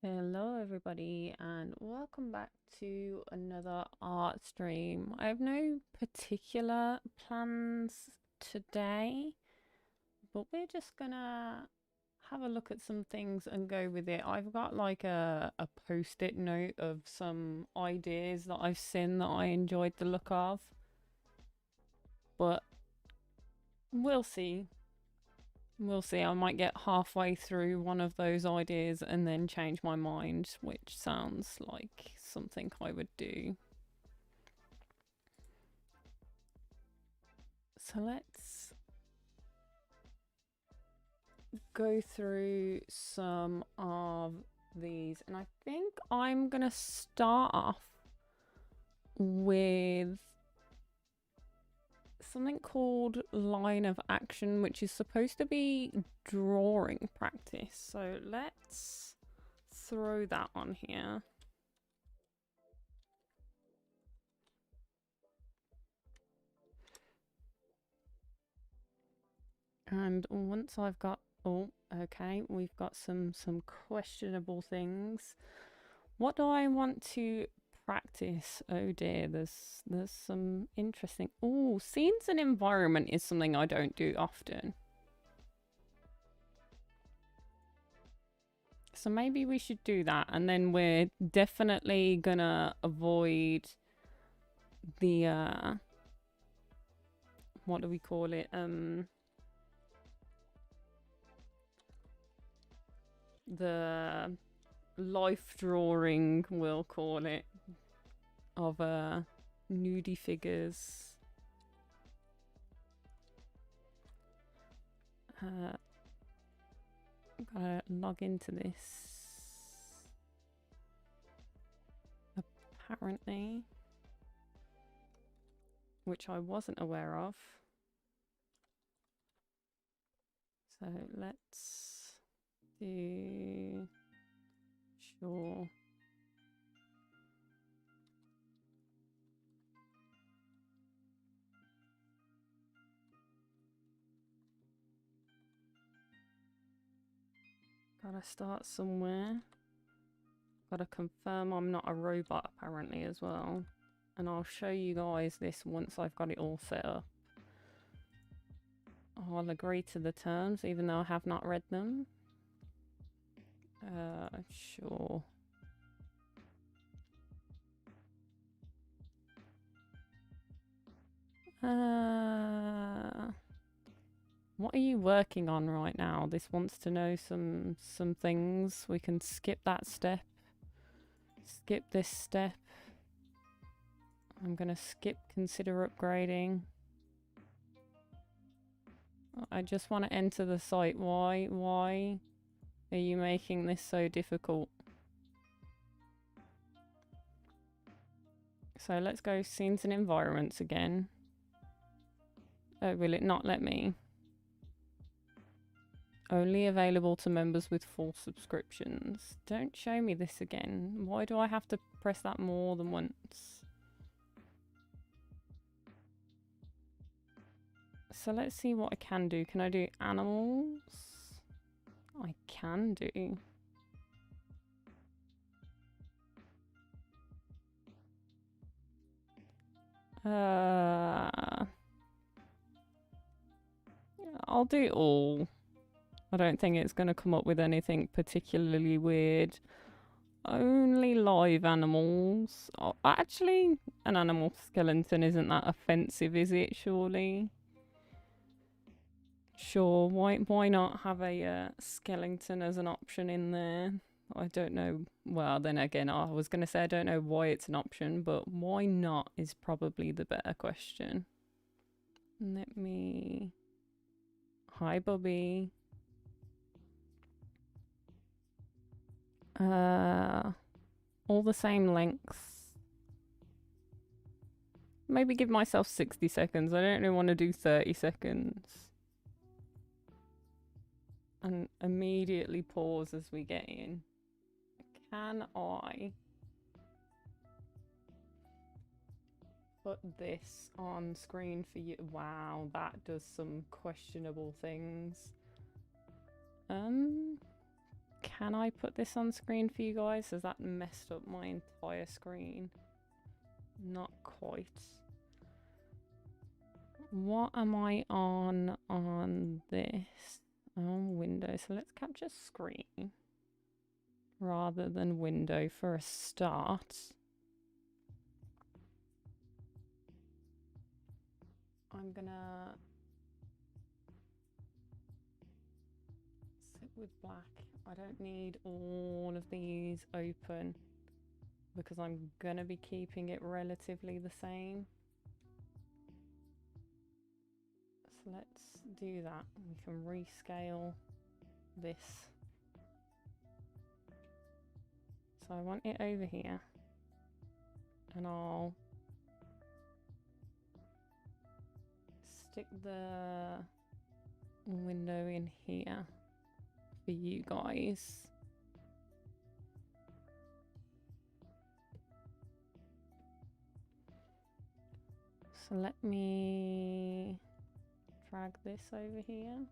Hello, everybody, and welcome back to another art stream. I have no particular plans today, but we're just gonna have a look at some things and go with it. I've got like a post-it note of some ideas that I've seen that I enjoyed the look of, but we'll see. We'll see. I might get halfway through one of those ideas and then change my mind, which sounds like something I would do. So let's go through some of these. And I think I'm going to start off with something called line of action, which is supposed to be drawing practice. So let's throw that on here. And once I've got, oh, okay, we've got some questionable things. What do I want to practice? Oh dear, there's some interesting. Oh, scenes and environment is something I don't do often. So maybe we should do that, and then we're definitely gonna avoid the what do we call it? The life drawing, we'll call it, of nudie figures. Gotta log into this. Apparently. Which I wasn't aware of. So let's do... Sure. Gotta start somewhere. Gotta confirm I'm not a robot apparently as well. And I'll show you guys this once I've got it all set up. I'll agree to the terms even though I have not read them. Sure. What are you working on right now? This wants to know some things. We can skip that step. Skip this step. I'm gonna skip consider upgrading. I just want to enter the site. Why are you making this so difficult? So let's go scenes and environments again. Oh, will it not let me? Only available to members with full subscriptions. Don't show me this again. Why do I have to press that more than once? So let's see what I can do. Can I do animals? I can do. I'll do all. I don't think it's going to come up with anything particularly weird. Only live animals. Oh, actually, an animal skeleton isn't that offensive, is it? Surely. Sure. Why not have a skeleton as an option in there? I don't know. Well, then again, I was going to say I don't know why it's an option, but why not is probably the better question. Let me... Hi, Bobby. All the same lengths. Maybe give myself 60 seconds. I don't really want to do 30 seconds. And immediately pause as we get in. Can I put this on screen for you? Wow, that does some questionable things. Can I put this on screen for you guys? Has that messed up my entire screen? Not quite. What am I on this? On Windows. So let's capture screen rather than window for a start. I'm gonna sit with black. I don't need all of these open because I'm gonna be keeping it relatively the same. So let's do that. We can rescale this. So I want it over here, and I'll stick the window in here for you guys. So let me drag this over here.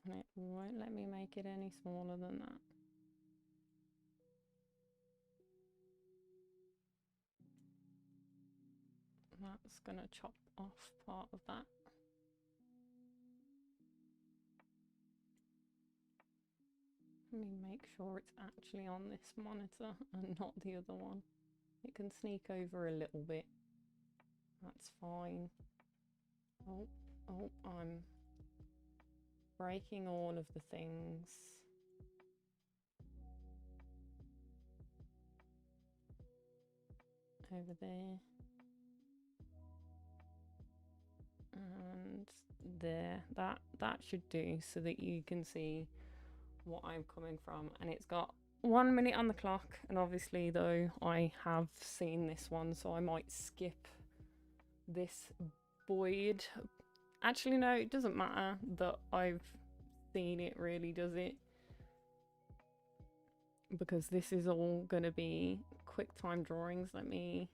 And it won't let me make it any smaller than that. That's gonna chop off part of that. Let me make sure it's actually on this monitor and not the other one. It can sneak over a little bit. That's fine. Oh, I'm breaking all of the things. Over there. And there. That should do so that you can see what I'm coming from. And it's got 1 minute on the clock. And obviously, though, I have seen this one, so I might skip this void. Actually, no, it doesn't matter that I've seen it, really, does it? Because this is all going to be quick time drawings. Let me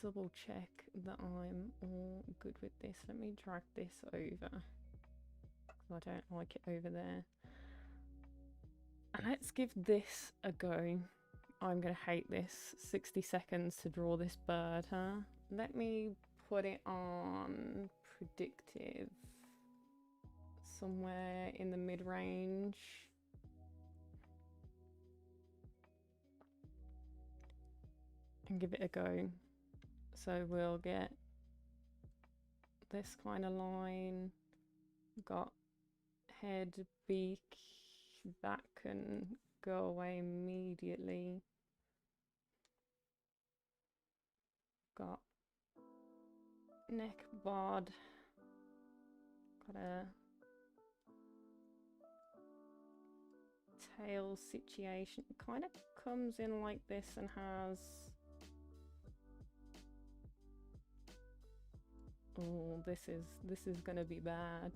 double check that I'm all good with this. Let me drag this over. I don't like it over there. And let's give this a go. I'm going to hate this. 60 seconds to draw this bird, huh? Let me put it on predictive. Somewhere in the mid-range. And give it a go. So we'll get this kind of line. Got head, beak, that can go away immediately. Got neck bod. Got a tail situation. It kind of comes in like this and has... Oh, this is gonna be bad.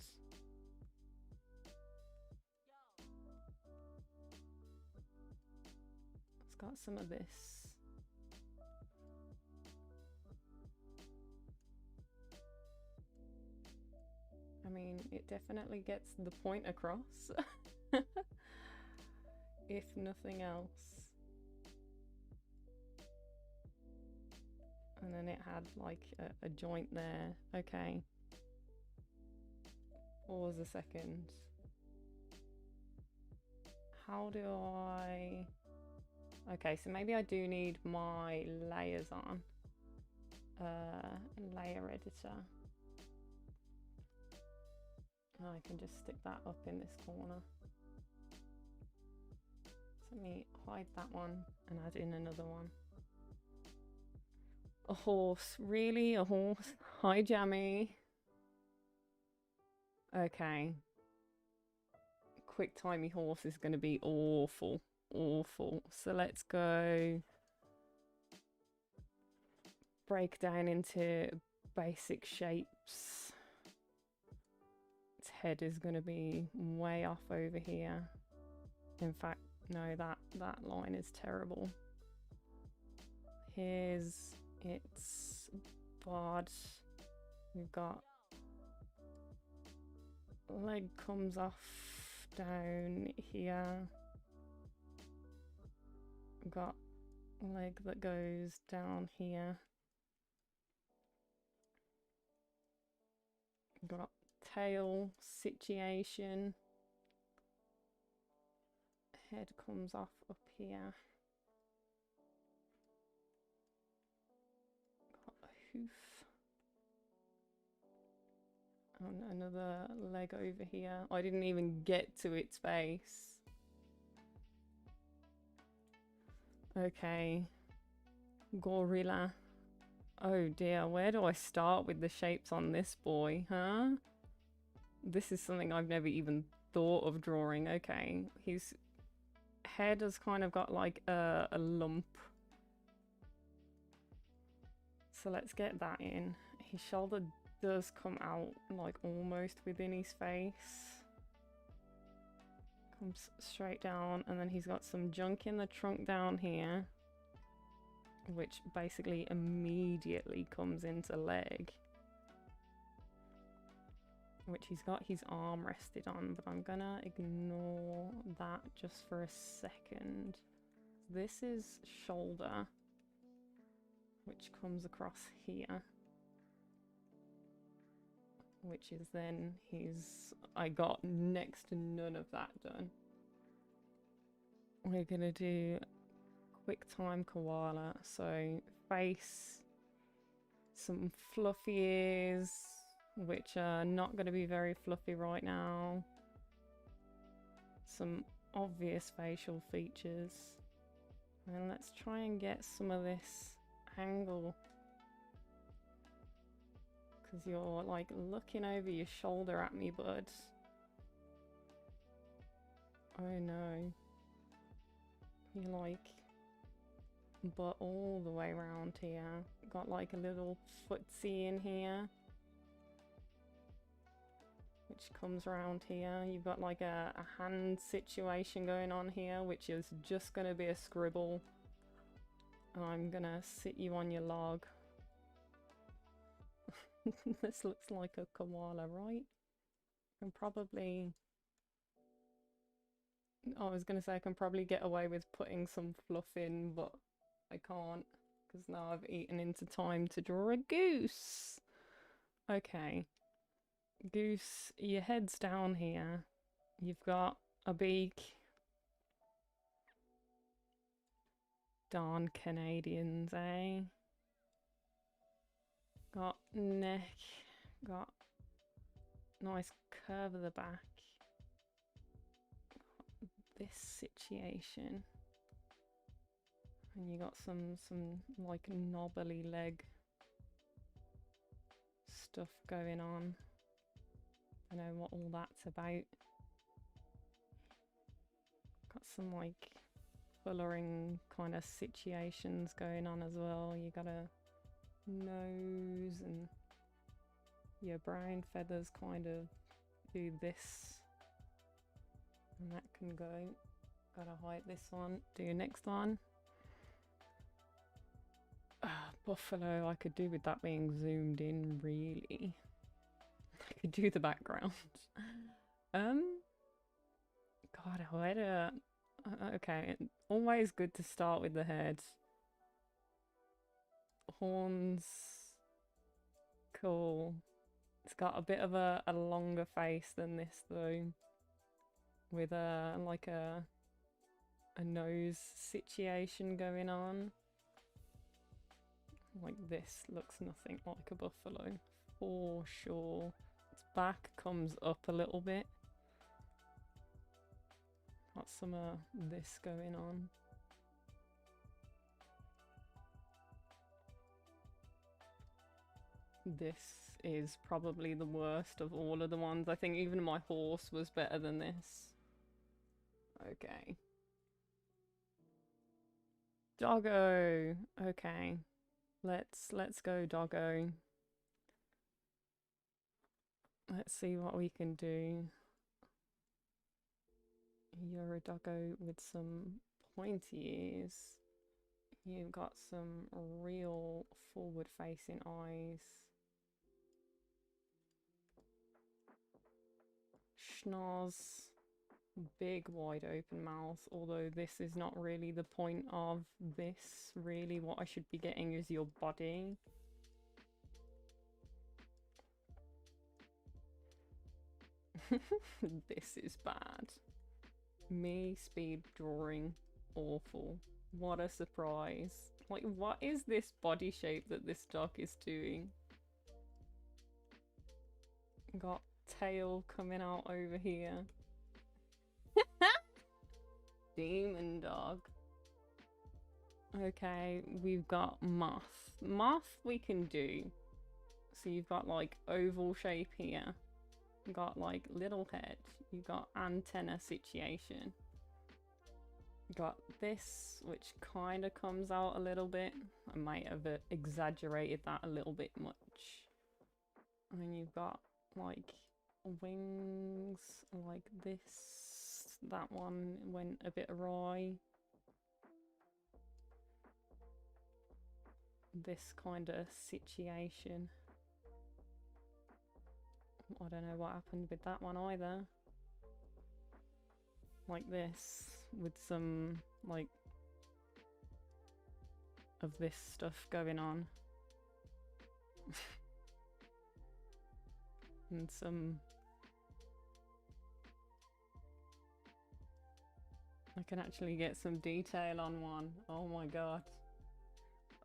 It's got some of this. I mean, it definitely gets the point across. If nothing else. And then it had like a joint there. Okay. Pause a second. How do I... Okay, so maybe I do need my layers on. Layer editor. Oh, I can just stick that up in this corner. So let me hide that one and add in another one. A horse, really? A horse? Hi, Jammy. Okay. Quick timey horse is going to be awful. Awful. So let's go break down into basic shapes. Its head is going to be way off over here. In fact, No, that line is terrible. Here's its bod. We've got leg comes off down here. We've got leg that goes down here. We've got tail situation. Head comes off up here. Got a hoof. And another leg over here. I didn't even get to its face. Okay. Gorilla. Oh dear, where do I start with the shapes on this boy, huh? This is something I've never even thought of drawing. Okay, his head has kind of got like a lump. So let's get that in. His shoulder does come out like almost within his face. Comes straight down, and then he's got some junk in the trunk down here, which basically immediately comes into leg, which he's got his arm rested on, but I'm gonna ignore that just for a second. This is shoulder, which comes across here, which is then his... I got next to none of that done. We're gonna do quick time koala. So face, some fluffy ears, which are not going to be very fluffy right now. Some obvious facial features. And let's try and get some of this angle, because you're like looking over your shoulder at me, bud. Oh no. You're like... but all the way around here. Got like a little footsie in here, which comes around here. You've got like a hand situation going on here, which is just going to be a scribble. I'm gonna sit you on your log. This looks like a koala, right? I can probably... I was gonna say I can probably get away with putting some fluff in, but I can't, because now I've eaten into time to draw a goose. Okay. Goose, your head's down here. You've got a beak. Darn Canadians, eh? Got neck. Got nice curve of the back. Got this situation. And you got some like knobbly leg stuff going on. I know what all that's about. Got some like colouring kind of situations going on as well. You got a nose, and your brown feathers kind of do this, and that can go. Gotta hide this one. Do your next one. Buffalo, I could do with that being zoomed in, really. I could do the background. God, where to... okay, always good to start with the head. Horns. Cool. It's got a bit of a longer face than this, though. With like a nose situation going on. Like this looks nothing like a buffalo, for sure. Its back comes up a little bit. Got some this going on. This is probably the worst of all of the ones. I think even my horse was better than this. Okay. Doggo. Okay. Let's go doggo. Let's see what we can do. You're a doggo with some pointy ears. You've got some real forward-facing eyes. Schnoz, big wide open mouth, although this is not really the point of this. Really what I should be getting is your body. This is bad. Me speed drawing, awful. What a surprise. Like, what is this body shape that this dog is doing? Got tail coming out over here. Demon dog. Okay, we've got moth. Moth we can do. So you've got like oval shape here. You've got like little head. You've got antenna situation. Got this, which kind of comes out a little bit. I might have exaggerated that a little bit much. And then you've got like wings like this. That one went a bit awry. This kind of situation. I don't know what happened with that one either. Like this, with some, like, of this stuff going on. And some... I can actually get some detail on one. Oh my god.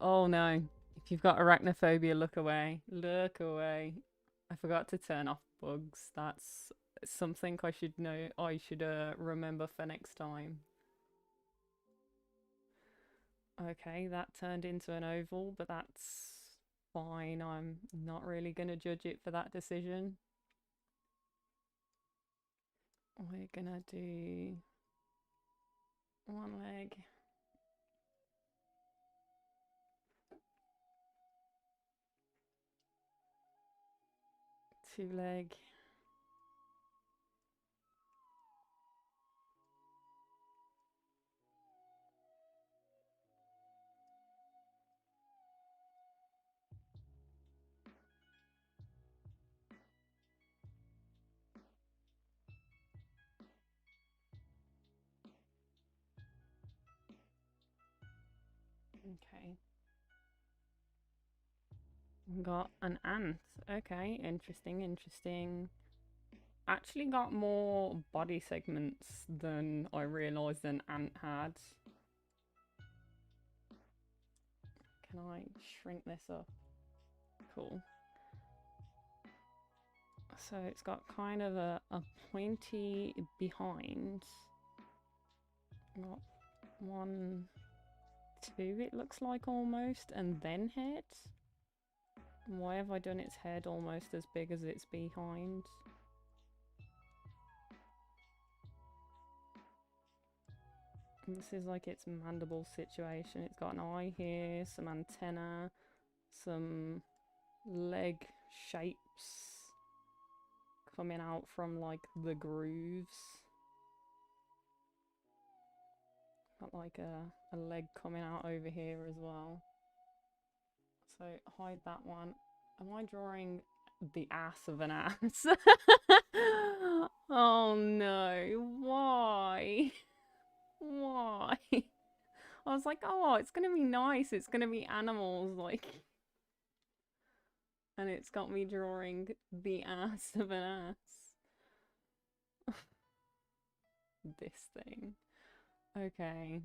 Oh no. If you've got arachnophobia, look away. Look away. I forgot to turn off bugs. That's something I should know. I should remember for next time. Okay, that turned into an oval, but that's fine. I'm not really going to judge it for that decision. We're gonna do one leg. Two leg. Okay. Got an ant. Okay, interesting, interesting. Actually got more body segments than I realised an ant had. Can I shrink this up? Cool. So it's got kind of a pointy behind. Got 1, 2 it looks like almost, and then head. Why have I done its head almost as big as its behind? This is like its mandible situation. It's got an eye here, some antenna, some leg shapes coming out from like the grooves. Got like a leg coming out over here as well. So hide that one. Am I drawing the ass of an ass? Oh no, why? Why? I was like, oh, it's gonna be nice. It's gonna be animals, like. And it's got me drawing the ass of an ass. This thing. Okay.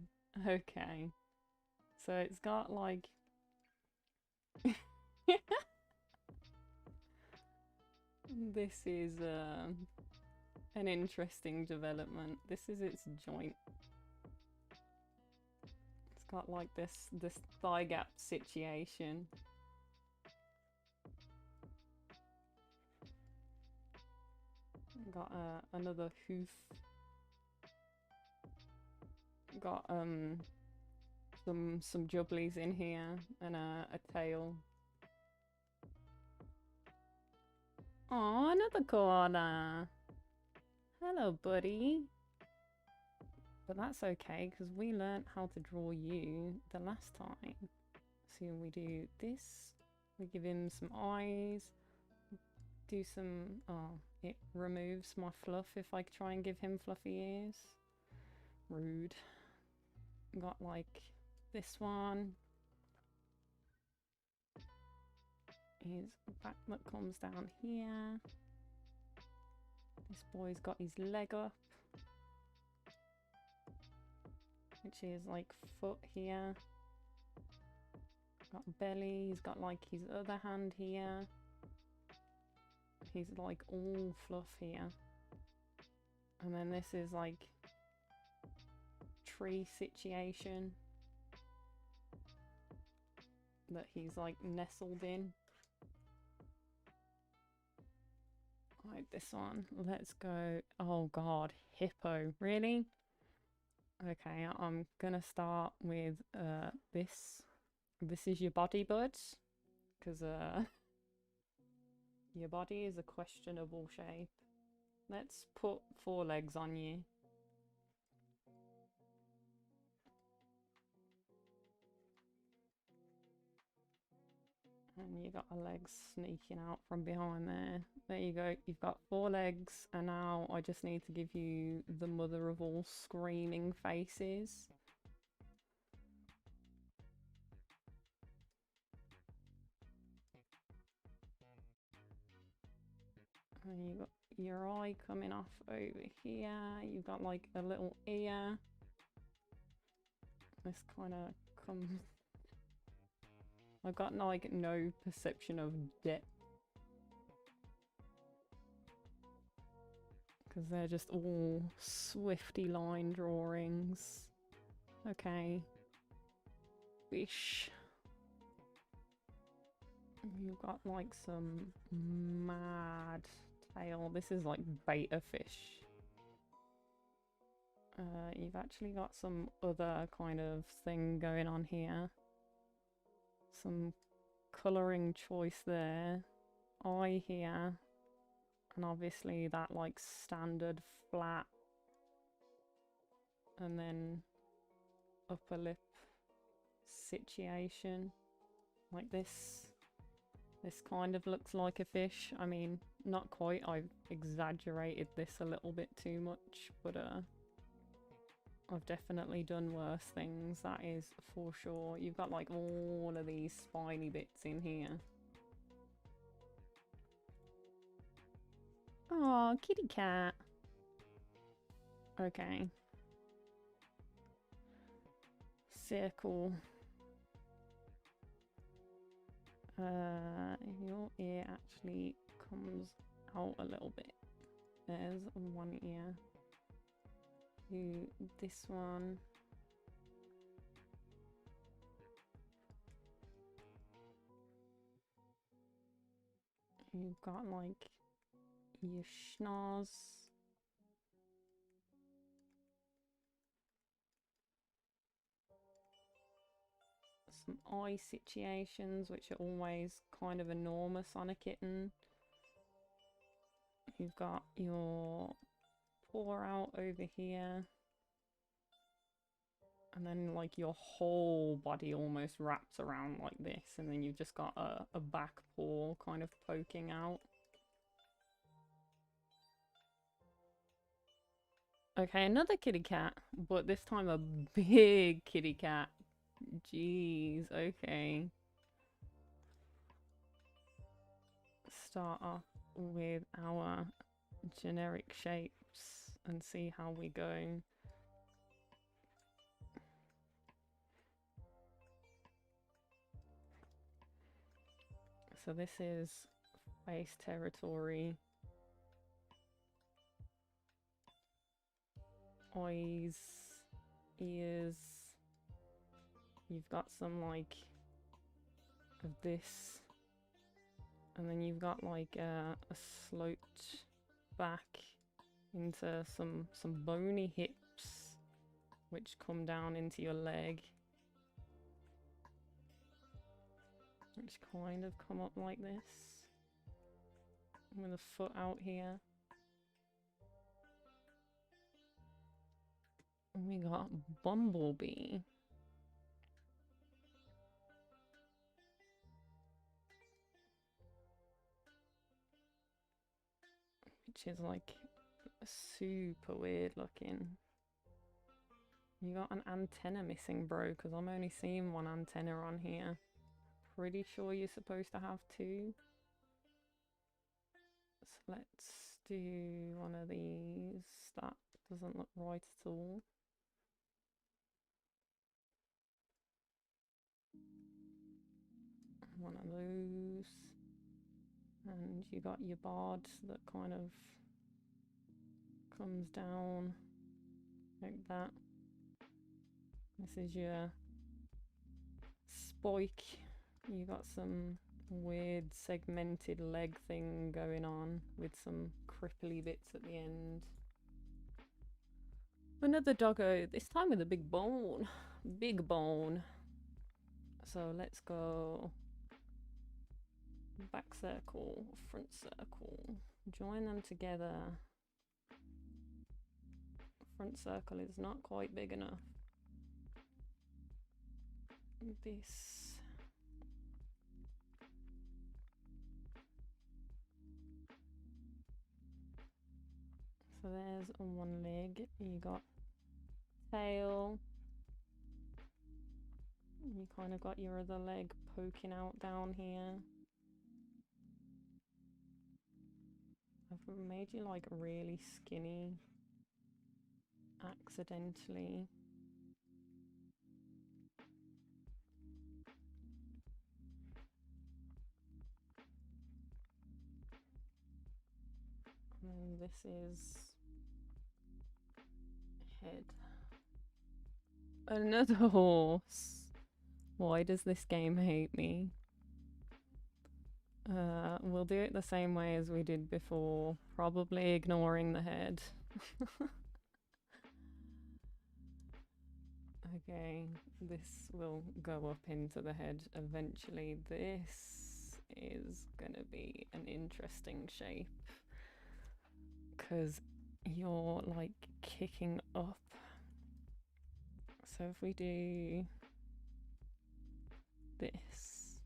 Okay. So it's got like... This is an interesting development. This is its joint. It's got like this thigh gap situation. Got another hoof. Got some jubblies in here and a tail. Oh, another koala. Hello, buddy. But that's okay, because we learnt how to draw you the last time. So we do this, we give him some eyes, do some... oh, it removes my fluff if I try and give him fluffy ears. Rude. Got like this one. His back that comes down here. This boy's got his leg up, which is like foot here. Got belly, he's got like his other hand here. He's like all fluff here. And then this is like tree situation that he's like nestled in. Right, this one. Let's go. Oh god, hippo. Really? Okay, I'm gonna start with this. This is your body, buds, because your body is a questionable shape. Let's put 4 legs on you. And you got a leg sneaking out from behind there. There you go. You've got 4 legs, and now I just need to give you the mother of all screaming faces. And you got your eye coming off over here. You've got like a little ear. This kind of comes... I've got like no perception of depth, because they're just all swifty line drawings. Okay. Fish. You've got like some mad tail. This is like beta fish. You've actually got some other kind of thing going on here. Some colouring choice there. Eye here. And obviously that like standard flat. And then upper lip situation. Like this. This kind of looks like a fish. I mean, not quite. I've exaggerated this a little bit too much, but I've definitely done worse things, that is for sure. You've got like all of these spiny bits in here. Oh, kitty cat. Okay. Circle. Your ear actually comes out a little bit. There's one ear. Do this one. You've got like your schnoz. Some eye situations, which are always kind of enormous on a kitten. You've got your paw out over here. And then like your whole body almost wraps around like this. And then you've just got a back paw kind of poking out. Okay, another kitty cat, but this time a big kitty cat. Jeez, okay. Start off with our generic shapes and see how we go. So this is face territory. Eyes, ears. You've got some like of this, and then you've got like a sloped back into some bony hips, which come down into your leg, which kind of come up like this, with a foot out here. And we got Bumblebee. Which is like super weird looking. You got an antenna missing, bro, because I'm only seeing one antenna on here. Pretty sure you're supposed to have two. So let's do one of these. That doesn't look right at all. One of those. And you got your bod that kind of comes down like that. This is your spike. You got some weird segmented leg thing going on with some cripply bits at the end. Another doggo, this time with a big bone. Big bone. So let's go back circle, front circle. Join them together. Front circle is not quite big enough. This. So there's one leg. You got tail. You kind of got your other leg poking out down here. I've made you like really skinny accidentally. And this is head. Another horse. Why does this game hate me? We'll do it the same way as we did before, probably ignoring the head. Okay, this will go up into the head eventually. This is gonna be an interesting shape because you're like kicking up. So if we do this,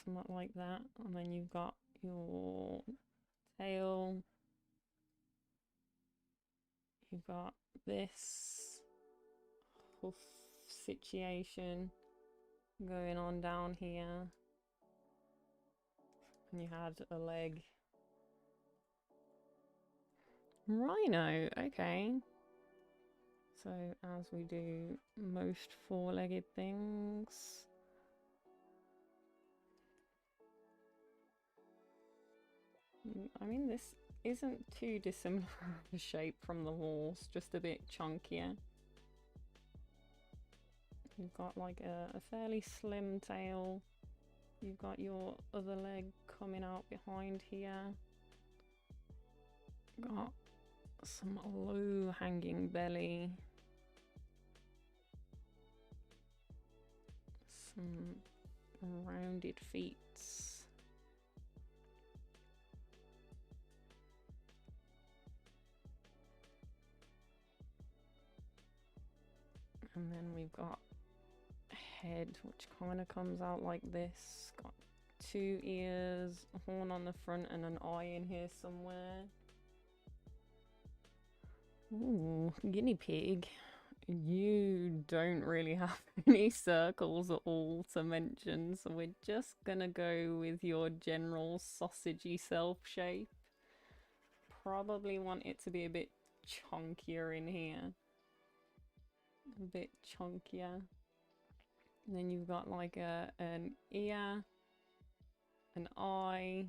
somewhat like that, and then you've got your tail. You've got this hoof situation going on down here. And you had a leg. Rhino, okay. So as we do most four-legged things. I mean, this isn't too dissimilar of a shape from the horse, just a bit chunkier. You've got like a fairly slim tail. You've got your other leg coming out behind here. Got some low hanging belly. Some rounded feet. And then we've got a head, which kind of comes out like this. Got two ears, a horn on the front, and an eye in here somewhere. Ooh, guinea pig. You don't really have any circles at all to mention, so we're just gonna go with your general sausagey self shape. Probably want it to be a bit chunkier in here. A bit chunkier. And then you've got like an ear, an eye,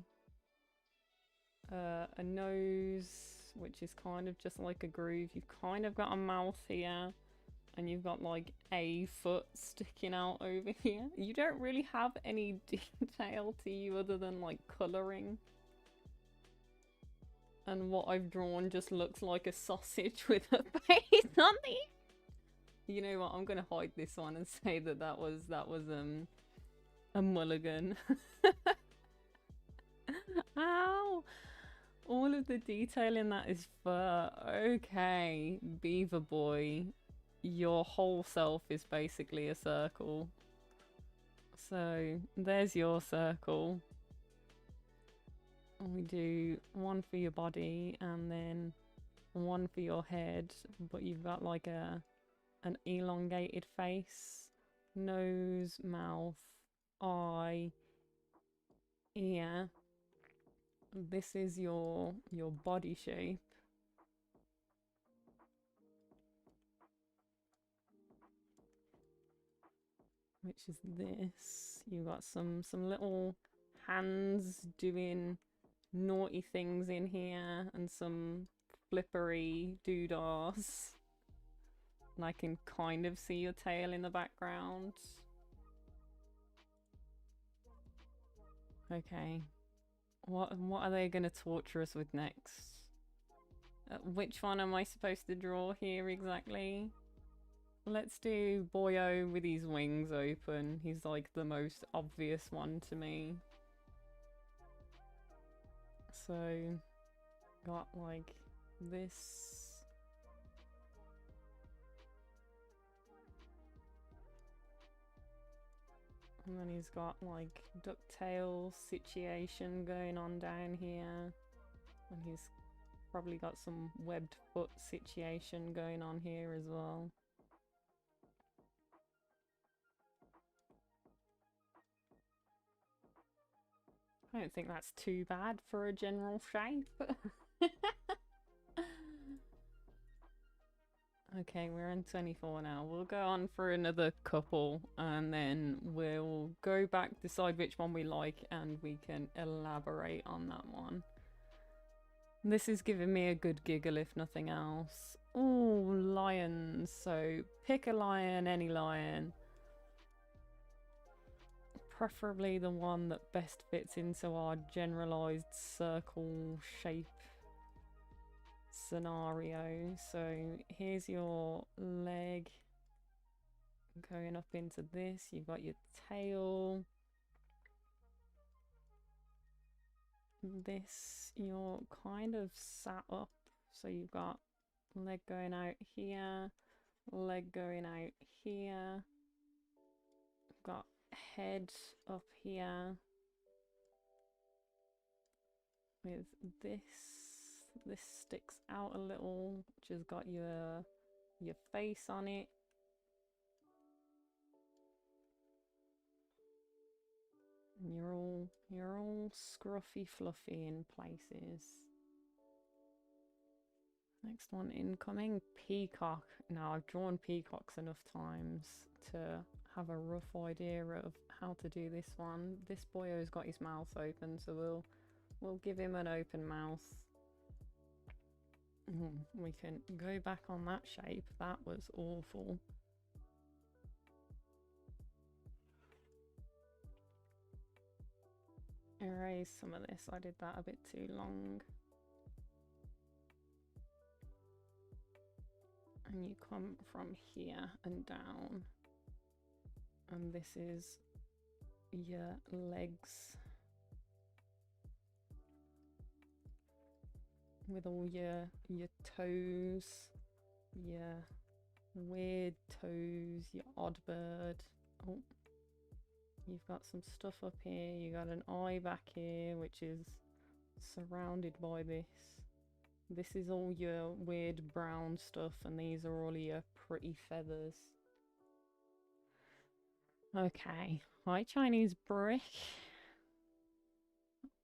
a nose, which is kind of just like a groove. You've kind of got a mouth here, and you've got like a foot sticking out over here. You don't really have any detail to you other than like colouring. And what I've drawn just looks like a sausage with a face on it. You know what? I'm gonna hide this one and say that that was a mulligan. Ow! of the detail in that is fur. Okay, beaver boy. Your whole self is basically a circle. So there's your circle. We do one for your body and then one for your head, but you've got like an elongated face, nose, mouth, eye, ear. This is your body shape. Which is this. You've got some little hands doing naughty things in here and some flippery doodahs. And I can kind of see your tail in the background. Okay. What are they going to torture us with next? Which one am I supposed to draw here exactly? Let's do Boyo with his wings open. He's like the most obvious one to me. So, got like this. And then he's got like DuckTales situation going on down here. And he's probably got some webbed foot situation going on here as well. I don't think that's too bad for a general shape. Okay, we're on 24 now. We'll go on for another couple and then we'll go back, decide which one we like, and we can elaborate on that one. This is giving me a good giggle if nothing else. Oh, lions. So pick a lion, any lion. Preferably the one that best fits into our generalized circle shape scenario. So here's your leg going up into this. You've got your tail. This, you're kind of sat up. So you've got leg going out here, leg going out here. Got head up here with this sticks out a little, which has got your face on it. And you're all scruffy fluffy in places. Next one incoming, peacock. Now I've drawn peacocks enough times to have a rough idea of how to do this one. This boyo's got his mouth open, so we'll give him an open mouth. We can go back on that shape. That was awful. Erase some of this. I did that a bit too long. And you come from here and down. And this is your legs. With all your toes, your weird toes, your odd bird. Oh, you've got some stuff up here. You got an eye back here, which is surrounded by this. This is all your weird brown stuff, and these are all your pretty feathers. Okay, hi Chinese brick.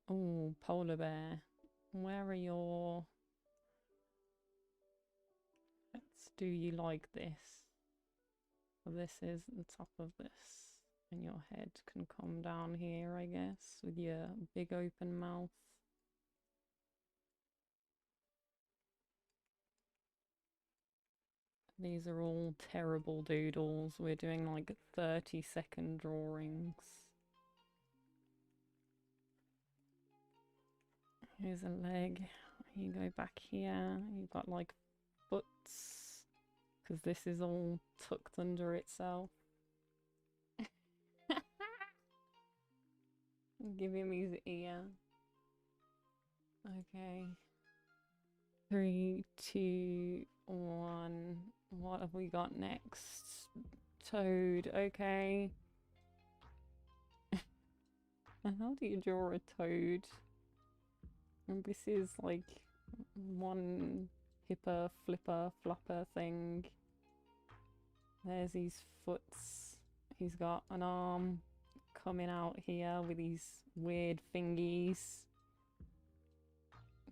Oh, polar bear. Where are your... Let's do you like this. This is the top of this. And your head can come down here, I guess, with your big open mouth. These are all terrible doodles. We're doing like 30-second drawings. Here's a leg. You go back here. You've got like butts, because this is all tucked under itself. Give him his ear. Okay. 3, 2, 1. What have we got next? Toad, okay. And how do you draw a toad? And this is like one hipper, flipper, flopper thing. There's his foots. He's got an arm coming out here with these weird thingies.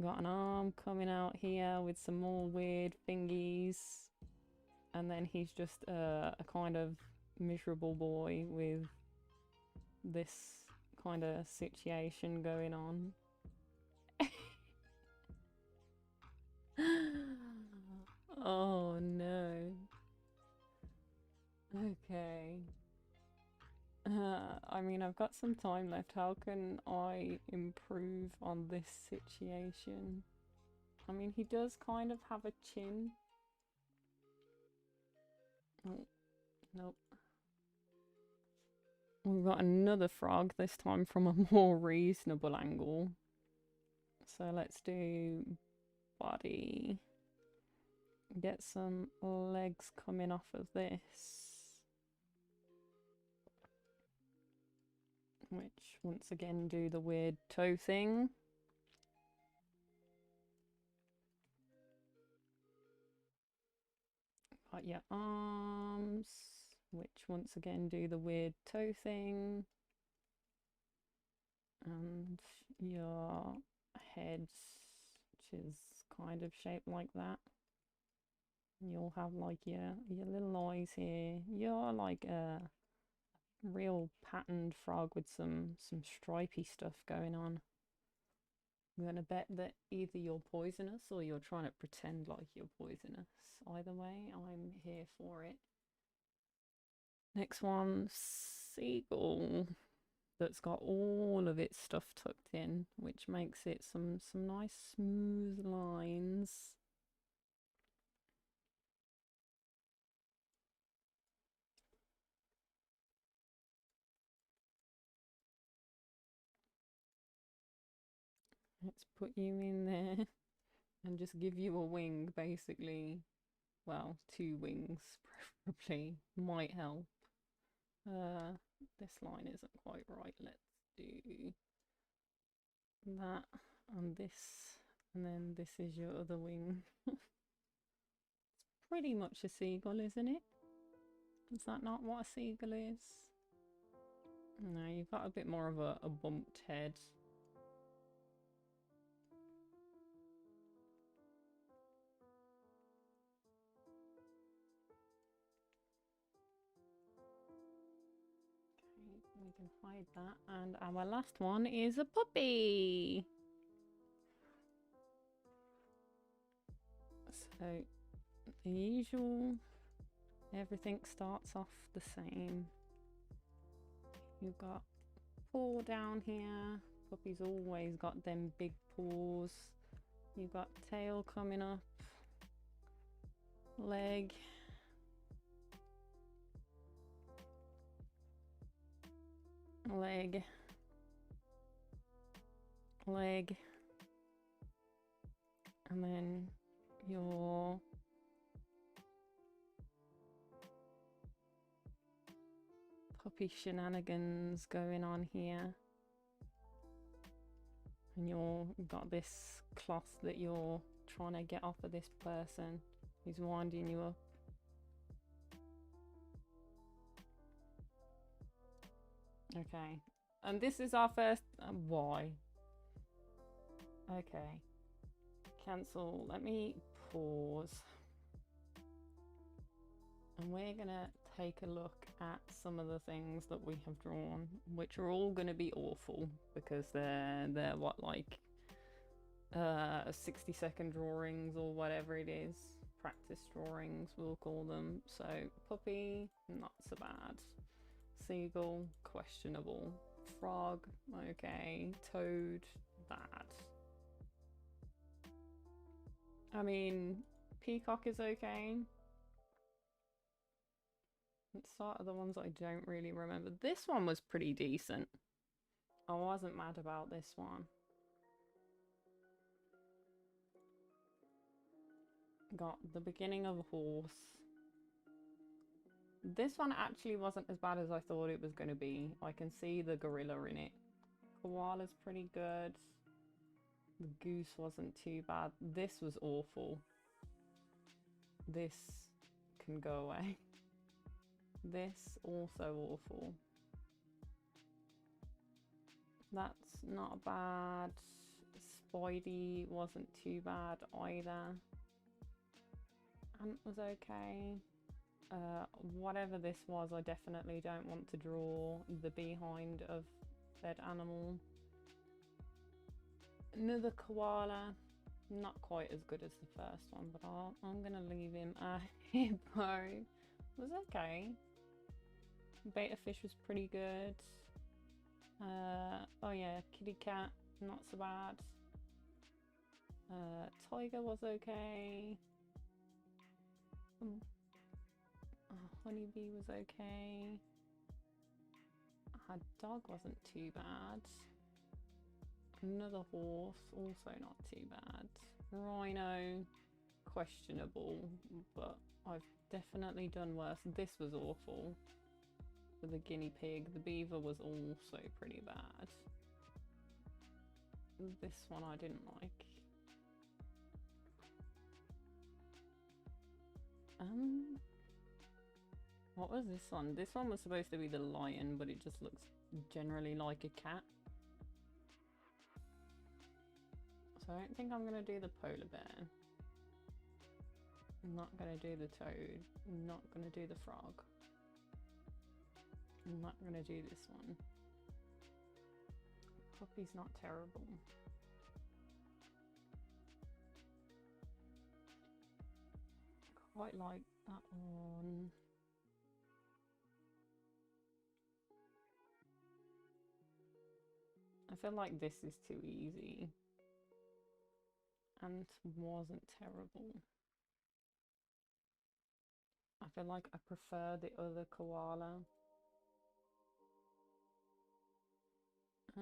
Got an arm coming out here with some more weird thingies. And then he's just a kind of miserable boy with this kind of situation going on. Oh no. Okay. I mean, I've got some time left. How can I improve on this situation? I mean, he does kind of have a chin. Oh, nope. We've got another frog, this time from a more reasonable angle. So let's do body. Get some legs coming off of this. Which, once again, do the weird toe thing. Got your arms, which once again do the weird toe thing. And your head, which is kind of shaped like that. You'll have like your little eyes here. You're like a real patterned frog with some stripy stuff going on. I'm gonna bet that either you're poisonous or you're trying to pretend like you're poisonous. Either way, I'm here for it. Next one, seagull. That's got all of its stuff tucked in, which makes it some nice smooth lines. Let's put you in there and just give you a wing, basically. Well, 2 wings, preferably, might help. This line isn't quite right. Let's do that and this, and then this is your other wing. It's pretty much a seagull, isn't it? Is that not what a seagull is? No, you've got a bit more of a bumped head. Okay, we can hide that. And our last one is a puppy. So, the usual, everything starts off the same. You've got paw down here. Puppy's always got them big paws. You've got tail coming up. Leg. Leg. Leg. And then your puppy shenanigans going on here. And you've got this cloth that you're trying to get off of this person who's winding you up. Okay. And this is our first... why? Okay. Cancel. Let me pause. And we're gonna take a look at some of the things that we have drawn, which are all gonna be awful because they're what, like 60-second drawings or whatever it is. Practice drawings, we'll call them. So puppy, not so bad. Seagull, questionable. Frog, okay. Toad, bad. I mean, peacock is okay. Let's start with the ones I don't really remember. This one was pretty decent. I wasn't mad about this one. Got the beginning of a horse. This one actually wasn't as bad as I thought it was going to be. I can see the gorilla in it. Koala's pretty good. The goose wasn't too bad. This was awful. This can go away. This also awful. That's not bad. Spidey wasn't too bad either. Ant was okay. Whatever this was, I definitely don't want to draw the behind of said animal. Another koala, not quite as good as the first one, but I'm gonna leave him. Hippo was okay. Beta fish was pretty good. Oh yeah, kitty cat, not so bad. Tiger was okay. Honeybee was okay. Dog wasn't too bad. Another horse, also not too bad. Rhino, questionable, but I've definitely done worse. This was awful. For the guinea pig, the beaver was also pretty bad. This one I didn't like. What was this one? This one was supposed to be the lion, but it just looks generally like a cat. So I don't think I'm gonna do the polar bear. I'm not gonna do the toad. I'm not gonna do the frog. I'm not gonna do this one. Puppy's not terrible. Quite like that one. I feel like this is too easy. Ant wasn't terrible. I feel like I prefer the other koala. I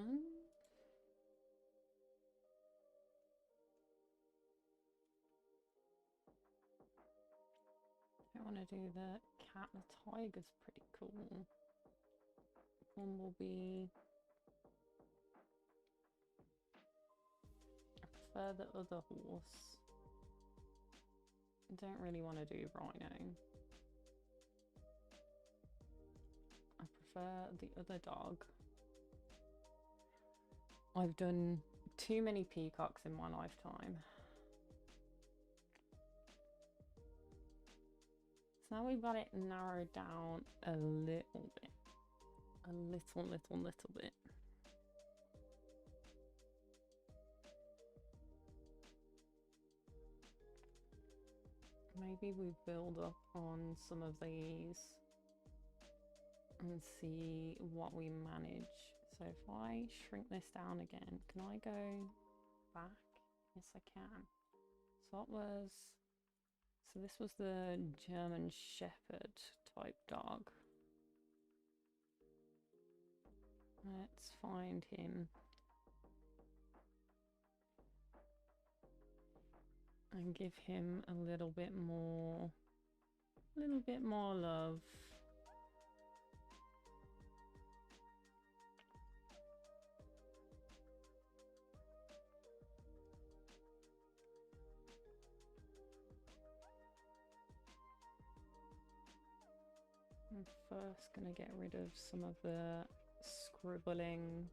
want to do the cat. The tiger's pretty cool. Bumblebee. I prefer the other horse. I don't really want to do rhino. I prefer the other dog. I've done too many peacocks in my lifetime. So now we've got it narrowed down a little bit. A little bit. Maybe we build up on some of these and see what we manage. So if I shrink this down again, can I go back? Yes, I can. So this was the German Shepherd type dog. Let's find him. And give him a little bit more love. I'm first gonna get rid of some of the scribbling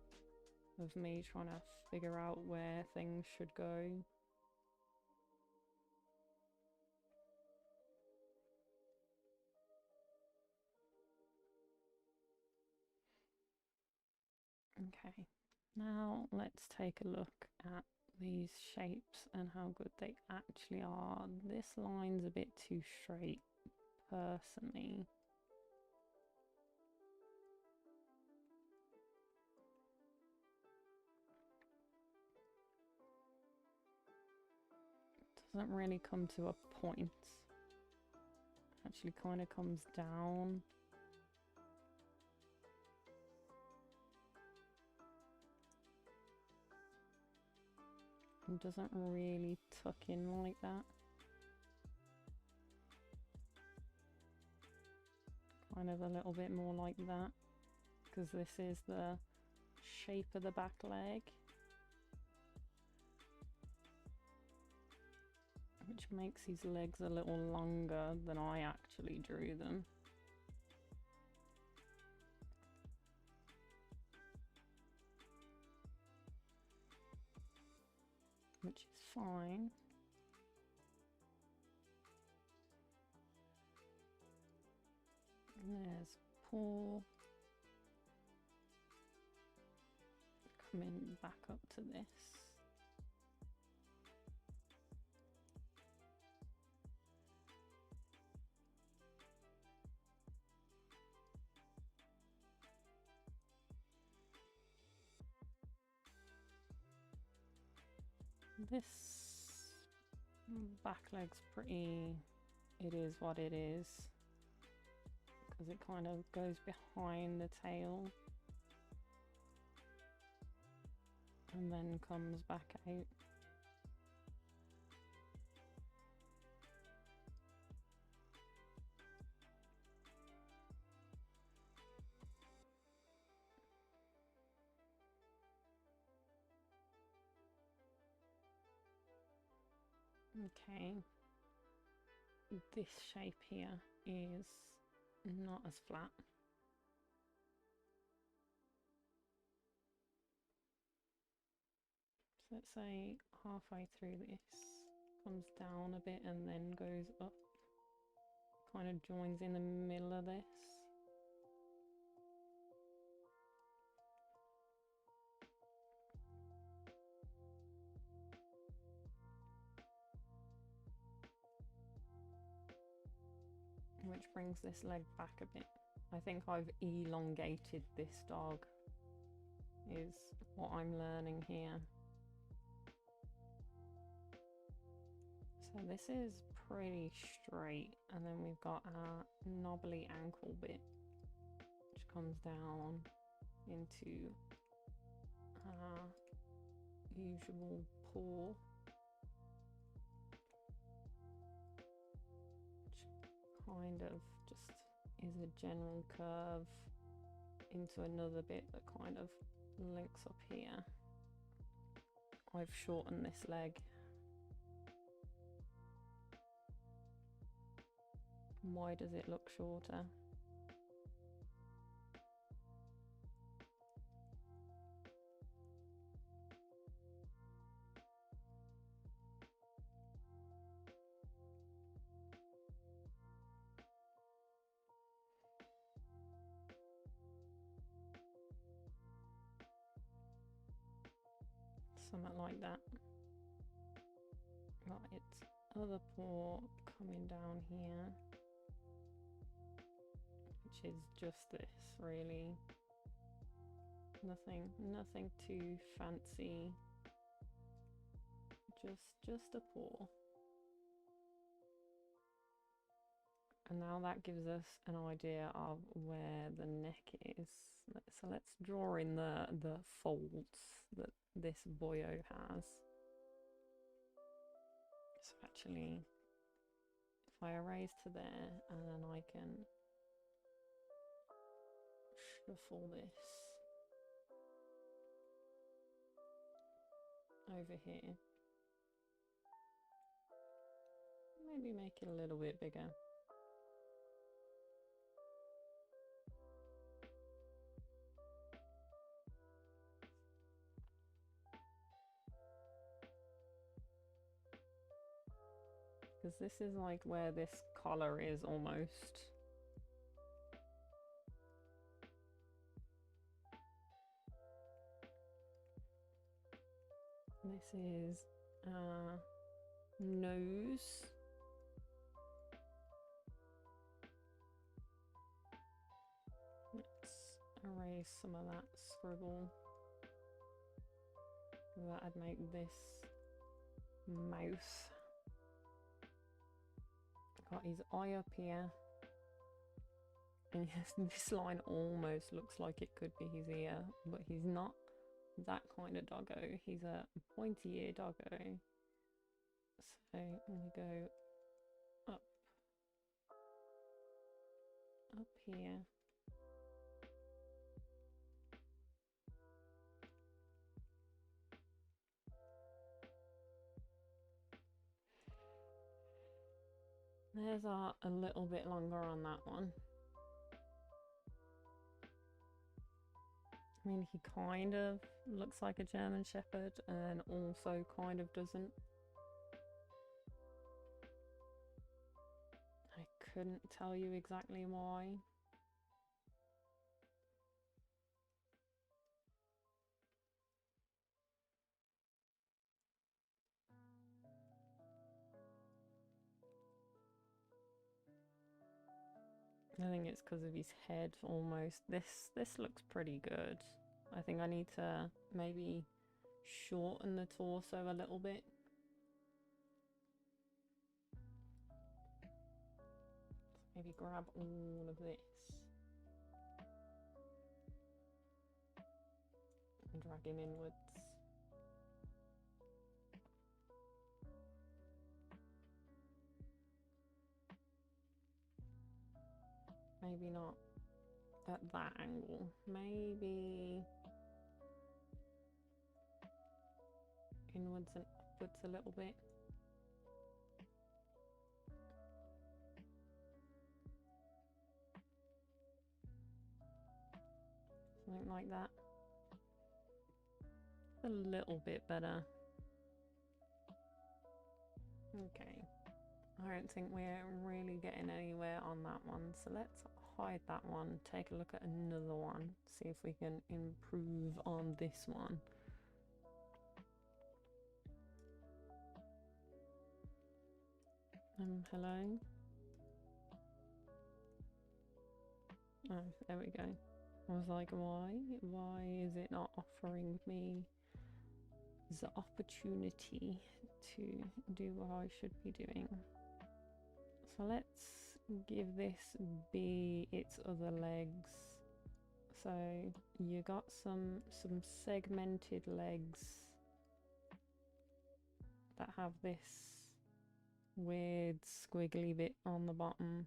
of me trying to figure out where things should go. Okay, now let's take a look at these shapes and how good they actually are. This line's a bit too straight, personally. Doesn't really come to a point. Actually kind of comes down. And doesn't really tuck in like that. kind of a little bit more like that, because this is the shape of the back leg, which makes his legs a little longer than I actually drew them. Which is fine. And there's paw. Coming back up to this. This back leg's pretty, it is what it is, because it kind of goes behind the tail and then comes back out. Okay, this shape here is not as flat. So let's say halfway through this, comes down a bit and then goes up, kind of joins in the middle of this. Which brings this leg back a bit. I think I've elongated this dog, is what I'm learning here. So this is pretty straight, and then we've got our knobbly ankle bit, which comes down into our usual paw. Kind of just is a general curve into another bit that kind of links up here. I've shortened this leg. Why does it look shorter? Something like that. Got its other paw coming down here, which is just this, really. Nothing too fancy. Just a paw. And now that gives us an idea of where the neck is. So let's draw in the folds that this boyo has. So actually, if I erase to there, and then I can shuffle this over here. Maybe make it a little bit bigger. Because this is like where this collar is almost. This is nose. Let's erase some of that scribble. That'd make this mouth. Got his eye up here. And yes, this line almost looks like it could be his ear, but he's not that kind of doggo. He's a pointy ear doggo. So I'm going to go up up here. There's a little bit longer on that one. I mean, he kind of looks like a German Shepherd and also kind of doesn't. I couldn't tell you exactly why. I think it's because of his head almost. This looks pretty good. I think I need to maybe shorten the torso a little bit. Maybe grab all of this and drag him inwards. Maybe not at that angle. Maybe inwards and upwards a little bit. Something like that. A little bit better. Okay. I don't think we're really getting anywhere on that one, so let's hide that one, take a look at another one, see if we can improve on this one. Hello? Oh, there we go. I was like, why? Why is it not offering me the opportunity to do what I should be doing? So let's give this be its other legs. So you got some segmented legs that have this weird squiggly bit on the bottom.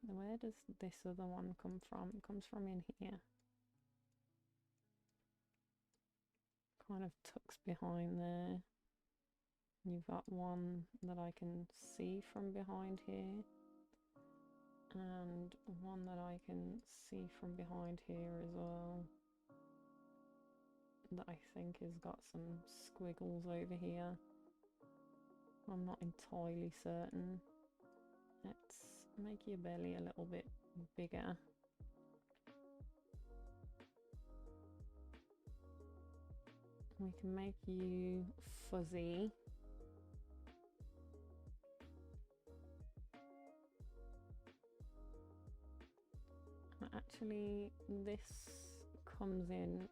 Where does this other one come from? It comes from in here. Kind of tucks behind there. You've got one that I can see from behind here, and one that I can see from behind here as well, that I think has got some squiggles over here. I'm not entirely certain. Let's make your belly a little bit bigger. We can make you fuzzy. Actually, this comes in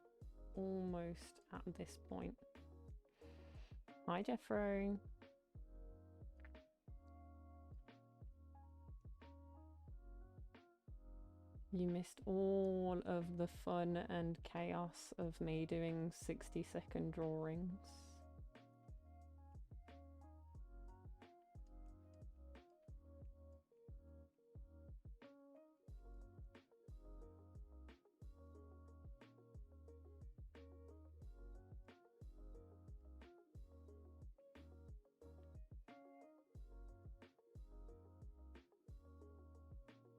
almost at this point. Hi, Jeffro. You missed all of the fun and chaos of me doing 60-second drawings.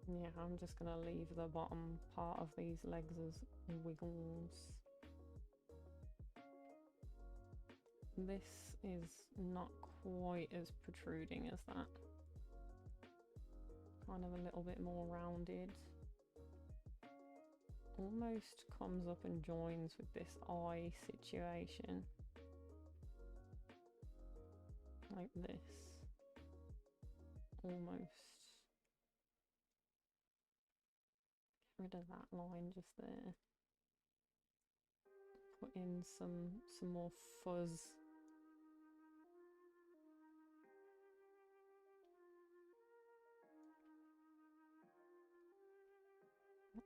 Yeah, I'm just gonna leave the bottom part of these legs as wiggles. This is not quite as protruding as that. Kind of a little bit more rounded. Almost comes up and joins with this eye situation. Like this. Almost. Rid of that line just there. Put in some more fuzz.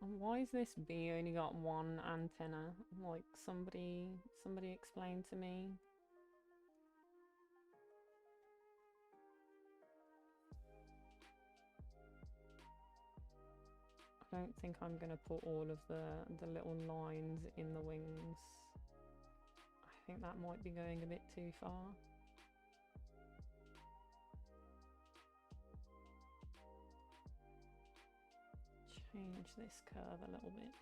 And why is this bee only got one antenna? Like somebody explain to me. don't think I'm going to put all of the little lines in the wings. I think that might be going a bit too far. Change this curve a little bit.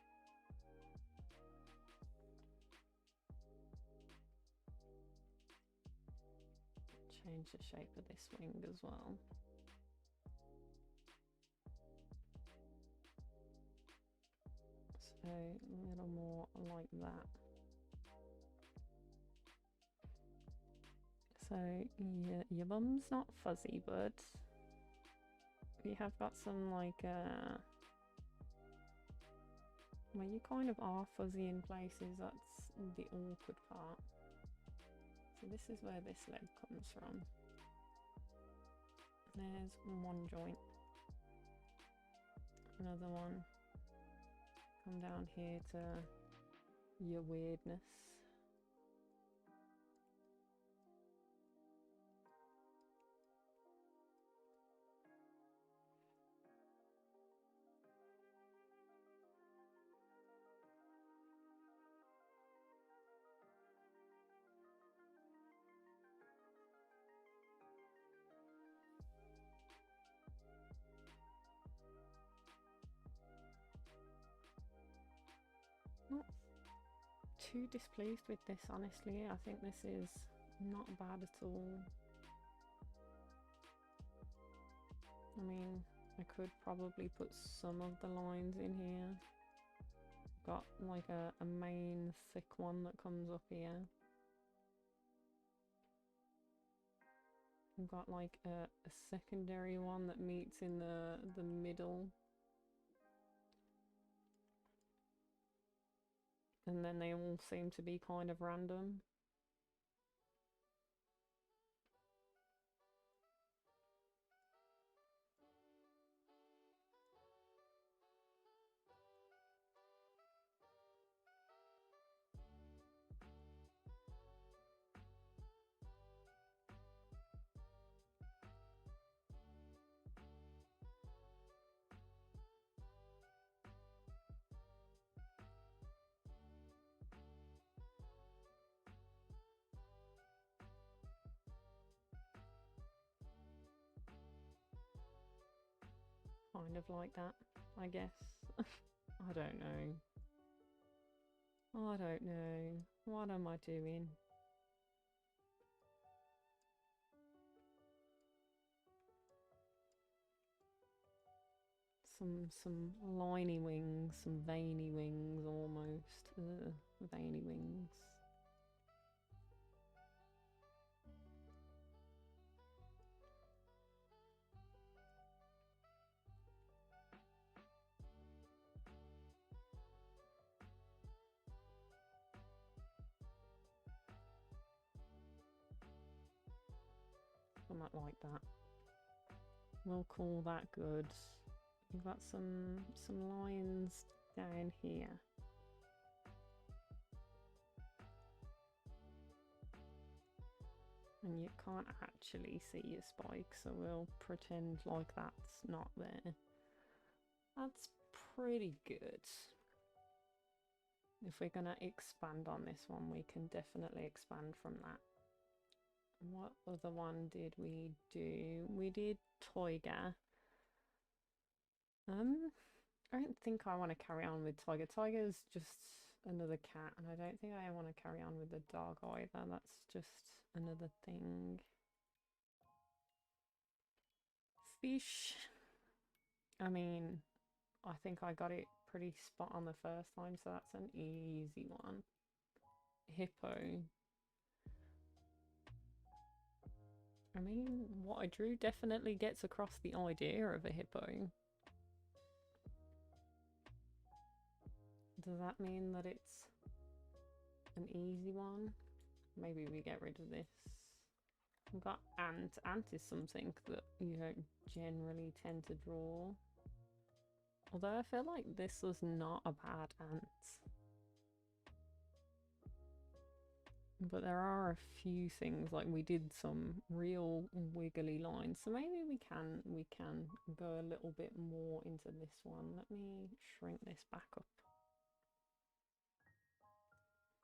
Change the shape of this wing as well. So a little more like that. So your bum's not fuzzy, but you have got some like well, you kind of are fuzzy in places. That's the awkward part. So this is where this leg comes from. There's one joint. Another one. Come down here to your weirdness. Not too displeased with this, honestly. I think this is not bad at all. I mean, I could probably put some of the lines in here. Got like a main thick one that comes up here. I've got like a secondary one that meets in the middle. And then they all seem to be kind of random. Kind of like that, I guess. I don't know. I don't know. What am I doing? Some liney wings, some veiny wings almost. Ugh, veiny wings. Something like that. We'll call that good. You've got some lines down here. And you can't actually see your spike, so we'll pretend like that's not there. That's pretty good. If we're gonna expand on this one, we can definitely expand from that. What other one did we do? We did Toiga. I don't think I want to carry on with Tiger. Tiger's just another cat, and I don't think I want to carry on with the dog either. That's just another thing. Fish. I mean, I think I got it pretty spot on the first time, so that's an easy one. Hippo. I mean, what I drew definitely gets across the idea of a hippo. Does that mean that it's an easy one? Maybe we get rid of this. We've got ant. Ant is something that you don't generally tend to draw. Although I feel like this was not a bad ant. But there are a few things, like we did some real wiggly lines, so maybe we can go a little bit more into this one. Let me shrink this back up,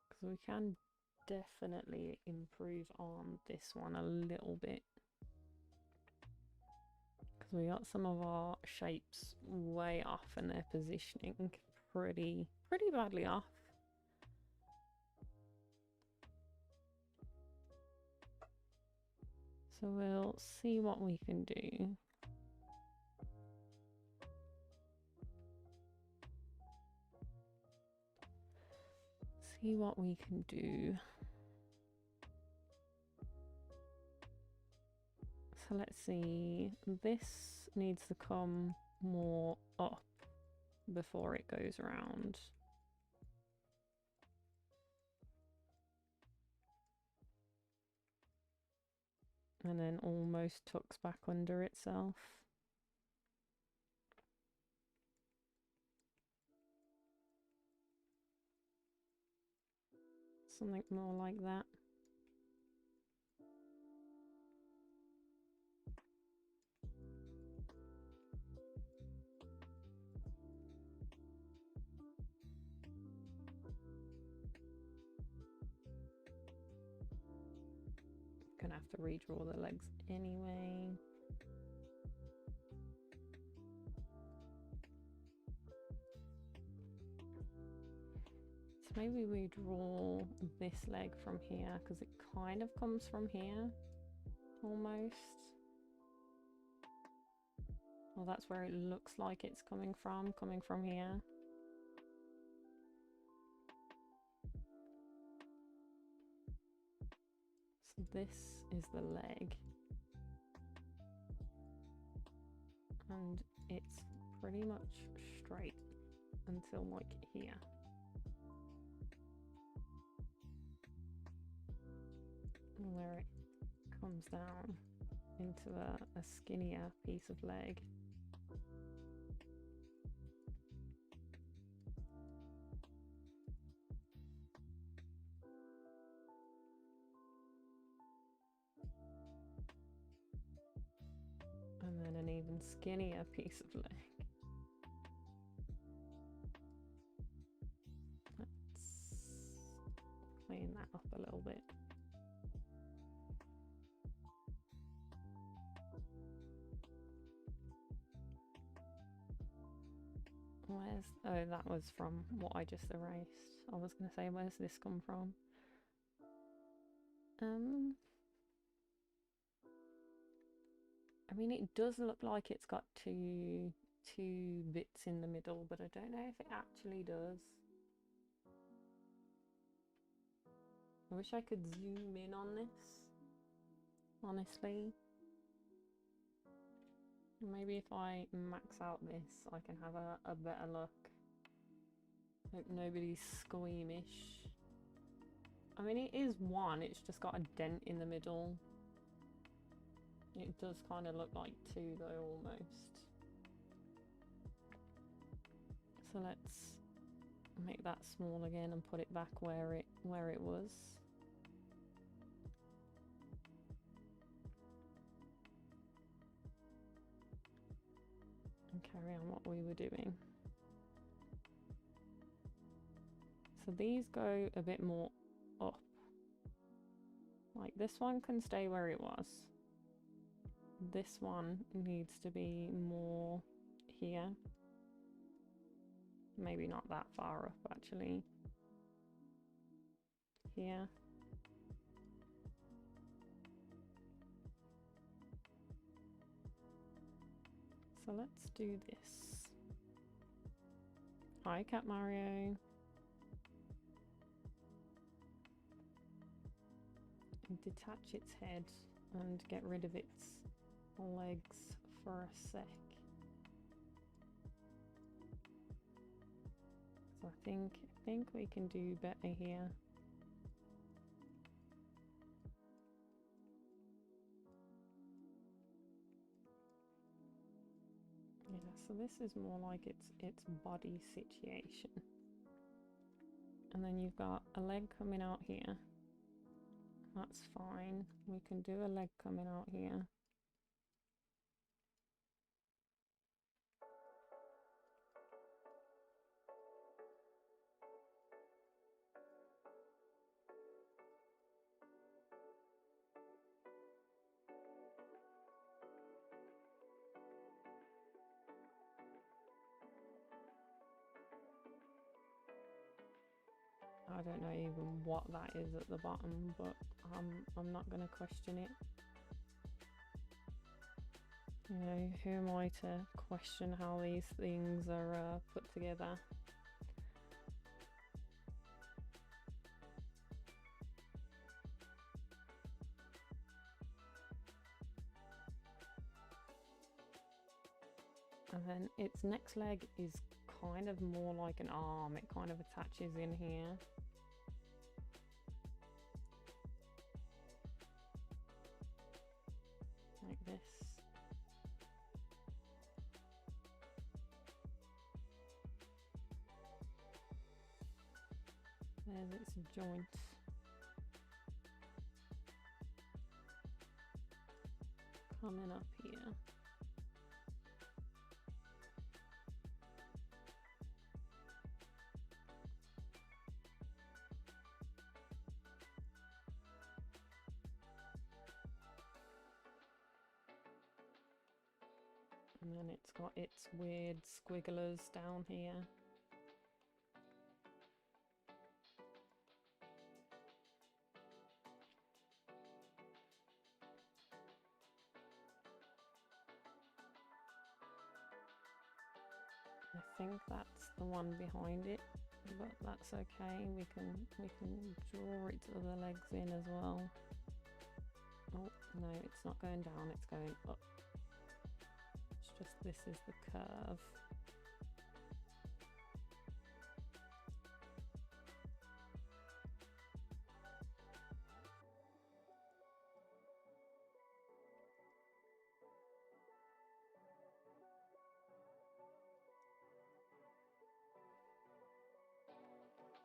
because we can definitely improve on this one a little bit, because we got some of our shapes way off and their positioning pretty badly off. So we'll see what we can do. See what we can do. So let's see, this needs to come more up before it goes around. And then almost tucks back under itself. Something more like that. Gonna have to redraw the legs anyway. So maybe we draw this leg from here, because it kind of comes from here, almost. Well, that's where it looks like it's coming from here. So this is the leg. And it's pretty much straight until like here. Where it comes down into a skinnier piece of leg. And then an even skinnier piece of leg. Let's clean that up a little bit. Where's, oh, that was from what I just erased. I was going to say, where's this come from? I mean, it does look like it's got two bits in the middle, but I don't know if it actually does. I wish I could zoom in on this, honestly. Maybe if I max out this, I can have a better look. Hope nobody's squeamish. I mean, it is one, it's just got a dent in the middle. It does kind of look like two though, almost. So let's make that small again and put it back where it was. And carry on what we were doing. So these go a bit more up. Like this one can stay where it was. This one needs to be more here. Maybe not that far up, actually. Here. So let's do this. Hi, Cat Mario. And detach its head and get rid of its legs for a sec. So I think we can do better here. Yeah, so this is more like its body situation. And then you've got a leg coming out here. That's fine. We can do a leg coming out here. I don't know even what that is at the bottom, but I'm not going to question it. You know, who am I to question how these things are put together? And then its next leg is kind of more like an arm. It kind of attaches in here. Like this. There's its joint. Coming up here. And then it's got its weird squigglers down here. I think that's the one behind it, but that's okay. We can draw its other legs in as well. Oh no, it's not going down, it's going up. It's just this is the curve.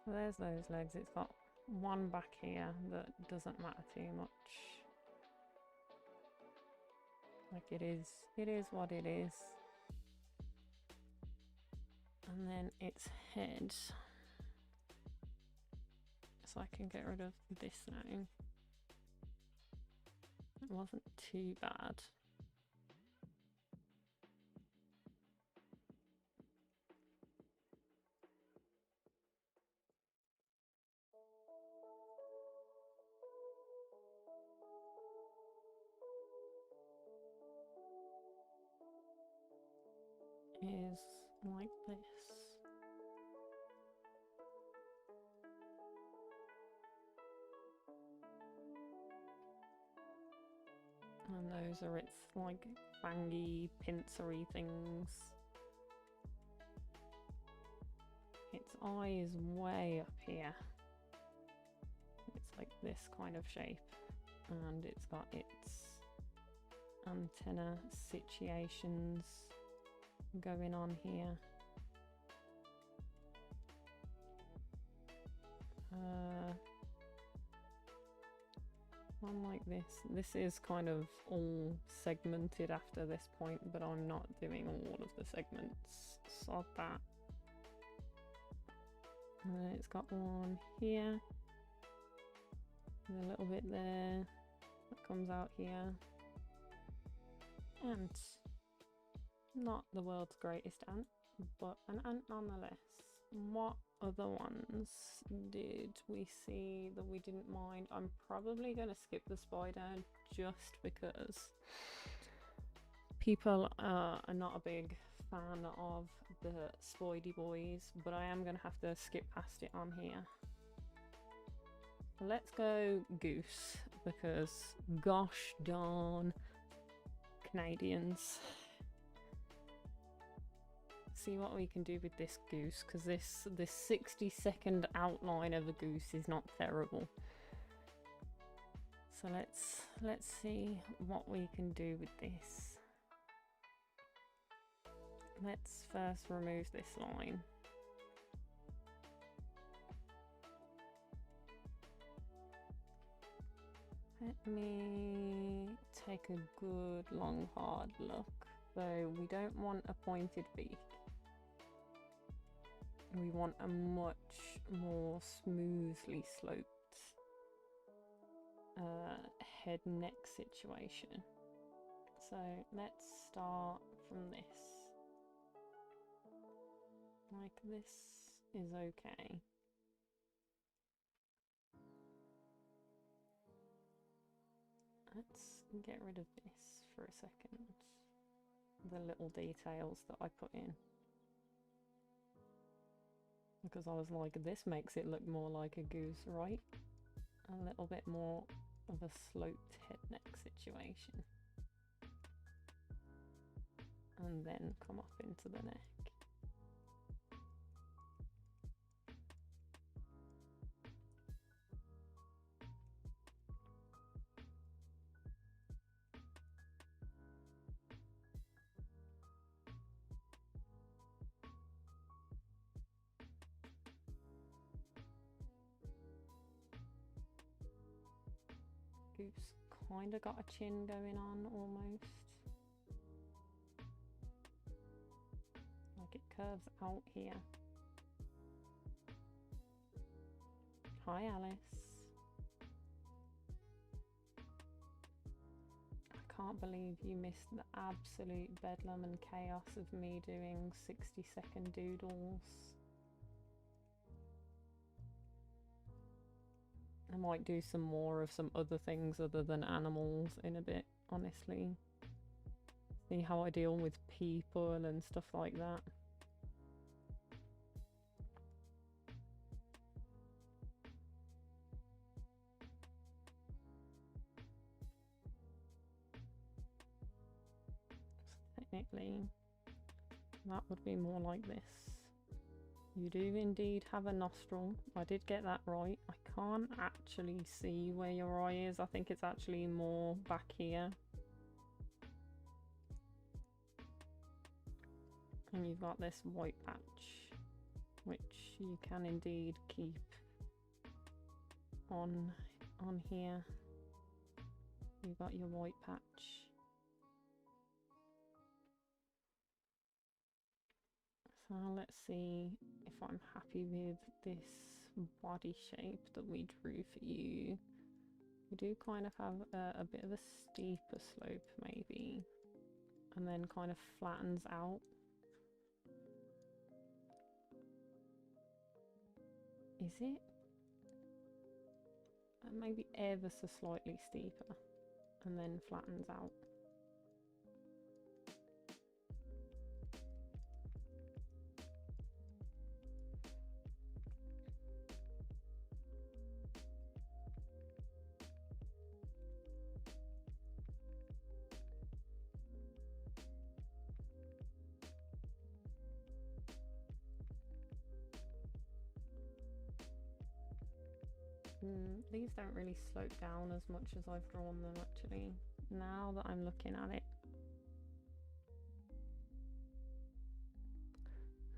So there's those legs. It's got one back here that doesn't matter too much. Like it is what it is. And then its head. So I can get rid of this now. It wasn't too bad. Is like this. And those are its like fangy, pincery things. Its eye is way up here. It's like this kind of shape. And it's got its antenna situations going on here. One like this. This is kind of all segmented after this point, but I'm not doing all of the segments. Sod that. And then it's got one here. And a little bit there. That comes out here. And not the world's greatest ant, but an ant nonetheless. What other ones did we see that we didn't mind? I'm probably going to skip the spider just because people are not a big fan of the Spidey boys, but I am going to have to skip past it on here. Let's go goose, because gosh darn Canadians. See what we can do with this goose, because this 60-second outline of a goose is not terrible. So let's see what we can do with this. Let's first remove this line. Let me take a good long hard look. So we don't want a pointed beak. We want a much more smoothly sloped head neck situation. So let's start from this. Like this is okay. Let's get rid of this for a second. The little details that I put in. Because I was like, this makes it look more like a goose, right? A little bit more of a sloped head neck situation. And then come up into the neck. Goose kind of got a chin going on almost. Like it curves out here. Hi Alice. I can't believe you missed the absolute bedlam and chaos of me doing 60-second doodles. I might do some more of some other things other than animals in a bit, honestly. See how I deal with people and stuff like that. So technically, that would be more like this. You do indeed have a nostril. I did get that right. I can't actually see where your eye is. I think it's actually more back here. And you've got this white patch, which you can indeed keep on here. You've got your white patch. So let's see if I'm happy with this body shape that we drew for you. We do kind of have a bit of a steeper slope maybe, and then kind of flattens out. Is it? Maybe ever so slightly steeper, and then flattens out. These don't really slope down as much as I've drawn them actually, now that I'm looking at it.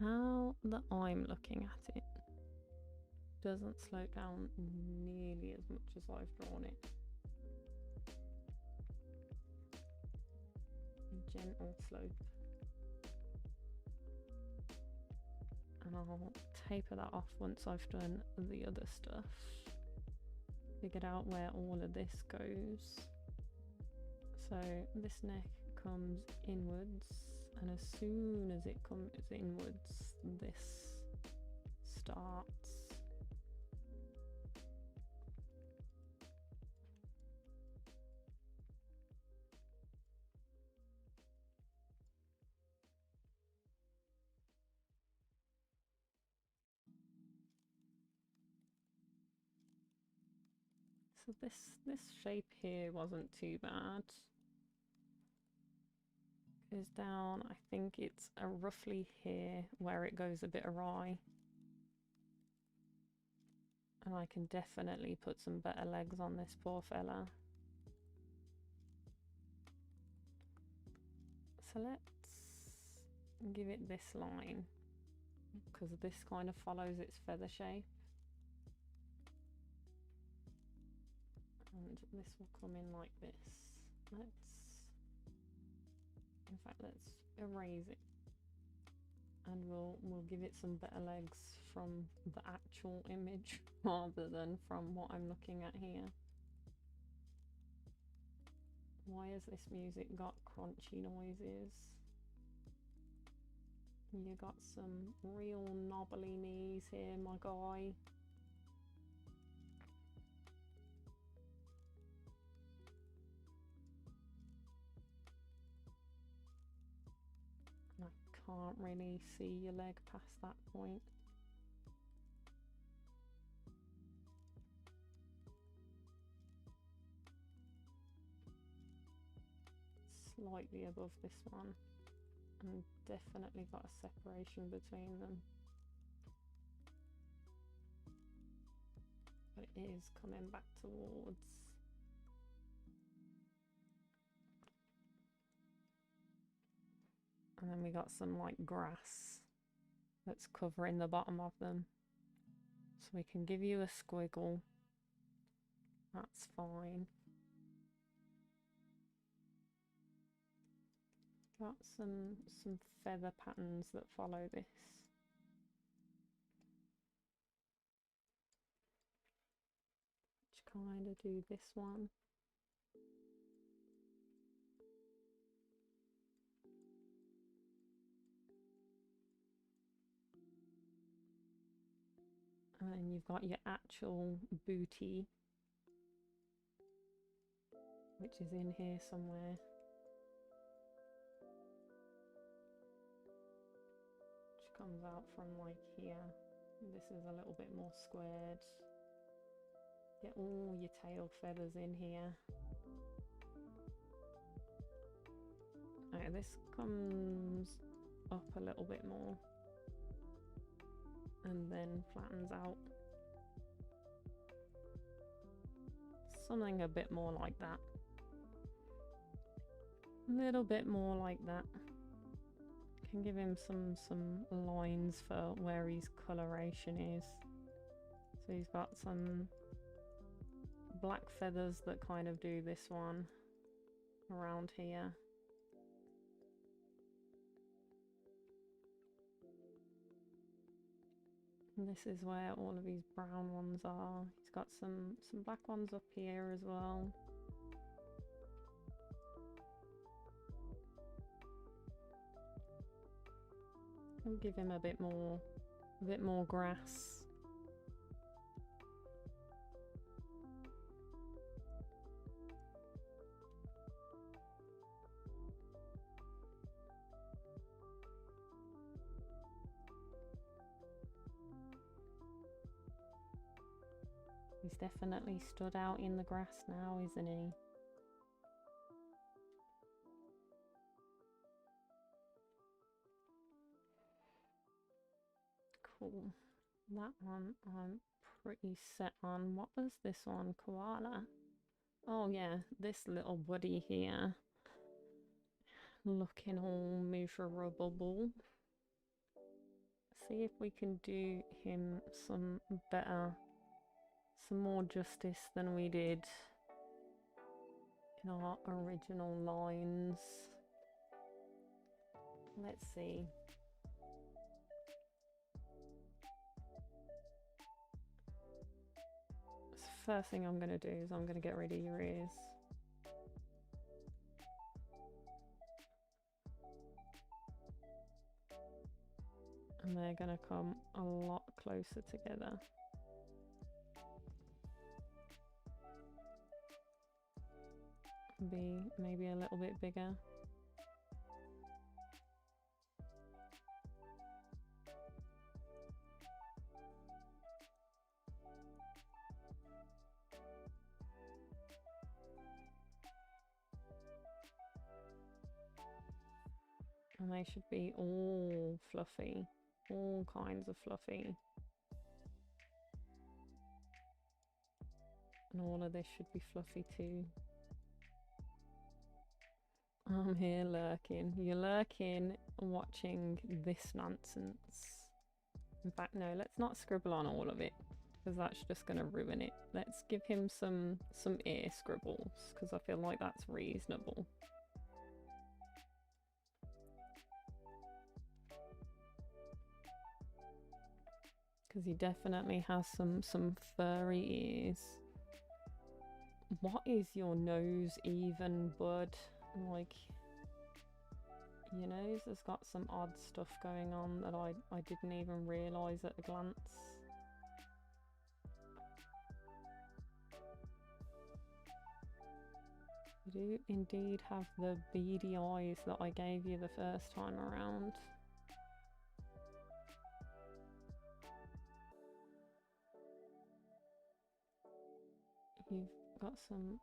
Now that I'm looking at it, doesn't slope down nearly as much as I've drawn it. Gentle slope. And I'll taper that off once I've done the other stuff. Figured out where all of this goes. So this neck comes inwards, and as soon as it comes inwards, this starts. So this shape here wasn't too bad. Goes down, I think it's roughly here where it goes a bit awry. And I can definitely put some better legs on this poor fella. So let's give it this line, because this kind of follows its feather shape. And and this will come in like this. In fact, let's erase it, and we'll give it some better legs from the actual image rather than from what I'm looking at here. Why has this music got crunchy noises? You got some real knobbly knees here, my guy. I can't really see your leg past that point. Slightly above this one, and definitely got a separation between them, but it is coming back towards. And then we got some like grass that's covering the bottom of them, so we can give you a squiggle. That's fine. Got some feather patterns that follow this. Which kind of do this one. And then you've got your actual booty, which is in here somewhere. Which comes out from like here. This is a little bit more squared. Get all your tail feathers in here. Okay, this comes up a little bit more and then flattens out. Something a bit more like that. A little bit more like that. Can give him some lines for where his coloration is. So he's got some black feathers that kind of do this one around here. And this is where all of these brown ones are. He's got some black ones up here as well. I'll give him a bit more grass. He's definitely stood out in the grass now, isn't he? Cool. That one I'm pretty set on. What was this one? Koala? Oh yeah, this little buddy here. Looking all miserable. See if we can do him some more justice than we did in our original lines. Let's see. So first thing I'm going to do is I'm going to get rid of your ears. And they're going to come a lot closer together. Be maybe a little bit bigger. And they should be all fluffy, all kinds of fluffy. And all of this should be fluffy too. I'm here lurking. You're lurking, watching this nonsense. In fact, no, let's not scribble on all of it. because that's just going to ruin it. Let's give him some ear scribbles, because I feel like that's reasonable. Because he definitely has some furry ears. What is your nose even, bud? Like, your nose has got some odd stuff going on that I didn't even realise at a glance. You do indeed have the beady eyes that I gave you the first time around. You've got some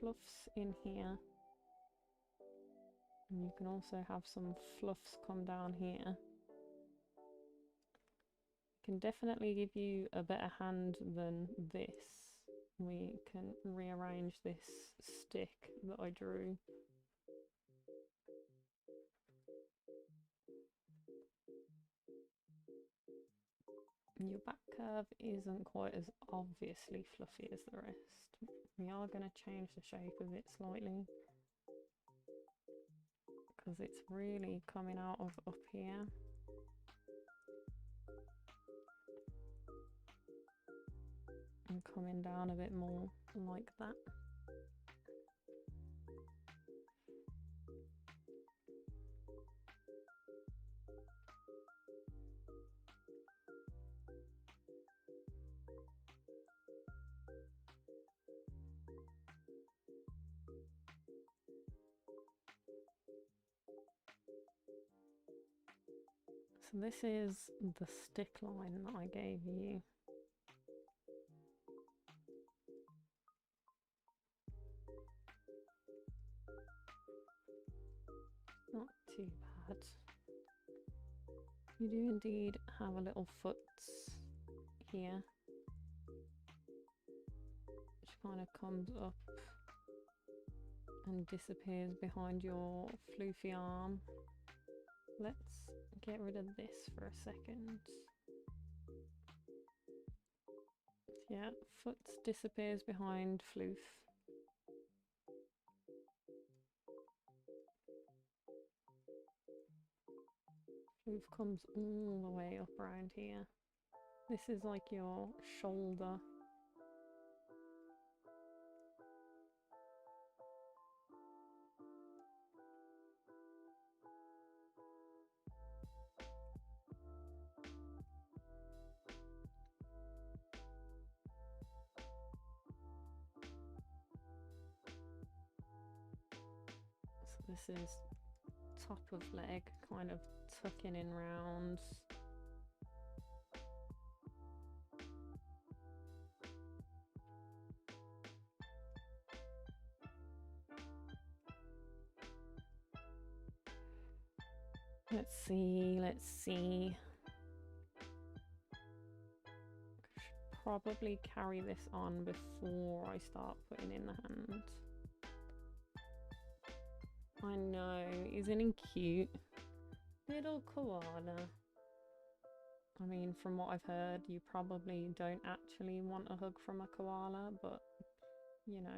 fluffs in here. And you can also have some fluffs come down here. Can definitely give you a better hand than this. We can rearrange this stick that I drew. Your back curve isn't quite as obviously fluffy as the rest. We are going to change the shape of it slightly, because it's really coming out of up here. And coming down a bit more like that. So this is the stick line that I gave you. Not too bad. You do indeed have a little foot here, which kind of comes up and disappears behind your floofy arm. Let's get rid of this for a second. Yeah, foot disappears behind floof. Floof comes all the way up around here. This is like your shoulder. So this is top of leg, kind of tucking in round. Let's see. Should probably carry this on before I start putting in the hand. I know, isn't he cute? Little koala. I mean, from what I've heard, you probably don't actually want a hug from a koala, but you know,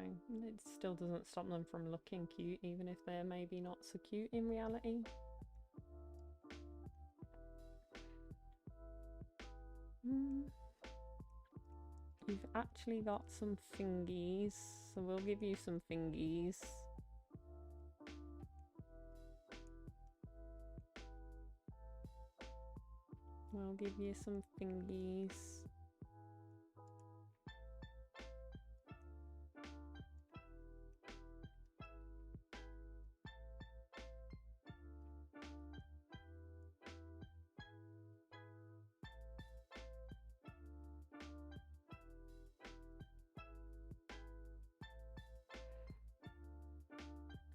it still doesn't stop them from looking cute, even if they're maybe not so cute in reality. You've actually got some fingies, so we'll give you some fingies. We'll give you some fingies.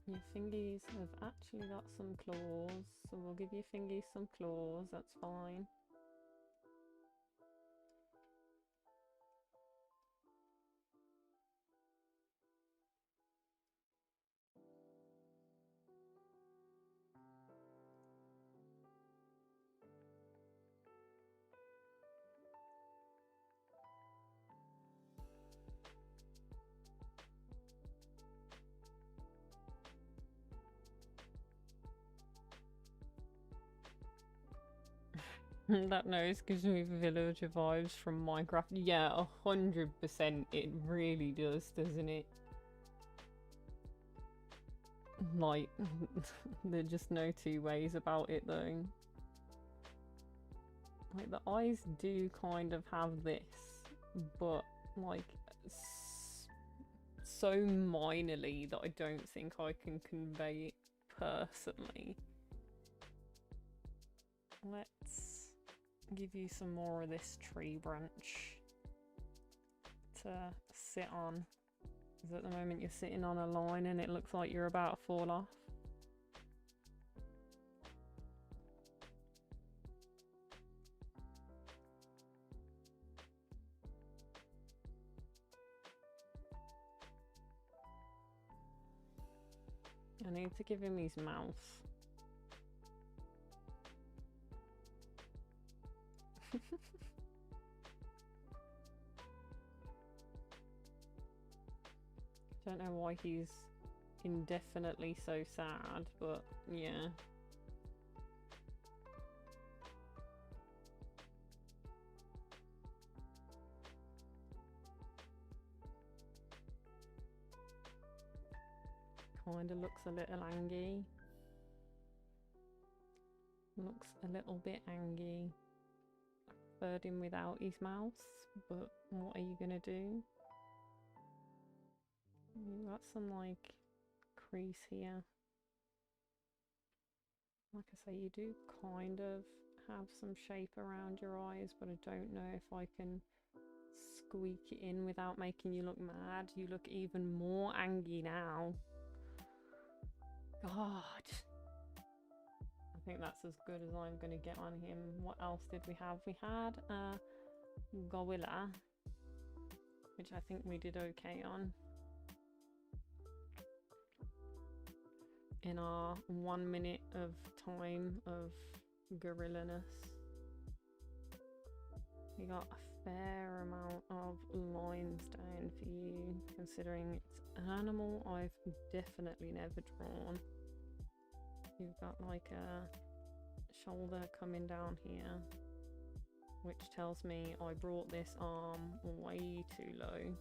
Your fingies have actually got some claws, so we'll give your fingies some claws, that's fine. That nose gives me villager vibes from Minecraft. Yeah, 100%. It really does, doesn't it? Like, there's just no two ways about it though. Like, the eyes do kind of have this, but like so minorly that I don't think I can convey it personally. Let's give you some more of this tree branch to sit on, because at the moment you're sitting on a line and it looks like you're about to fall off. I need to give him his mouth. Don't know why he's indefinitely so sad, but yeah. Kinda looks a little angry. Looks a little bit angry. I preferred him without his mouth, but what are you gonna do? You got some like crease here. Like I say, you do kind of have some shape around your eyes, but I don't know if I can squeak it in without making you look mad. You look even more angry now. God. I think that's as good as I'm going to get on him. What else did we have? We had a gorilla, which I think we did okay on. In our 1 minute of time of gorillaness. We got a fair amount of lines down for you, considering it's an animal I've definitely never drawn. You've got like a shoulder coming down here, which tells me I brought this arm way too low.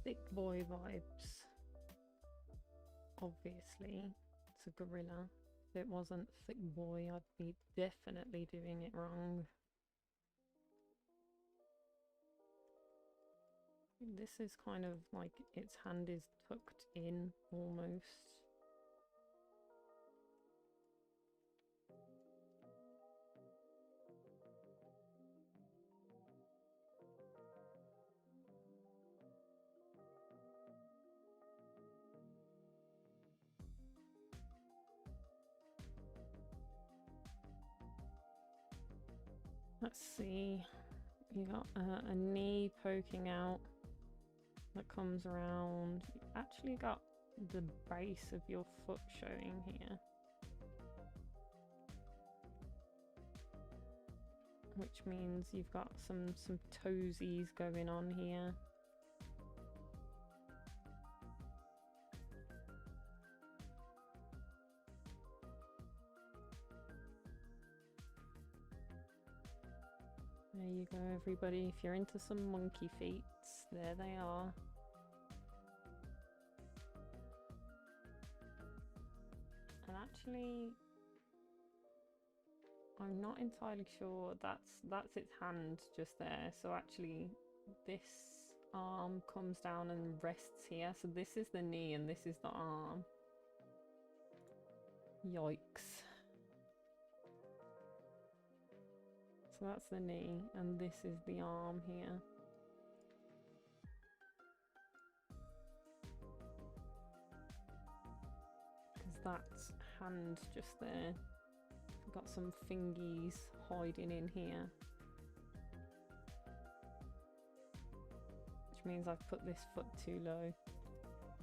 Thick boy vibes. Obviously, it's a gorilla. If it wasn't thick boy, I'd be definitely doing it wrong. This is kind of like its hand is tucked in almost. Let's see, you got a knee poking out that comes around. You actually got the base of your foot showing here, which means you've got some toesies going on here. There you go, everybody. If you're into some monkey feet, there they are. And actually, I'm not entirely sure that's its hand just there. So actually this arm comes down and rests here. So this is the knee and this is the arm. Yikes. So that's the knee and this is the arm here. Because that's hand just there. I've got some fingies hiding in here. Which means I've put this foot too low.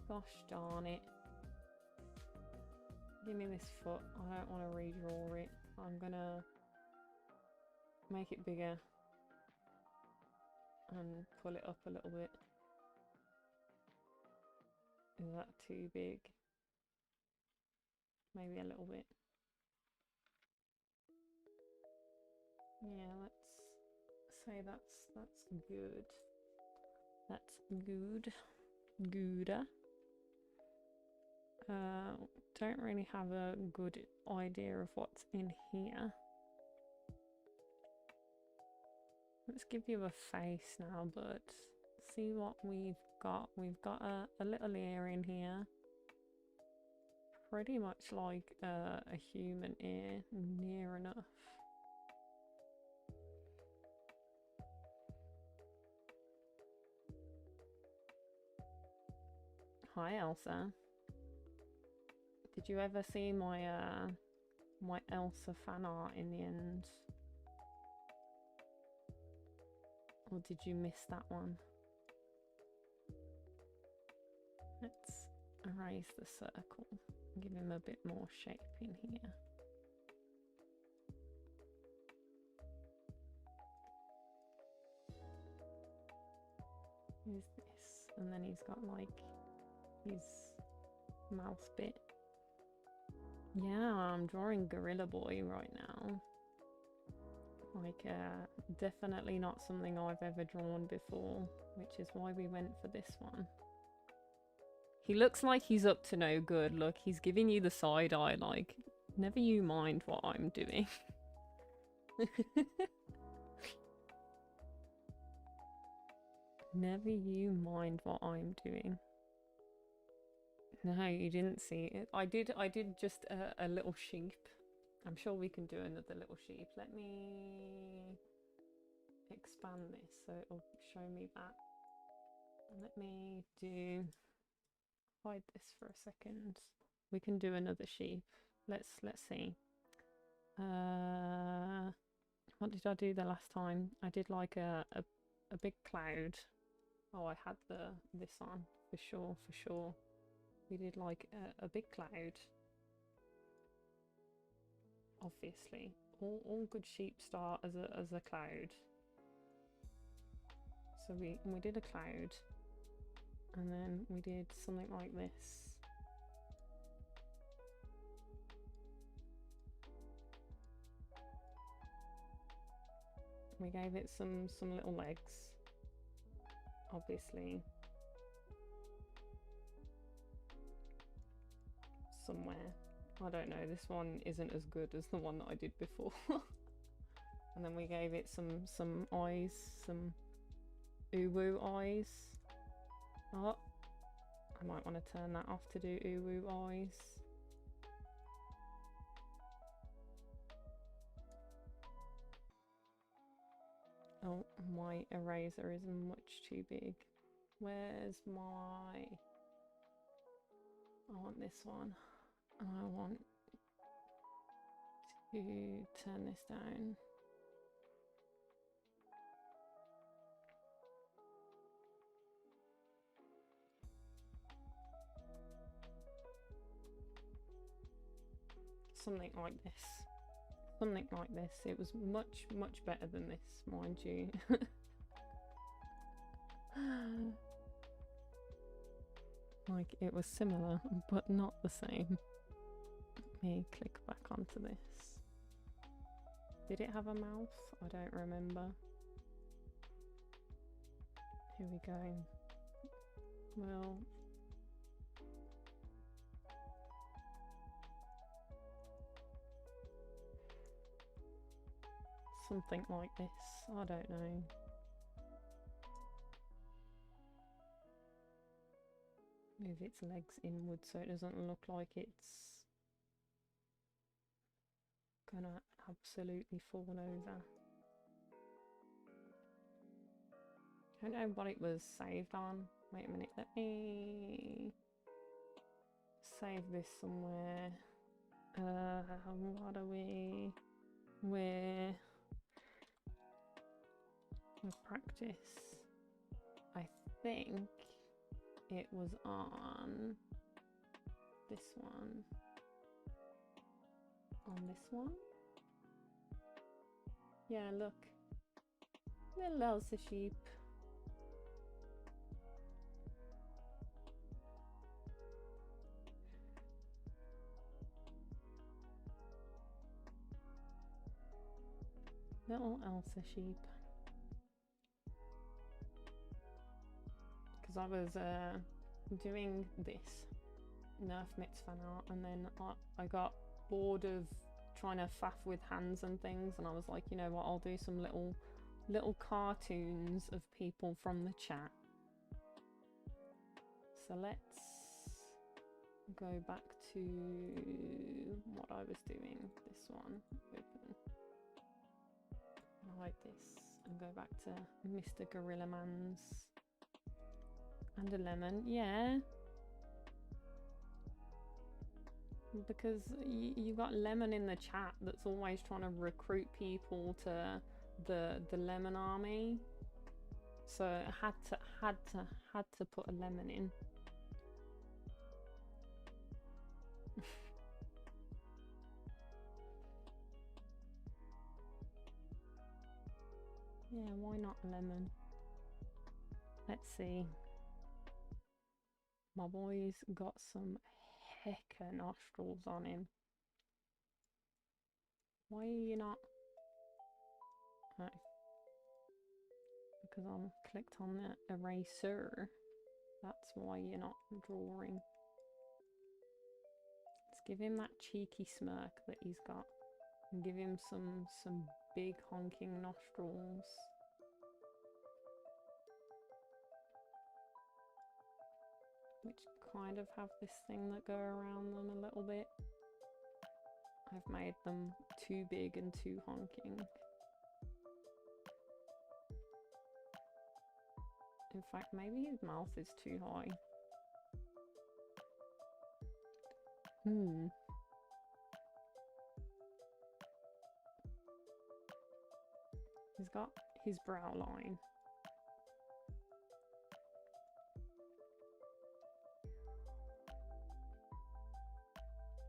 Gosh darn it. Give me this foot. I don't want to redraw it. I'm gonna make it bigger and pull it up a little bit. Is that too big? Maybe a little bit. Yeah, let's say that's good. That's good. Gooder. Don't really have a good idea of what's in here. Let's give you a face now, but see what we've got. We've got a little ear in here. Pretty much like a human ear, near enough. Hi Elsa. Did you ever see my my Elsa fan art in the end? Or did you miss that one? Let's erase the circle. Give him a bit more shape in here. Who's this? And then he's got like his mouth bit. Yeah, I'm drawing Gorilla Boy right now. Like, definitely not something I've ever drawn before, which is why we went for this one. He looks like he's up to no good. Look, he's giving you the side eye, like, never you mind what I'm doing. Never you mind what I'm doing. No, you didn't see it. I did just a little sheep. I'm sure we can do another little sheep. Let me expand this so it'll show me that. Let me hide this for a second. We can do another sheep. Let's see. What did I do the last time? I did like a big cloud. Oh, I had this on for sure. We did like a big cloud. Obviously, all good sheep start as a cloud. So we did a cloud, and then we did something like this. We gave it some little legs, obviously. Somewhere. I don't know, this one isn't as good as the one that I did before. And then we gave it some eyes, some uwu eyes. Oh, I might want to turn that off to do uwu eyes. Oh, my eraser is much too big. Where's my... I want this one. I want to turn this down. Something like this. Something like this. It was much better than this, mind you. Like, it was similar, but not the same. Let me click back onto this. Did it have a mouth? I don't remember. Here we go. Well, something like this. I don't know. Move its legs inward so it doesn't look like it's gonna absolutely fall over. I don't know what it was saved on. Wait a minute, let me save this somewhere. What are we? We're practice. I think it was on this one. On this one? Yeah, look. Little Elsa sheep. Little Elsa sheep. Because I was doing this Nerf Mitts fan art, and then I got bored of trying to faff with hands and things, and I was like, you know what, I'll do some little cartoons of people from the chat. So let's go back to what I was doing. This one, open. Like this, and go back to Mr. Gorilla Man's. And a lemon, yeah. Because you got Lemon in the chat that's always trying to recruit people to the lemon army. So I had to put a lemon in. Yeah, why not lemon? Let's see. My boy's got some hecka nostrils on him. Why are you not? Oh. Because I clicked on the eraser. That's why you're not drawing. Let's give him that cheeky smirk that he's got. And give him some big honking nostrils. Which kind of have this thing that go around them a little bit. I've made them too big and too honking. In fact, maybe his mouth is too high. He's got his brow line.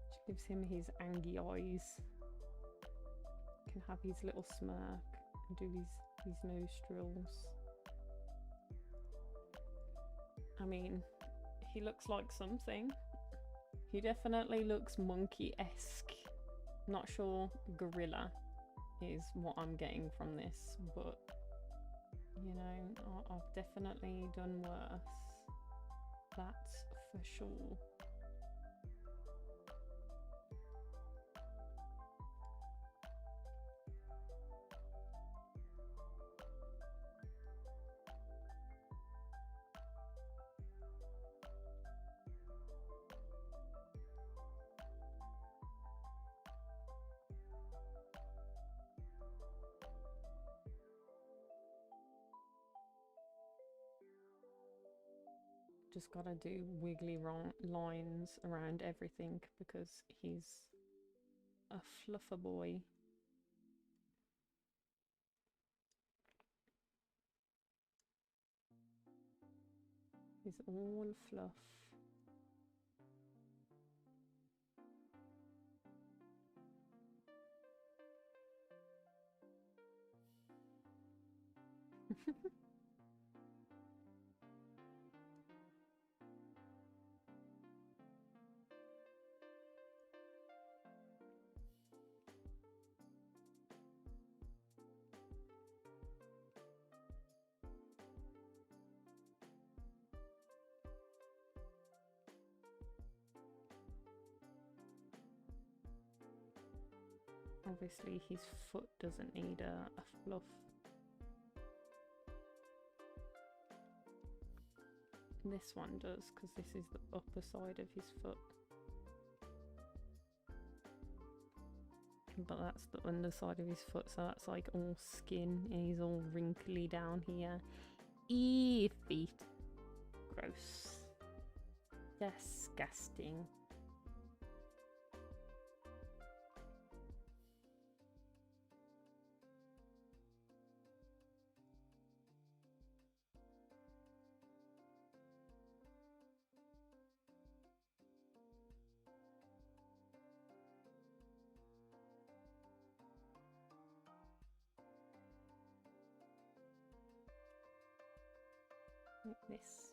Which gives him his angry eyes. Can have his little smirk and do his nostrils. I mean, he looks like something. He definitely looks monkey-esque. Not sure gorilla is what I'm getting from this, but you know, I've definitely done worse. That's for sure. Just gotta do wiggly lines around everything because he's a fluffer boy. He's all fluff. Obviously his foot doesn't need a fluff. This one does, because this is the upper side of his foot. But that's the underside of his foot, so that's like all skin, and he's all wrinkly down here. Eee, feet. Gross. Disgusting. Like this.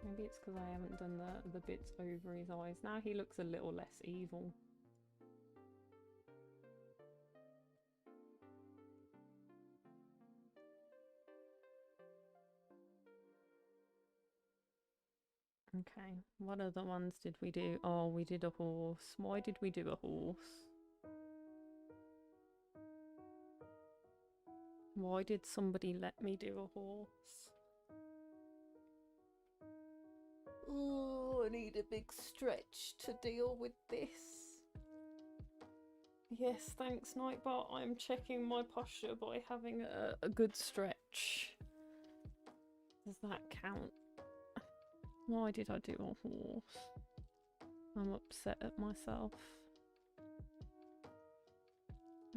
Maybe it's because I haven't done the bits over his eyes. Now he looks a little less evil. Okay, what other ones did we do? Oh, we did a horse. Why did we do a horse? Why did somebody let me do a horse? Oh, I need a big stretch to deal with this. Yes, thanks, Nightbot. I'm checking my posture by having a good stretch. Does that count? Why did I do a horse? I'm upset at myself.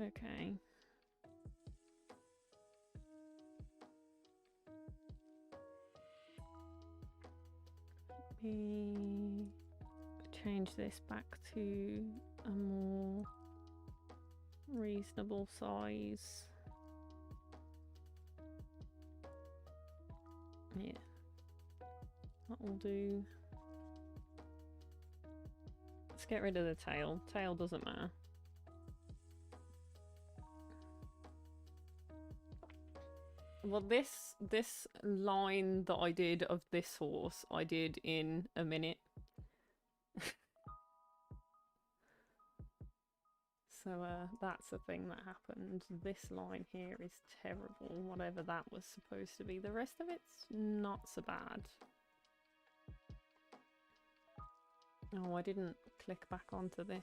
Okay. Let me change this back to a more reasonable size. Yeah. That'll do. Let's get rid of the tail. Tail doesn't matter. Well, this line that I did of this horse, I did in a minute. So that's the thing that happened. This line here is terrible, whatever that was supposed to be. The rest of it's not so bad. Oh, I didn't click back onto this.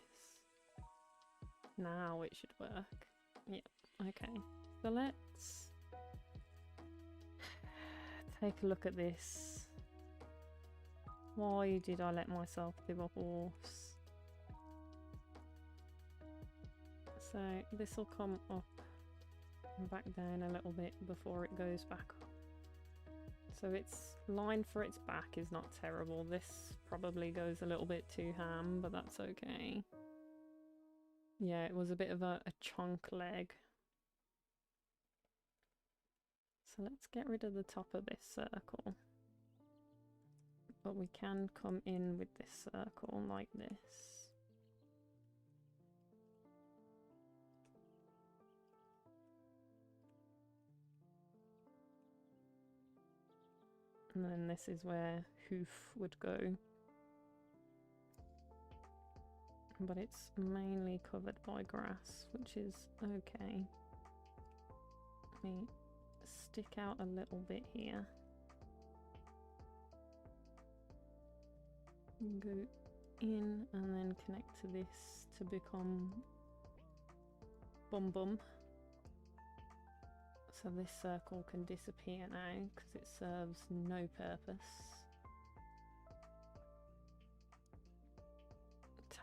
Now it should work. Yep, okay. So let's take a look at this. Why did I let myself do a horse? So this will come up and back down a little bit before it goes back up. So its line for its back is not terrible. This probably goes a little bit too ham, but that's okay. Yeah, it was a bit of a chunk leg. So let's get rid of the top of this circle. But we can come in with this circle like this. And then this is where hoof would go. But it's mainly covered by grass, which is okay. Let me stick out a little bit here. Go in and then connect to this to become bum bum. So this circle can disappear now because it serves no purpose.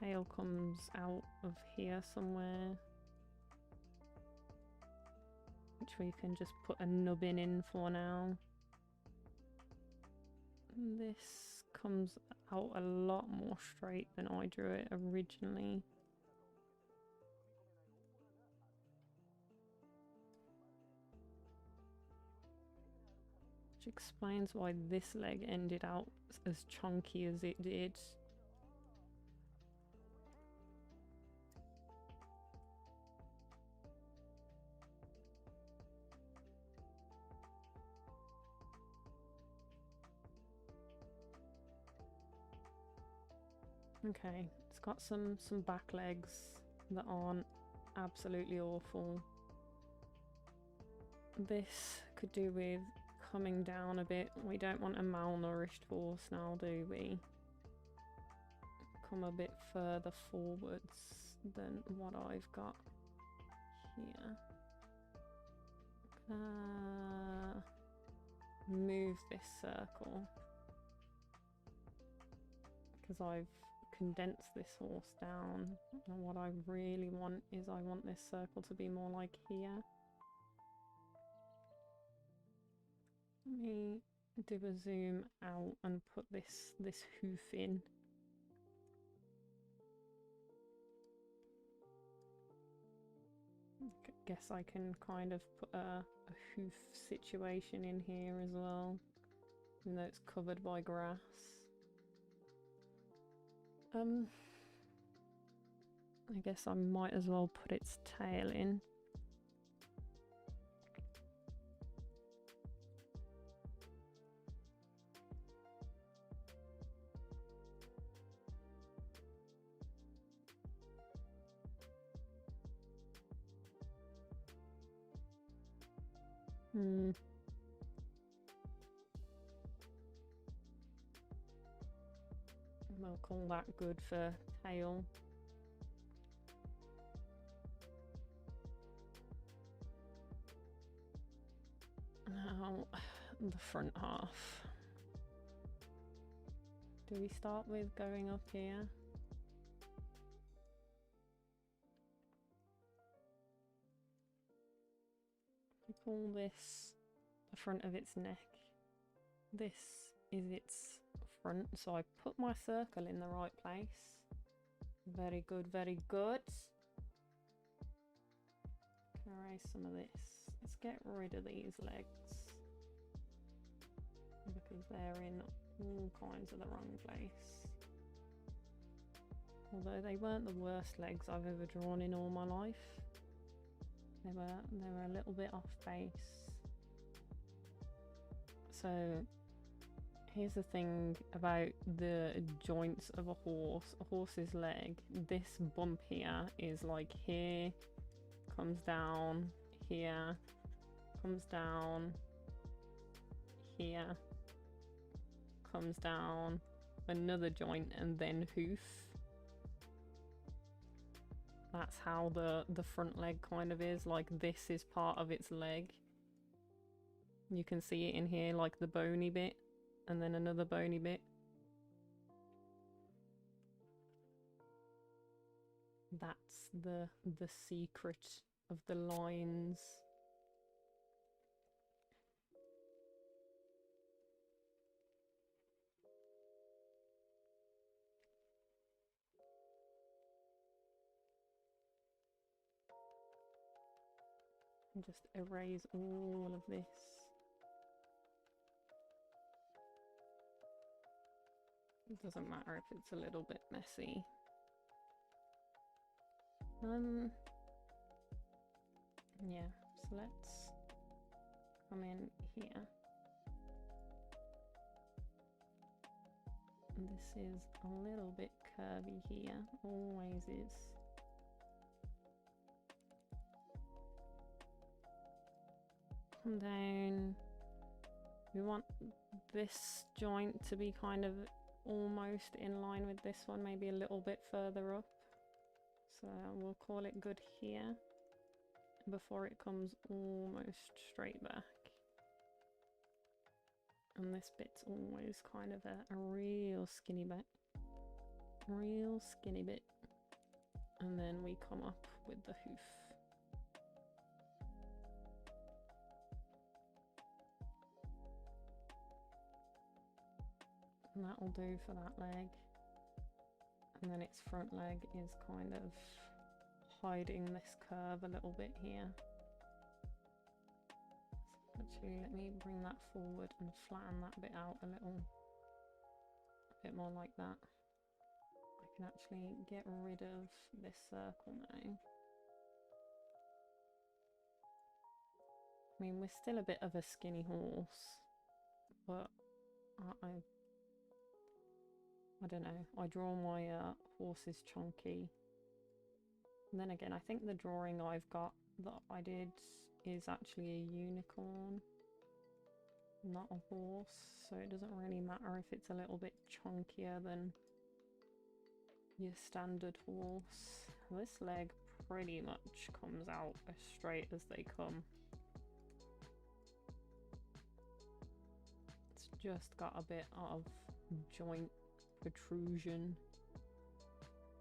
Tail comes out of here somewhere, which we can just put a nubbin in for now. This comes out a lot more straight than I drew it originally. Which explains why this leg ended out as chunky as it did. Okay, it's got some back legs that aren't absolutely awful. This could do with coming down a bit. We don't want a malnourished horse now, do we? Come a bit further forwards than what I've got here. Move this circle because I've condensed this horse down, and what I really want is I want this circle to be more like here. Let me do a zoom out and put this hoof in. Guess I can kind of put a hoof situation in here as well, even though it's covered by grass. I guess I might as well put its tail in. We'll call that good for tail. Now, the front half. Do we start with going up here? We call this the front of its neck. This is its front, so I put my circle in the right place. Very good, very good. Erase some of this. Let's get rid of these legs because they're in all kinds of the wrong place. Although they weren't the worst legs I've ever drawn in all my life. They were a little bit off base. So here's the thing about the joints of a horse's leg. This bump here is like here, comes down, here, comes down, here, comes down, another joint, and then hoof. That's how the front leg kind of is. Like this is part of its leg. You can see it in here, like the bony bit, and then another bony bit. That's the secret of the lines. And just erase all of this. It doesn't matter if it's a little bit messy. Yeah, so let's come in here. And this is a little bit curvy here, always is. Come down. We want this joint to be kind of almost in line with this one, maybe a little bit further up. So we'll call it good here before it comes almost straight back. And this bit's always kind of a real skinny bit. Real skinny bit. And then we come up with the hoof. And that'll do for that leg. And then its front leg is kind of hiding this curve a little bit here. So Actually, let me bring that forward and flatten that bit out a bit more like that. I can actually get rid of this circle now. I mean, we're still a bit of a skinny horse, but I don't know. I draw my horses chunky. And then again, I think the drawing I've got that I did is actually a unicorn, not a horse. So it doesn't really matter if it's a little bit chunkier than your standard horse. This leg pretty much comes out as straight as they come. It's just got a bit of joint protrusion,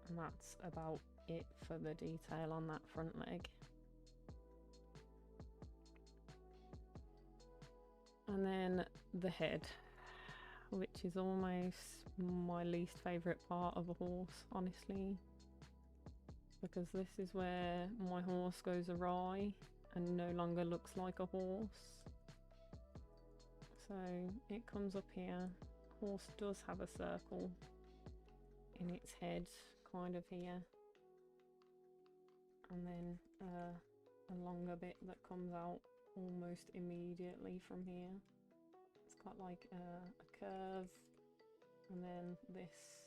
and that's about it for the detail on that front leg. And then the head, which is almost my least favourite part of a horse, honestly, because this is where my horse goes awry and no longer looks like a horse. So it comes up here. Horse does have a circle in its head, kind of here, and then a longer bit that comes out almost immediately from here. It's got like a curve, and then this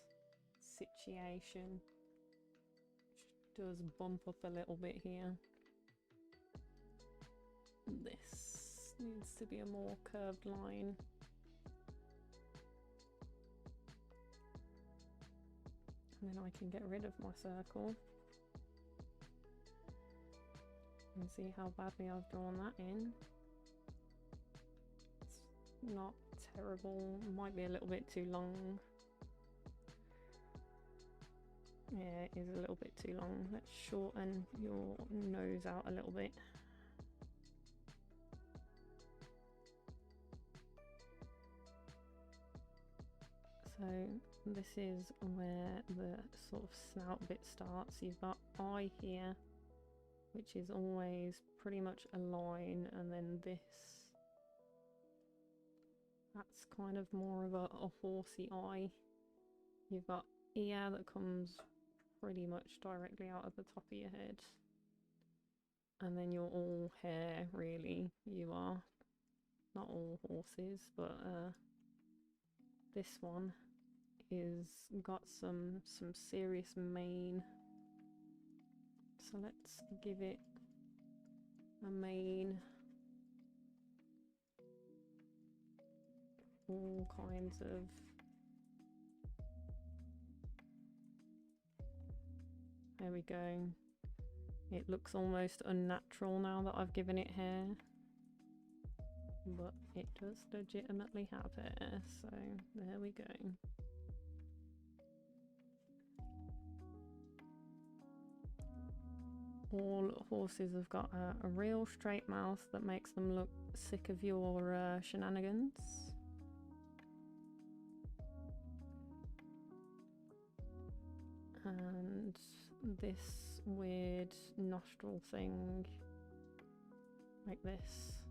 situation which does bump up a little bit here. This needs to be a more curved line. And then I can get rid of my circle and see how badly I've drawn that in. It's not terrible, might be a little bit too long. Yeah, it is a little bit too long. Let's shorten your nose out a little bit. So this is where the sort of snout bit starts. You've got eye here, which is always pretty much a line, and then this, that's kind of more of a horsey eye. You've got ear that comes pretty much directly out of the top of your head, and then you're all hair, really. You are not all horses, but this one is got some serious mane. So let's give it a mane. All kinds of there we go. It looks almost unnatural now that I've given it hair, but it does legitimately have hair, so there we go. All horses have got a real straight mouth that makes them look sick of your shenanigans. And this weird nostril thing, like this.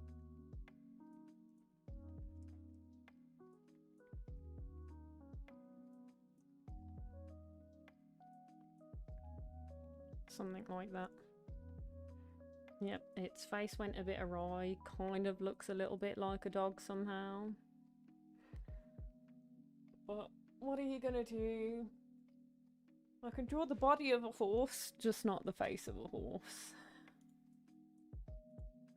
Something like that. Yep, its face went a bit awry, kind of looks a little bit like a dog somehow. But what are you gonna do? I can draw the body of a horse, just not the face of a horse.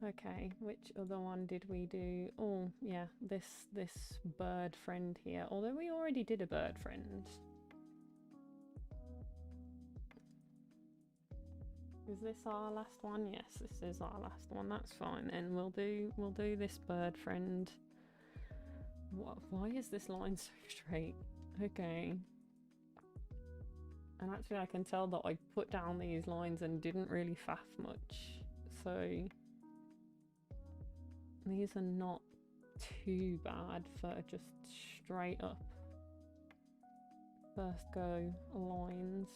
Okay, which other one did we do? Oh, yeah, this bird friend here. Although we already did a bird friend. Is this our last one? Yes, this is our last one. That's fine. And we'll do this bird friend. What? Why is this line so straight? Okay. And actually, I can tell that I put down these lines and didn't really faff much. So these are not too bad for just straight up first go lines.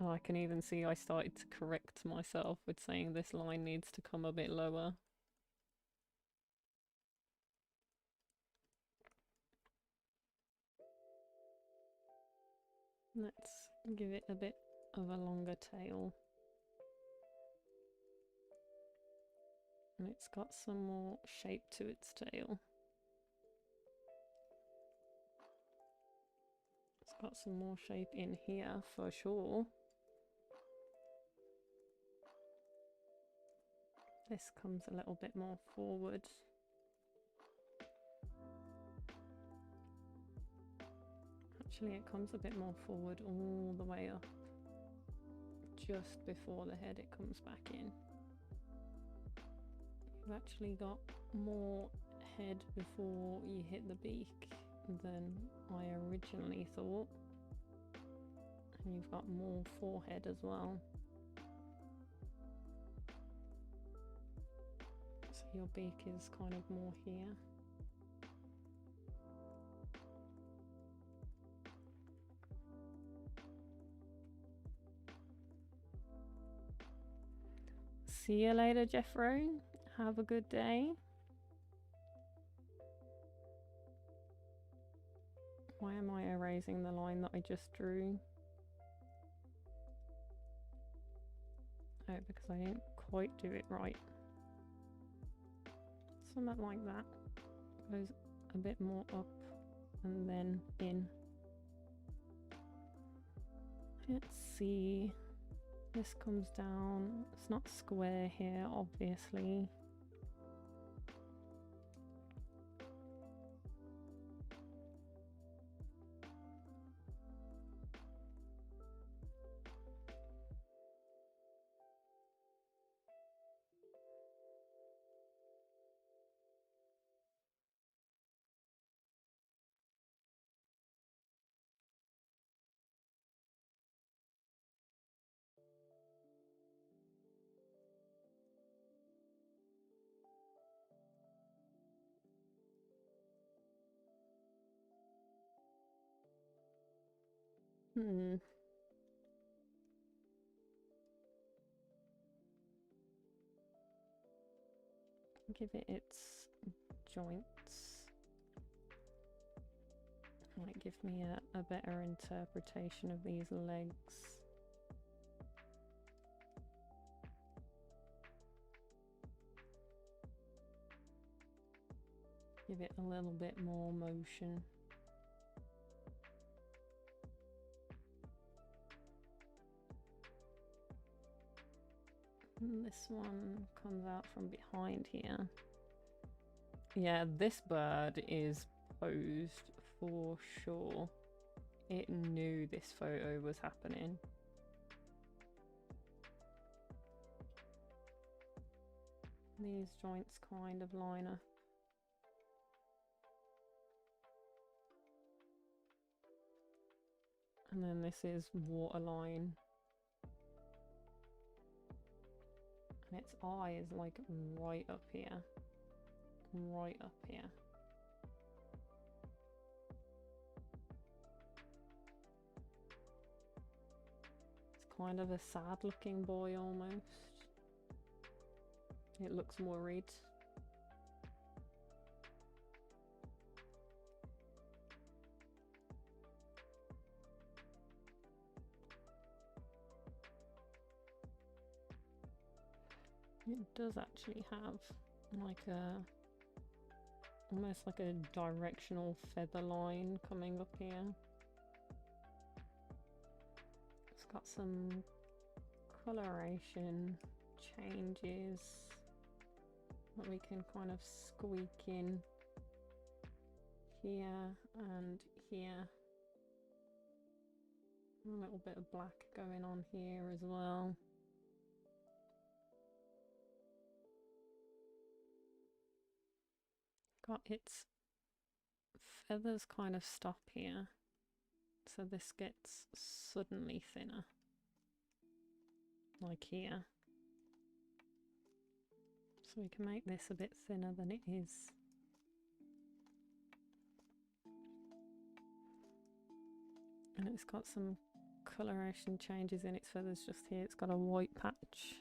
Oh, I can even see I started to correct myself with saying this line needs to come a bit lower. Let's give it a bit of a longer tail. And it's got some more shape to its tail. It's got some more shape in here for sure. This comes a little bit more forward. Actually, it comes a bit more forward all the way up. Just before the head, it comes back in. You've actually got more head before you hit the beak than I originally thought. And you've got more forehead as well. So your beak is kind of more here. See you later, Jeffrey. Have a good day. Why am I erasing the line that I just drew? Oh, because I didn't quite do it right. Something like that. Goes a bit more up and then in. Let's see. This comes down. It's not square here, obviously. Give it its joints. Might give me a better interpretation of these legs. Give it a little bit more motion. And this one comes out from behind here. Yeah, this bird is posed for sure. It knew this photo was happening. These joints kind of line up. And then this is waterline. And its eye is like right up here. Right up here. It's kind of a sad looking boy almost. It looks worried. It does actually have like a almost like a directional feather line coming up here. It's got some coloration changes that we can kind of squeak in here and here. A little bit of black going on here as well. Got its feathers kind of stop here, so this gets suddenly thinner, like here. So we can make this a bit thinner than it is. And it's got some coloration changes in its feathers just here. It's got a white patch.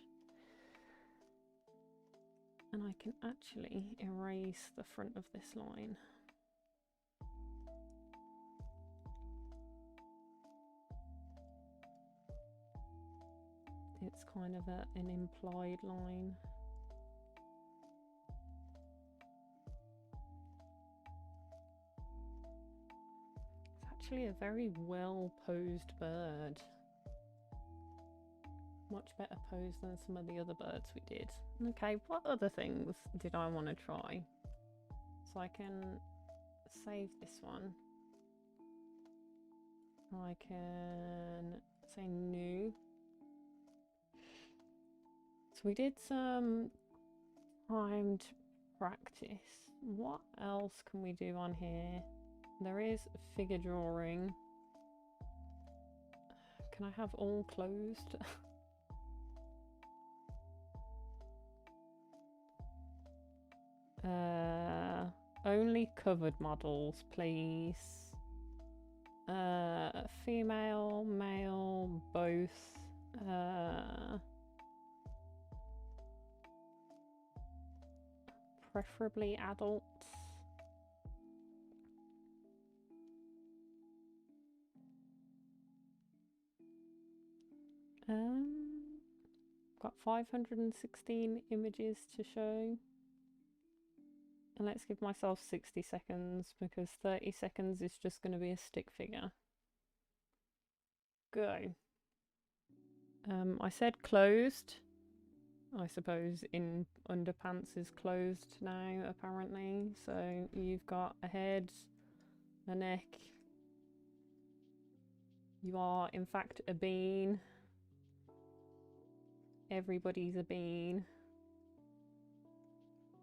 And I can actually erase the front of this line. It's kind of an implied line. It's actually a very well posed bird. Much better posed than some of the other birds we did. Okay, what other things did I want to try? So I can save this one. I can say new. So we did some timed practice. What else can we do on here? There is figure drawing. Can I have all closed? Only covered models, please. Female, male, both. Preferably adults. Got 516 images to show. And let's give myself 60 seconds because 30 seconds is just going to be a stick figure. Go. I said closed. I suppose in underpants is closed now apparently. So you've got a head, a neck. You are in fact a bean. Everybody's a bean.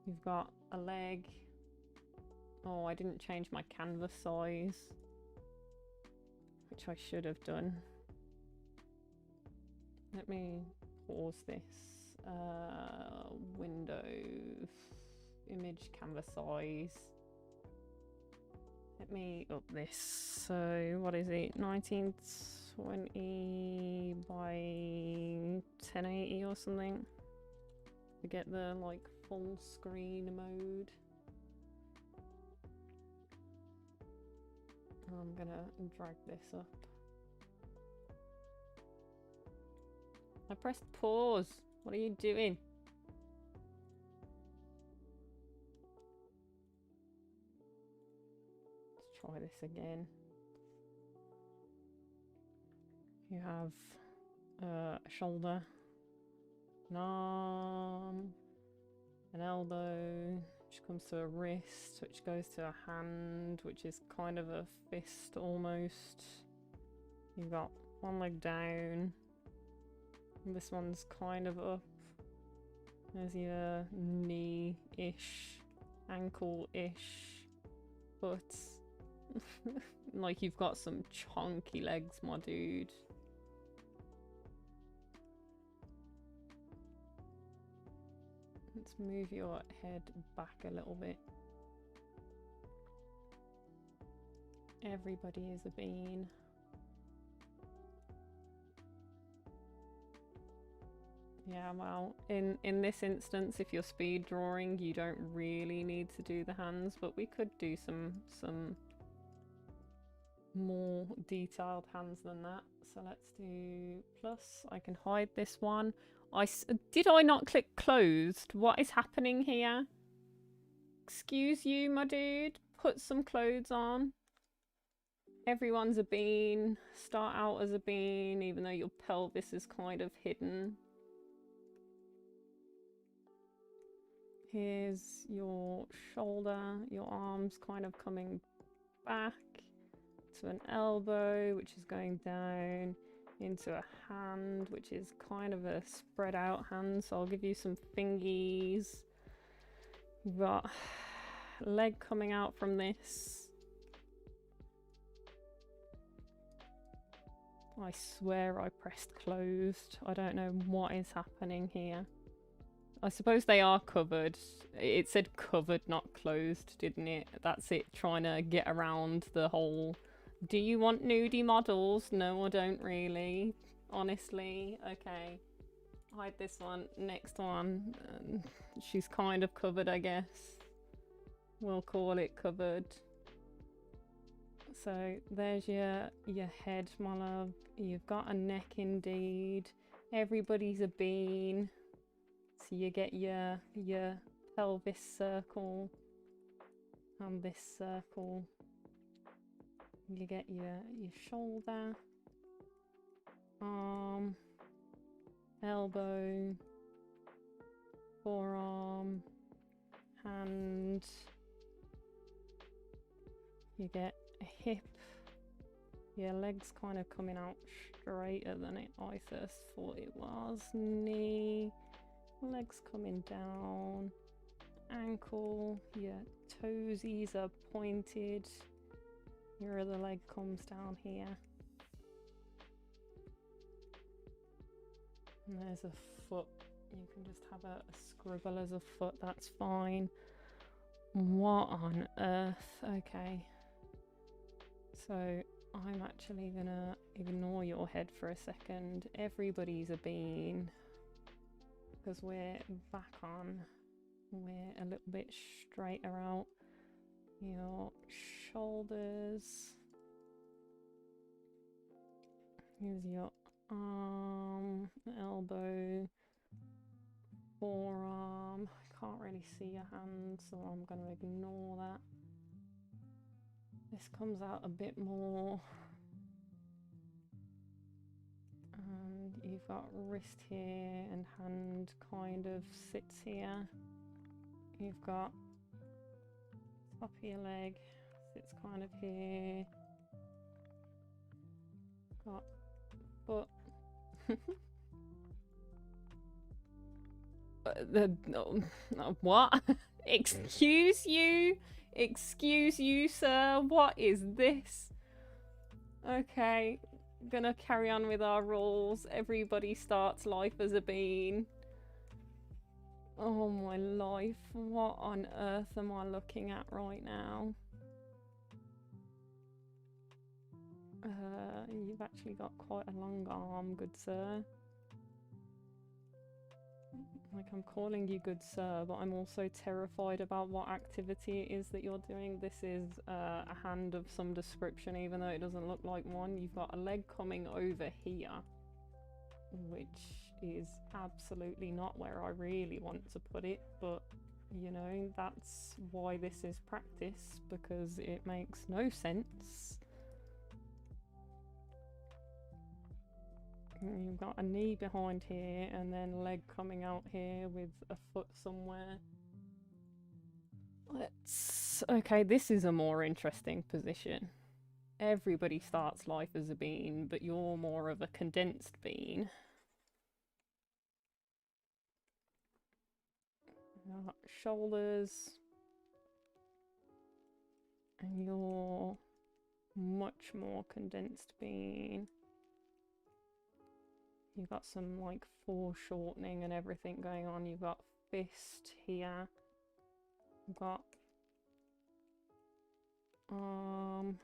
You've got a leg. Oh, I didn't change my canvas size, which I should have done. Let me pause this. Window, image, canvas size. Let me up this. So what is it? 1920 by 1080 or something. To get the like full screen mode. I'm gonna drag this up. I pressed pause. What are you doing? Let's try this again. You have a shoulder, an arm, an elbow, which comes to a wrist, which goes to a hand, which is kind of a fist almost. You've got one leg down. This one's kind of up. There's your knee-ish, ankle-ish, but like you've got some chunky legs, my dude. Let's move your head back a little bit. Everybody is a bean. Yeah, well, in this instance, if you're speed drawing, you don't really need to do the hands, but we could do some more detailed hands than that. So let's do plus. I can hide this one. Did I not click closed? What is happening here? Excuse you, my dude. Put some clothes on. Everyone's a bean. Start out as a bean, even though your pelvis is kind of hidden. Here's your shoulder, your arms kind of coming back to an elbow, which is going down into a hand, which is kind of a spread out hand. So I'll give you some fingies. You've got a leg coming out from this. I swear I pressed closed. I don't know what is happening here. I suppose they are covered. It said covered, not closed, didn't it? That's it, trying to get around the whole Do you want nudie models? No, I don't really. Honestly. Okay. Hide this one. Next one. She's kind of covered, I guess. We'll call it covered. So there's your head, my love. You've got a neck indeed. Everybody's a bean. So you get your pelvis circle and this circle. You get your shoulder, arm, elbow, forearm, hand. You get a hip. Your legs kind of coming out straighter than I first thought it was. Knee, legs coming down, ankle, your toesies are pointed. Your other leg comes down here. And there's a foot. You can just have a scribble as a foot, that's fine. What on earth? Okay. So I'm actually gonna ignore your head for a second. Everybody's a bean. Because we're back on. We're a little bit straighter out. Your shoulders. Here's your arm, elbow, forearm. I can't really see your hand, so I'm going to ignore that. This comes out a bit more. And you've got wrist here and hand kind of sits here. You've got top of your leg, sits kind of here. Got foot. What? Excuse you? Excuse you, sir? What is this? Okay, gonna carry on with our rules. Everybody starts life as a bean. Oh my life, what on earth am I looking at right now? You've actually got quite a long arm, good sir. Like, I'm calling you good sir, but I'm also terrified about what activity it is that you're doing. This is a hand of some description, even though it doesn't look like one. You've got a leg coming over here, which is absolutely not where I really want to put it, but you know, that's why this is practice, because it makes no sense. You've got a knee behind here and then leg coming out here with a foot somewhere. Okay, this is a more interesting position. Everybody starts life as a bean, but you're more of a condensed bean. Shoulders. And you're much more condensed bean. You've got some like foreshortening and everything going on. You've got fist here. You've got arm.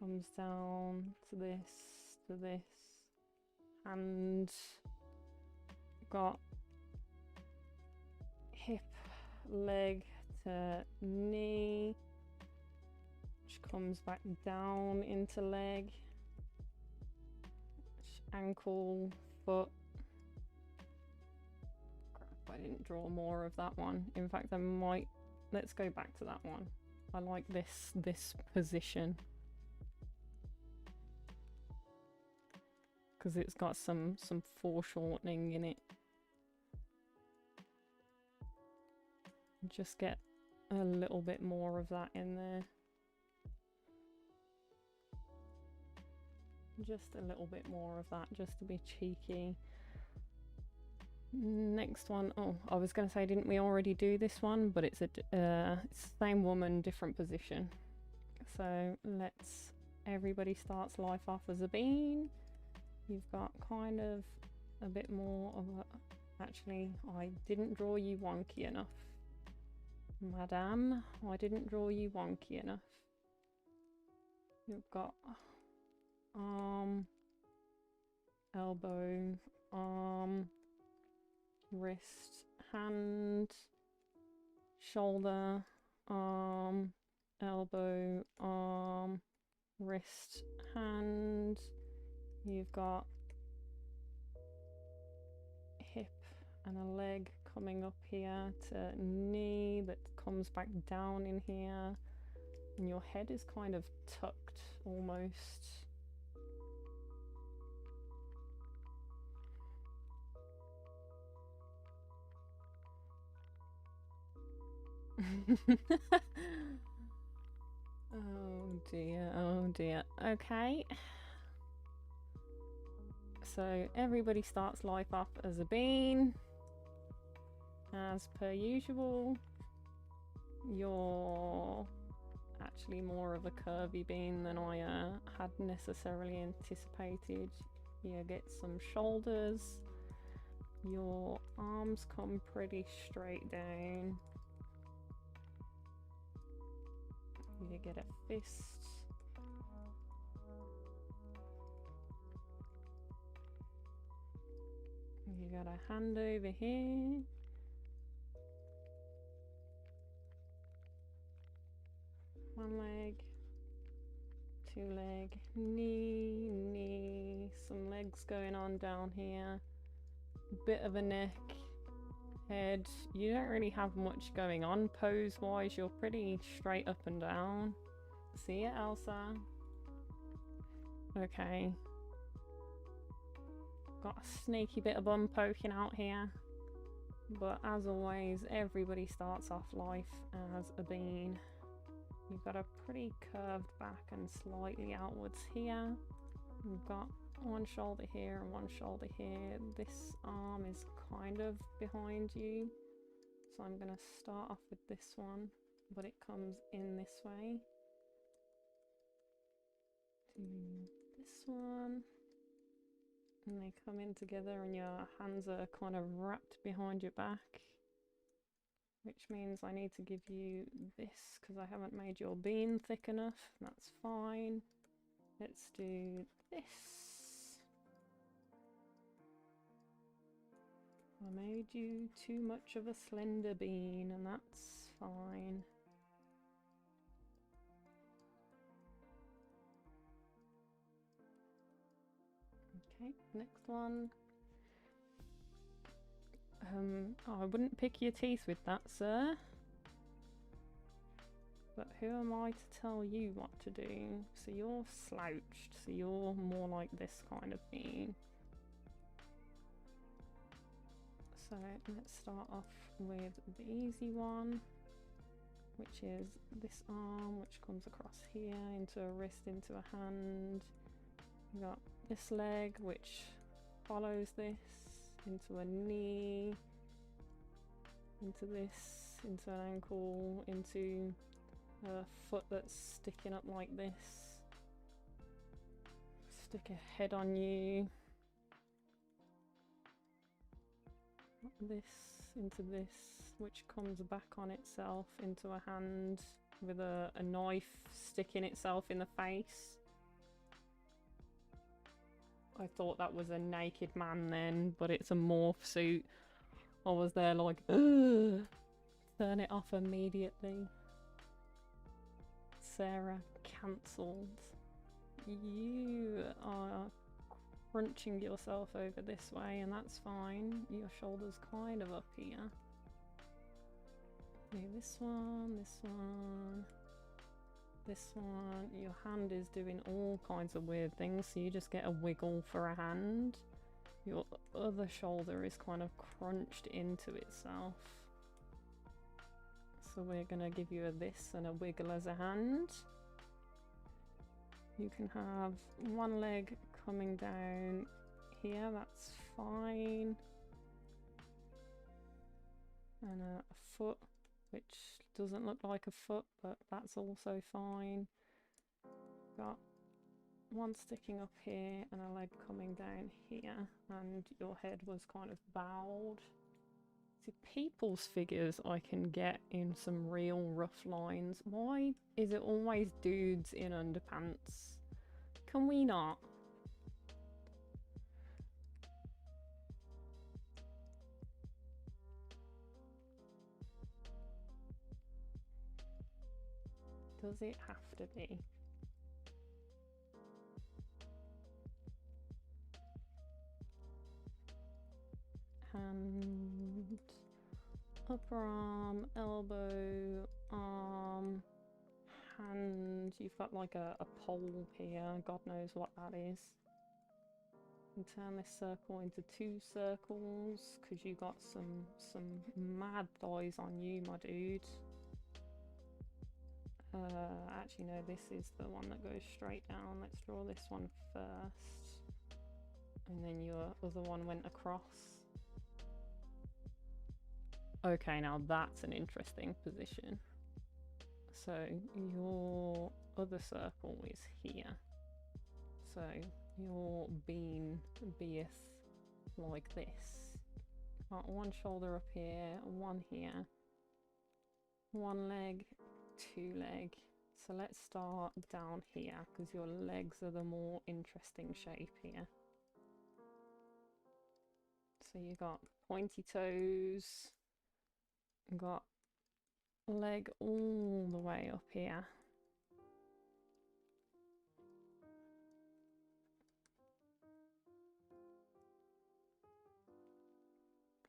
Comes down to this. Hand. Got hip, leg to knee. Which comes back down into leg. Ankle, foot. Crap, I didn't draw more of that one. In fact, I might. Let's go back to that one. I like this position because it's got some foreshortening in it. Just get a little bit more of that in there. Just a little bit more of that, just to be cheeky. Next one. Oh, I was going to say, didn't we already do this one? But it's a same woman, different position. So everybody starts life off as a bean. You've got kind of a bit more of a... Actually, I didn't draw you wonky enough. Madame, I didn't draw you wonky enough. You've got arm, elbow, arm, wrist, hand, shoulder, arm, elbow, arm, wrist, hand. You've got hip and a leg coming up here to knee that comes back down in here, and your head is kind of tucked almost. Oh dear, oh dear. Okay. So everybody starts life off as a bean. As per usual, you're actually more of a curvy bean than I had necessarily anticipated. You get some shoulders. Your arms come pretty straight down. You get a fist. You got a hand over here. One leg, two leg, knee, knee, some legs going on down here, bit of a neck, head. You don't really have much going on pose wise, you're pretty straight up and down. See ya, Elsa. Okay. Got a sneaky bit of bum poking out here. But as always, everybody starts off life as a bean. You've got a pretty curved back and slightly outwards here. We've got one shoulder here and one shoulder here. This arm is kind of behind you. So I'm going to start off with this one, but it comes in this way. Do this one. And they come in together and your hands are kind of wrapped behind your back. Which means I need to give you this because I haven't made your bean thick enough. That's fine. Let's do this. I made you too much of a slender bean, and that's fine. Okay, next one. I wouldn't pick your teeth with that, sir. But who am I to tell you what to do? So you're slouched, so you're more like this kind of bean. So let's start off with the easy one, which is this arm, which comes across here into a wrist, into a hand. We've got this leg, which follows this, into a knee, into this, into an ankle, into a foot that's sticking up like this. Stick a head on you. This into this, which comes back on itself into a hand with a knife sticking itself in the face. I thought that was a naked man then, but it's a morph suit. I was there like, ugh, turn it off immediately. Sarah cancelled. You are crunching yourself over this way, and that's fine. Your shoulder's kind of up here. Do this one, this one, this one. Your hand is doing all kinds of weird things, so you just get a wiggle for a hand. Your other shoulder is kind of crunched into itself. So we're going to give you a this and a wiggle as a hand. You can have one leg coming down here, that's fine. And a foot, which doesn't look like a foot, but that's also fine. Got one sticking up here and a leg coming down here, and your head was kind of bowed See, people's figures I can get in some real rough lines. Why is it always dudes in underpants? Can we not? Does it have to be? Hand, upper arm, elbow, arm, hand. You've got like a pole here. God knows what that is. And turn this circle into 2 circles because you got some mad thighs on you, my dude. Actually no, this is the one that goes straight down. Let's draw this one first. And then your other one went across. Okay, now that's an interesting position. So your other circle is here. So your bean beeth like this. Got one shoulder up here, one here. One leg, 2 leg. So let's start down here because your legs are the more interesting shape here. So you got pointy toes, got leg all the way up here.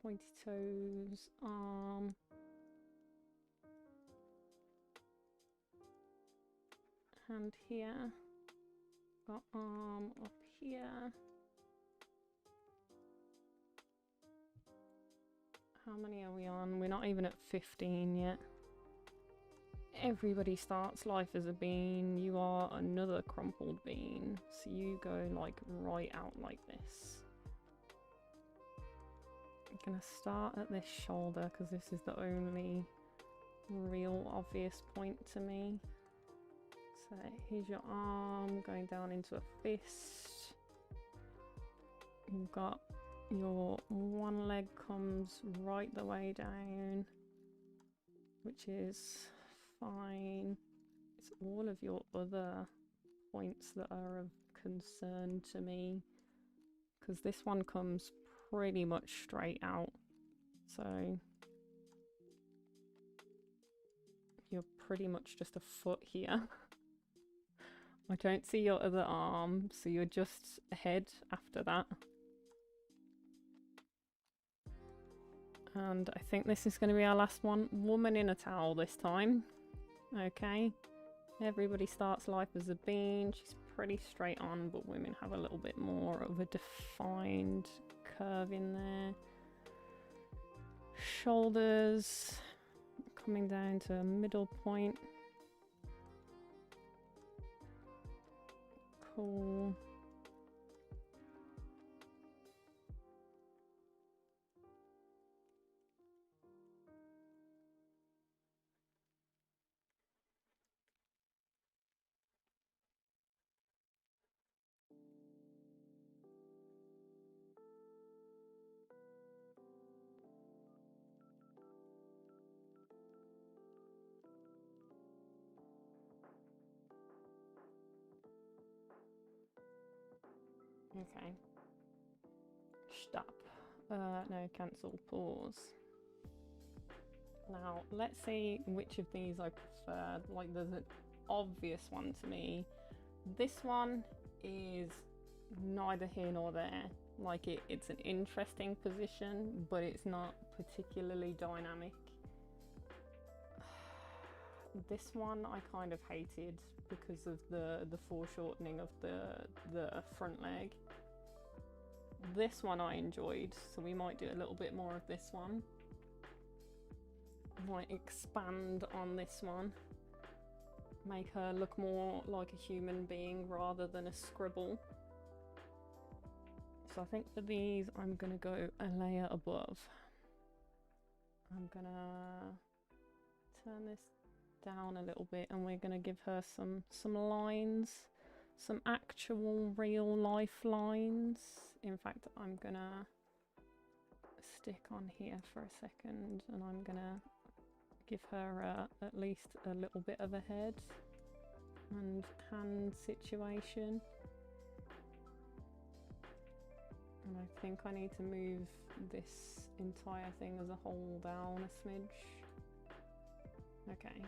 Pointy toes, arm. Hand here. Got arm up here. How many are we on? We're not even at 15 yet. Everybody starts life as a bean. You are another crumpled bean. So you go like right out like this. I'm gonna start at this shoulder because this is the only real obvious point to me. So here's your arm going down into a fist. You've got your one leg comes right the way down, which is fine. It's all of your other points that are of concern to me, because this one comes pretty much straight out. So you're pretty much just a foot here. I don't see your other arm, so you're just head after that. And I think this is going to be our last one. Woman in a towel this time. Okay. Everybody starts life as a bean. She's pretty straight on, but women have a little bit more of a defined curve in there. Shoulders coming down to a middle point. Cool. Okay. Stop. No, cancel, pause. Now, let's see which of these I prefer. Like, there's an obvious one to me. This one is neither here nor there. Like, it's an interesting position, but it's not particularly dynamic. This one I kind of hated because of the foreshortening of the front leg. This one I enjoyed, so we might do a little bit more of this one. Might expand on this one. Make her look more like a human being rather than a scribble. So I think for these I'm gonna go a layer above. I'm gonna turn this down a little bit and we're gonna give her some lines, some actual real life lines. In fact, I'm gonna stick on here for a second, and I'm gonna give her at least a little bit of a head and hand situation. And I think I need to move this entire thing as a whole down a smidge. Okay.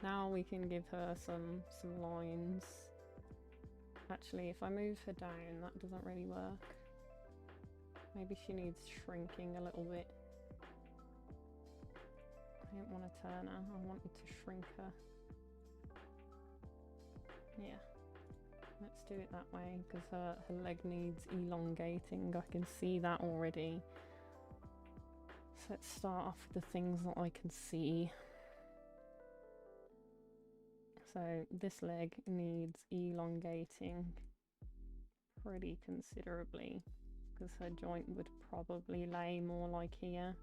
Now we can give her some lines. Actually, if I move her down, that doesn't really work. Maybe she needs shrinking a little bit. I don't want to turn her, I wanted to shrink her. Yeah, let's do it that way, because her leg needs elongating. I can see that already. So let's start off with the things that I can see. So this leg needs elongating pretty considerably, because her joint would probably lay more like here.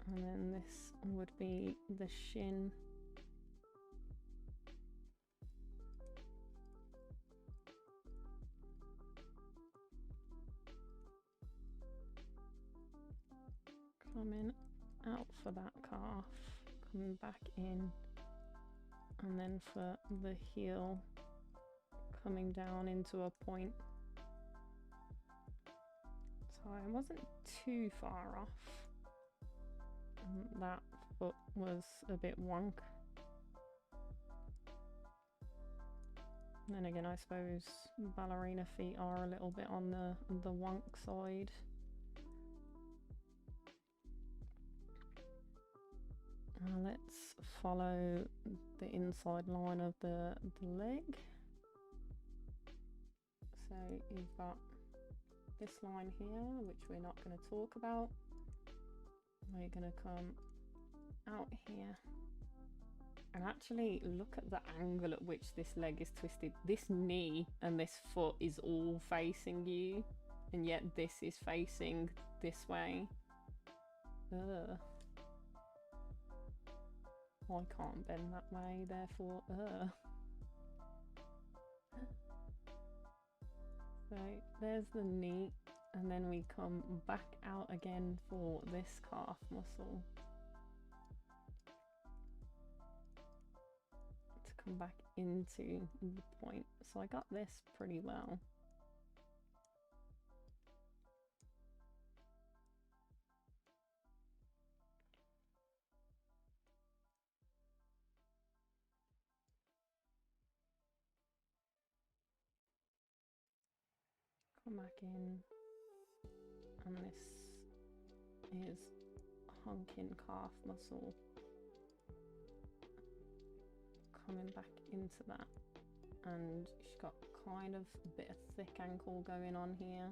And then this would be the shin. Coming out for that calf, coming back in, and then for the heel, coming down into a point. So I wasn't too far off. That foot was a bit wonk. And then again, I suppose ballerina feet are a little bit on the wonk side. Let's follow the inside line of the leg. So you've got this line here, which we're not going to talk about. We're going to come out here. And actually look at the angle at which this leg is twisted. This knee and this foot is all facing you, and yet this is facing this way. Ugh. I can't bend that way, therefore, So there's the knee, and then we come back out again for this calf muscle. To come back into the point. So I got this pretty well. Come back in, and this is hunking calf muscle. Coming back into that, and she's got kind of a bit of thick ankle going on here.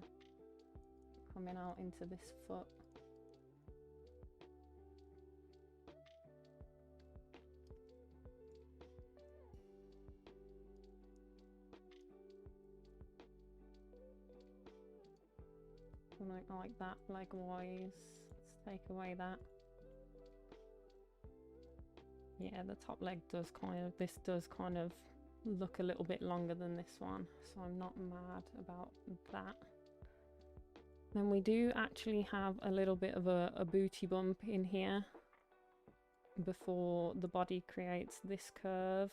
Coming out into this foot. Something like that, leg wise. Let's take away that. Yeah, the top leg does this does kind of look a little bit longer than this one, so I'm not mad about that. Then we do actually have a little bit of a booty bump in here before the body creates this curve.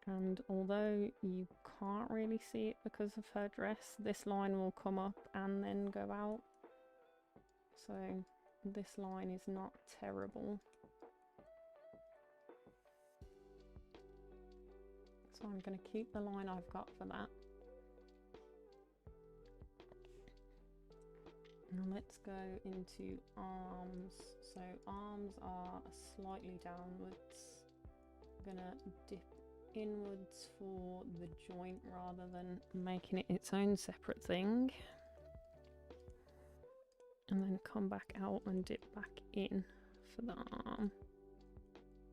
And although you can't really see it because of her dress, this line will come up and then go out. So this line is not terrible. So I'm going to keep the line I've got for that. Now let's go into arms. So arms are slightly downwards. I'm going to dip inwards for the joint rather than making it its own separate thing. And then come back out and dip back in for the arm.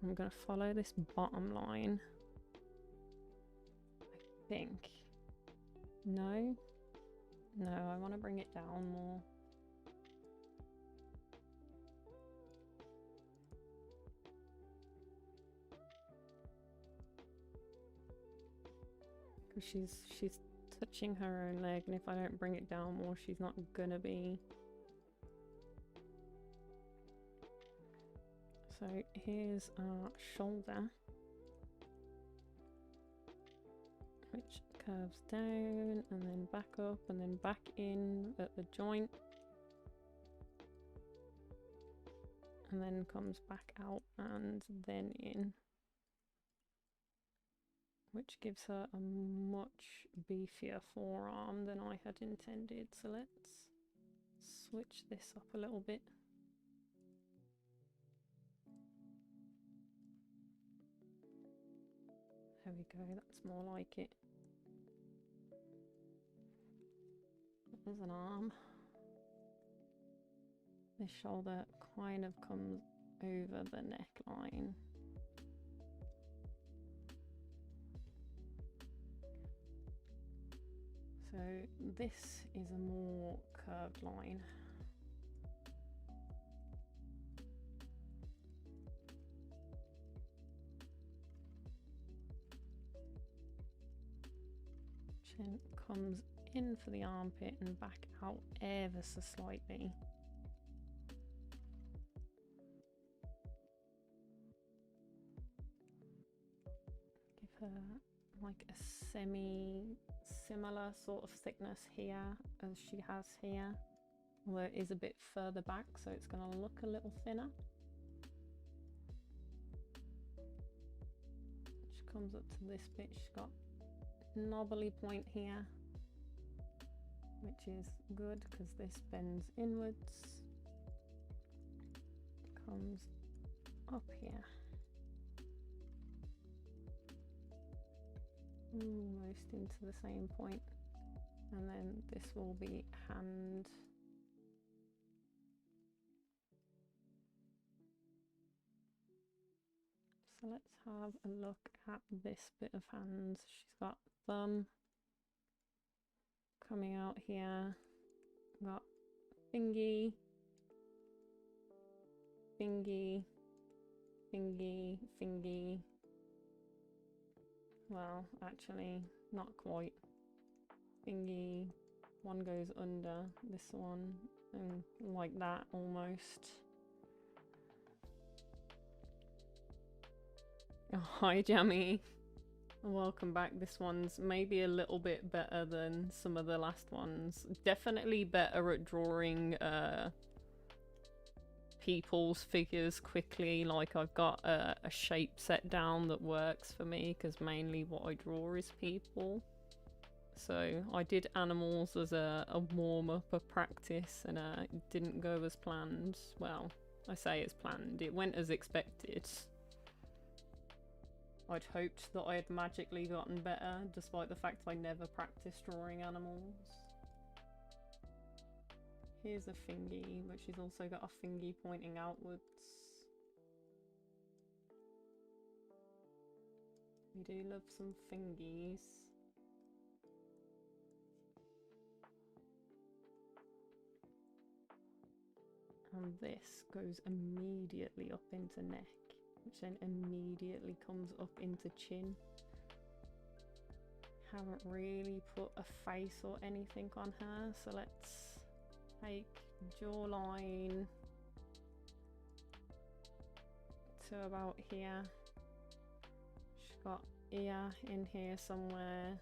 I'm going to follow this bottom line. I think. No, I want to bring it down more. because she's touching her own leg, and if I don't bring it down more, she's not gonna be. So here's our shoulder, which curves down and then back up and then back in at the joint, and then comes back out and then in, which gives her a much beefier forearm than I had intended. So let's switch this up a little bit. There we go, that's more like it. There's an arm. This shoulder kind of comes over the neckline. So this is a more curved line. Chin comes in for the armpit and back out ever so slightly. Give her like a similar sort of thickness here as she has here, although it is a bit further back, so it's going to look a little thinner. She comes up to this bit, she's got knobbly point here, which is good because this bends inwards, comes up here, almost into the same point, and then this will be hand. So let's have a look at this bit of hand. She's got thumb coming out here, got fingy, fingy, fingy, fingy. Well, actually, not quite. Fingy, one goes under this one, and like that almost. Oh, hi, Jammy. Welcome back. This one's maybe a little bit better than some of the last ones. Definitely better at drawing people's figures quickly. Like, I've got a shape set down that works for me, because mainly what I draw is people. So I did animals as a warm-up, a practice, and it didn't go as planned. Well, I say as planned. It went as expected. I'd hoped that I had magically gotten better, despite the fact I never practiced drawing animals. Here's a fingy, but she's also got a fingy pointing outwards. We do love some fingies. And this goes immediately up into neck, which then immediately comes up into chin. Haven't really put a face or anything on her, so let's take jawline to about here. She's got ear in here somewhere.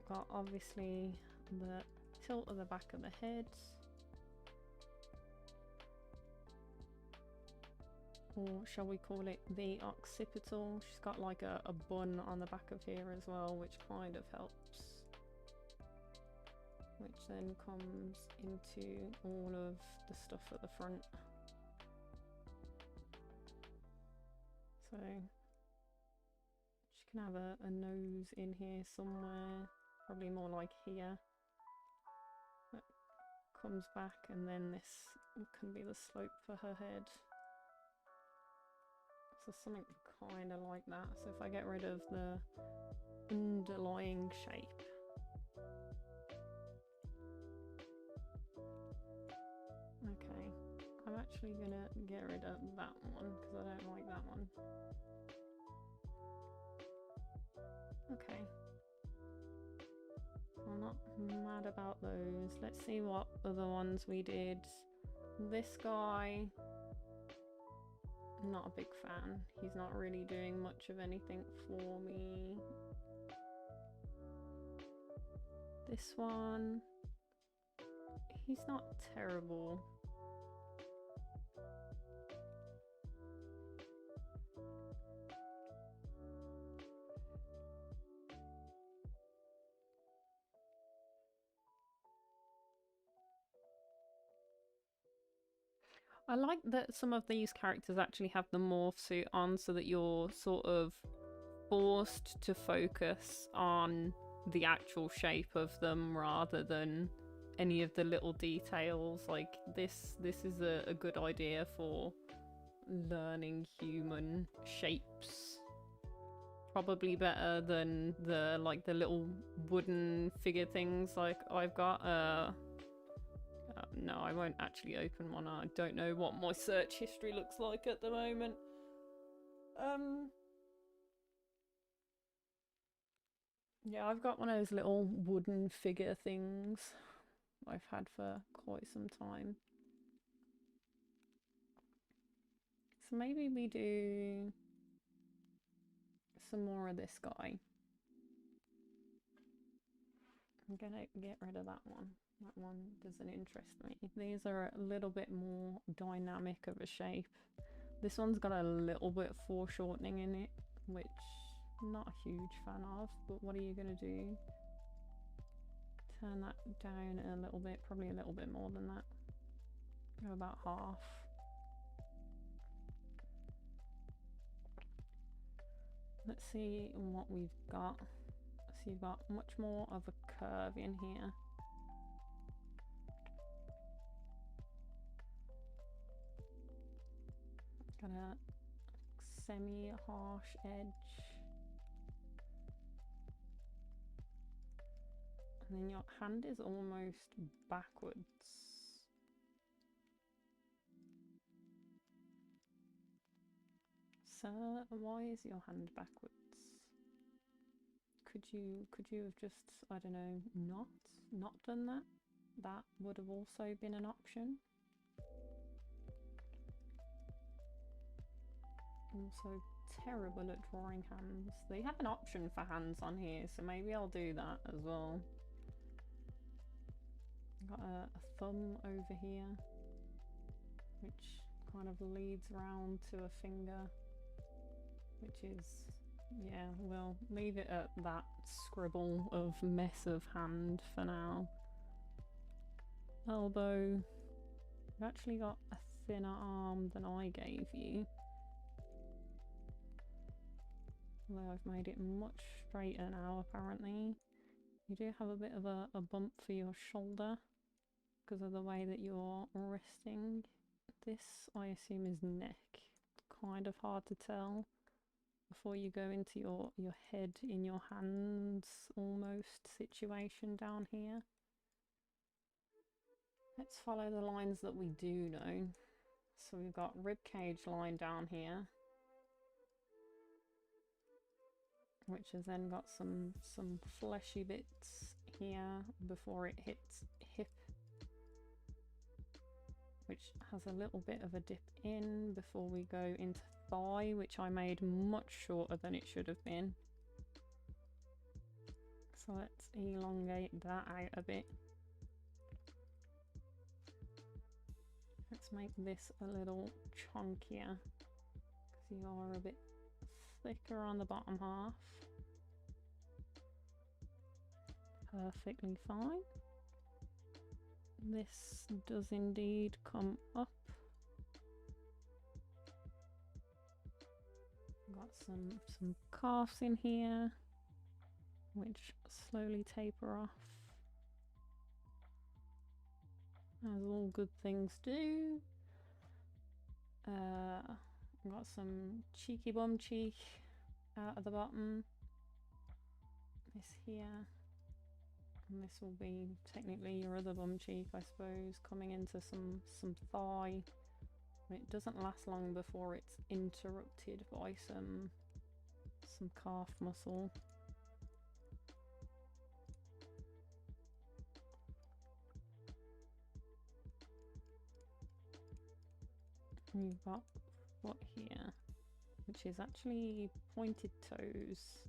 Got obviously the tilt of the back of the head. Or shall we call it the occipital? She's got like a bun on the back of here as well, which kind of helps. Which then comes into all of the stuff at the front. So she can have a nose in here somewhere, probably more like here. That comes back, and then this can be the slope for her head. So something kind of like that. So if I get rid of the underlying shape. Okay, I'm actually gonna get rid of that one because I don't like that one. Okay, not mad about those. Let's see what other ones we did. This guy, not a big fan. He's not really doing much of anything for me. This one, he's not terrible. I like that some of these characters actually have the morph suit on so that you're sort of forced to focus on the actual shape of them rather than any of the little details. Like this is a good idea for learning human shapes. Probably better than the little wooden figure things like I've got. No, I won't actually open one. I don't know what my search history looks like at the moment. Yeah, I've got one of those little wooden figure things I've had for quite some time. So maybe we do some more of this guy. I'm gonna get rid of that one. That one doesn't interest me. These are a little bit more dynamic of a shape. This one's got a little bit of foreshortening in it, which I'm not a huge fan of, but what are you gonna do? Turn that down a little bit, probably a little bit more than that. Go about half. Let's see what we've got. So you've got much more of a curve in here. Got a semi-harsh edge. And then your hand is almost backwards. So why is your hand backwards? Could you have just, I don't know, not done that? That would have also been an option. Also terrible at drawing hands. They have an option for hands on here, so maybe I'll do that as well. Got a thumb over here, which kind of leads round to a finger, which is, yeah, we'll leave it at that scribble of mess of hand for now. Elbow. You've actually got a thinner arm than I gave you. Although I've made it much straighter now, apparently. You do have a bit of a bump for your shoulder because of the way that you're resting. This, I assume, is neck. Kind of hard to tell before you go into your head in your hands almost situation down here. Let's follow the lines that we do know. So we've got ribcage line down here, which has then got some fleshy bits here before it hits hip, which has a little bit of a dip in before we go into thigh, which I made much shorter than it should have been. So let's elongate that out a bit. Let's make this a little chunkier because you are a bit thicker on the bottom half. Perfectly fine. This does indeed come up. Got some calves in here, which slowly taper off, as all good things do. Got some cheeky bum cheek out of the bottom. This here. And this will be technically your other bum cheek, I suppose, coming into some thigh. It doesn't last long before it's interrupted by some calf muscle. You've got foot here, which is actually pointed toes.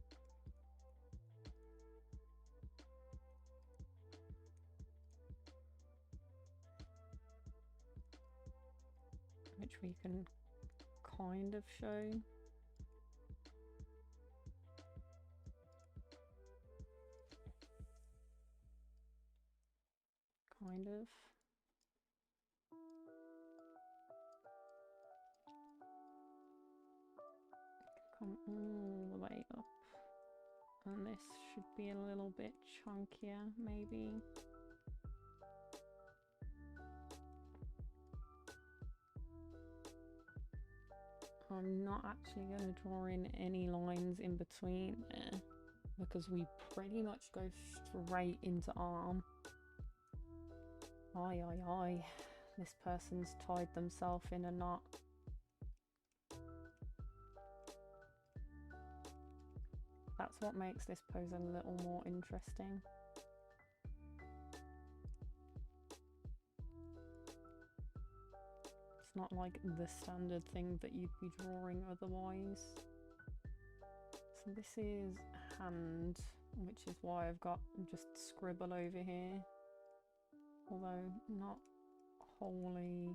Which we can kind of show. Kind of. Come all the way up. And this should be a little bit chunkier, maybe. I'm not actually going to draw in any lines in between there because we pretty much go straight into arm. Aye, aye, aye. This person's tied themselves in a knot. That's what makes this pose a little more interesting. It's not like the standard thing that you'd be drawing otherwise. So this is hand, which is why I've got just scribble over here. Although not wholly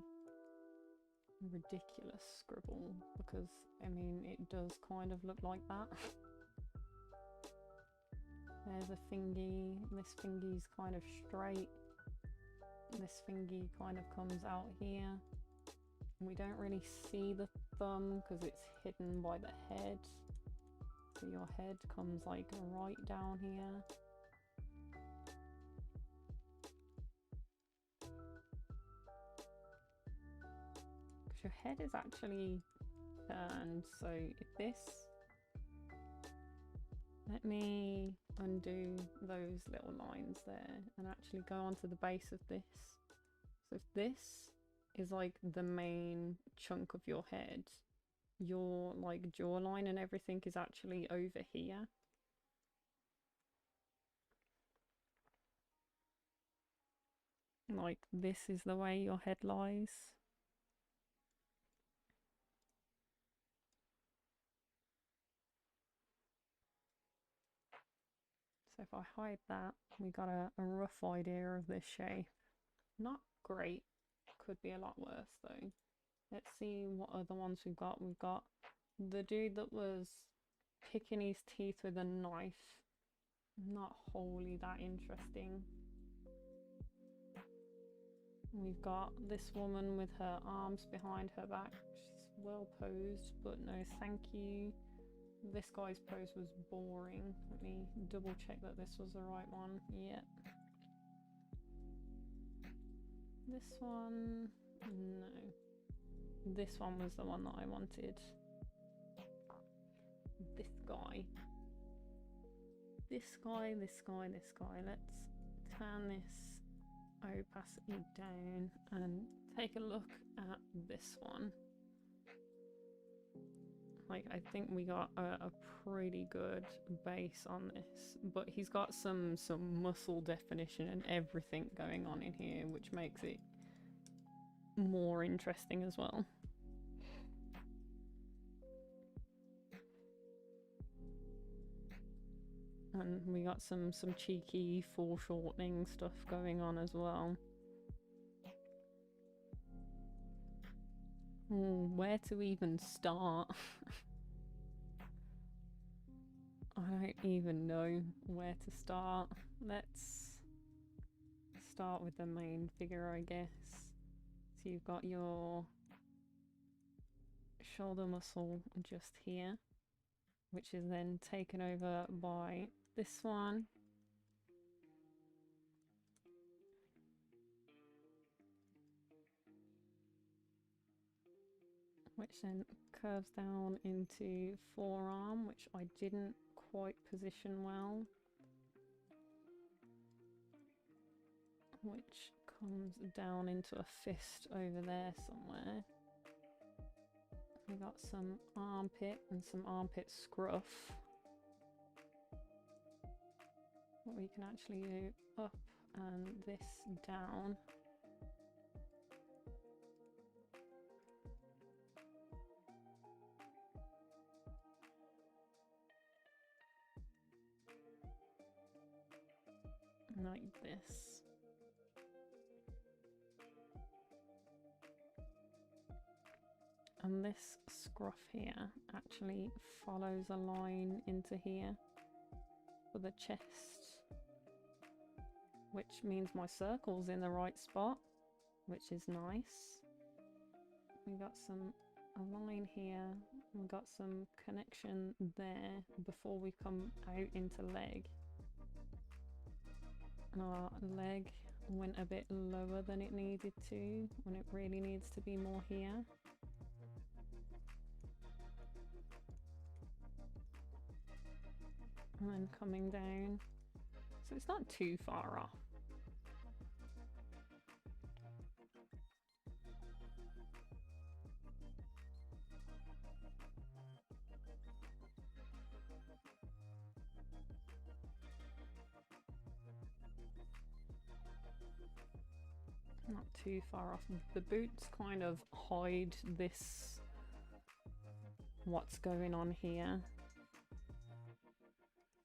ridiculous scribble, because I mean it does kind of look like that. There's a fingy, this fingy's kind of straight, this fingy kind of comes out here. We don't really see the thumb because it's hidden by the head. So your head comes like right down here. Because your head is actually turned, so if this... Let me undo those little lines there and actually go onto the base of this. So if this is like the main chunk of your head, your like jawline and everything is actually over here. Like this is the way your head lies. So if I hide that, we got a rough idea of this shape. Not great, could be a lot worse though. Let's see what other ones we've got. We've got the dude that was picking his teeth with a knife. Not wholly that interesting. We've got this woman with her arms behind her back. She's well posed, but no thank you. This guy's pose was boring. Let me double check that this was the right one. Yep. This one, no. This one was the one that I wanted. This guy. This guy, this guy, this guy. Let's turn this opacity down and take a look at this one. Like, I think we got a pretty good base on this, but he's got some muscle definition and everything going on in here, which makes it more interesting as well. And we got some cheeky foreshortening stuff going on as well. Where to even start? I don't even know where to start. Let's start with the main figure, I guess. So you've got your shoulder muscle just here, which is then taken over by this one. Which then curves down into forearm, which I didn't quite position well. Which comes down into a fist over there somewhere. We got some armpit and some armpit scruff. What we can actually do up and this down. like this. And this scruff here actually follows a line into here for the chest, which means my circle's in the right spot, which is nice. We got a line here, we got some connection there before we come out into leg. And our leg went a bit lower than it needed to, when it really needs to be more here. And then coming down, so it's not too far off. Not too far off. The boots kind of hide this, what's going on here,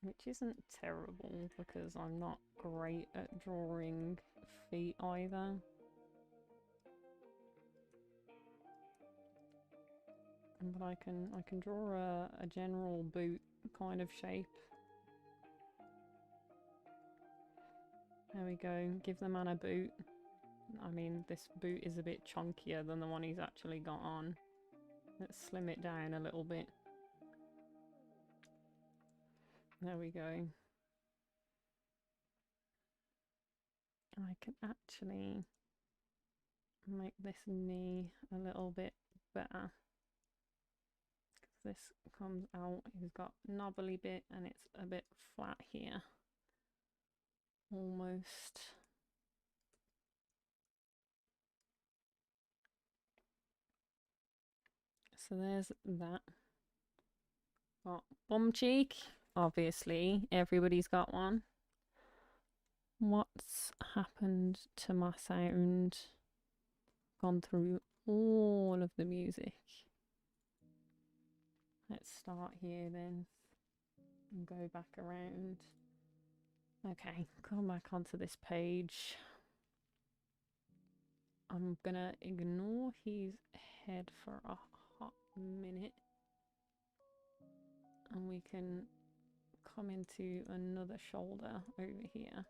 which isn't terrible because I'm not great at drawing feet either. But I can draw a general boot kind of shape. There we go. Give the man a boot. I mean, this boot is a bit chunkier than the one he's actually got on. Let's slim it down a little bit. There we go. I can actually make this knee a little bit better. This comes out, he's got a knobbly bit and it's a bit flat here. Almost. So there's that. Got bum cheek, obviously, everybody's got one. What's happened to my sound? Gone through all of the music. Let's start here then and go back around. Okay, come back onto this page. I'm gonna ignore his head for a hot minute and we can come into another shoulder over here.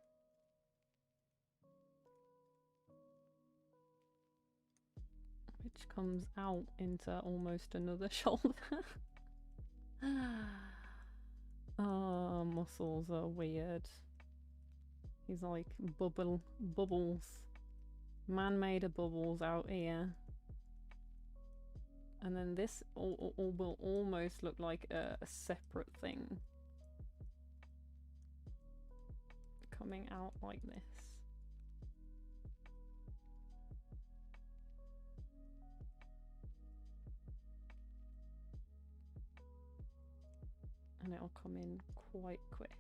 Which comes out into almost another shoulder. Oh, muscles are weird. He's like bubbles. Man made of bubbles out here. And then this will almost look like a separate thing. Coming out like this. And it'll come in quite quick.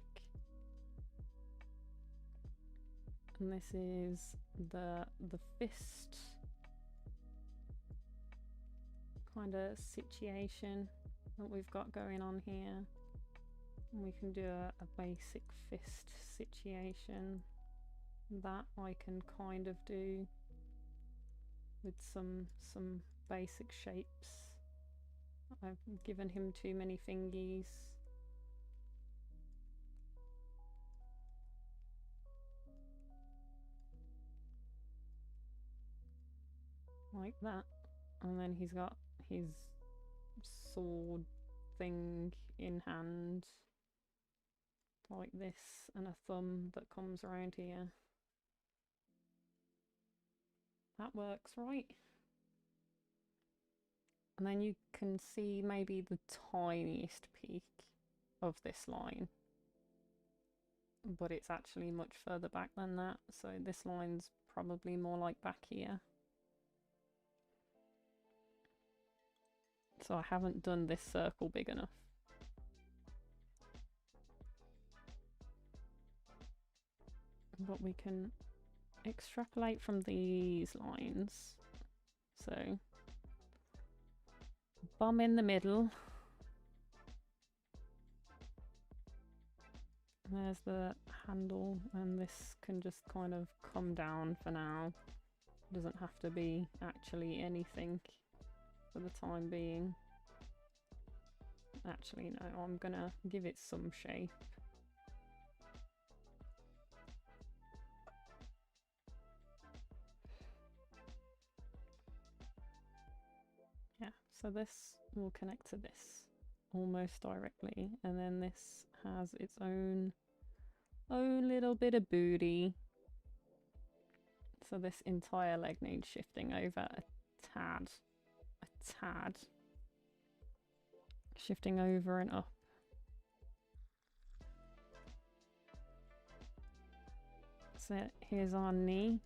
And this is the fist kind of situation that we've got going on here. And we can do a basic fist situation that I can kind of do with some basic shapes. I've given him too many fingies. Like that. And then he's got his sword thing in hand. Like this. And a thumb that comes around here. That works, right? And then you can see maybe the tiniest peak of this line. But it's actually much further back than that. So this line's probably more like back here. So I haven't done this circle big enough. But we can extrapolate from these lines. So bum in the middle. There's the handle, and this can just kind of come down for now. Doesn't have to be actually anything for the time being. Actually, no, I'm gonna give it some shape. Yeah, so this will connect to this almost directly, and then this has its own little bit of booty. So this entire leg needs shifting over a tad. Shifting over and up. So here's our knee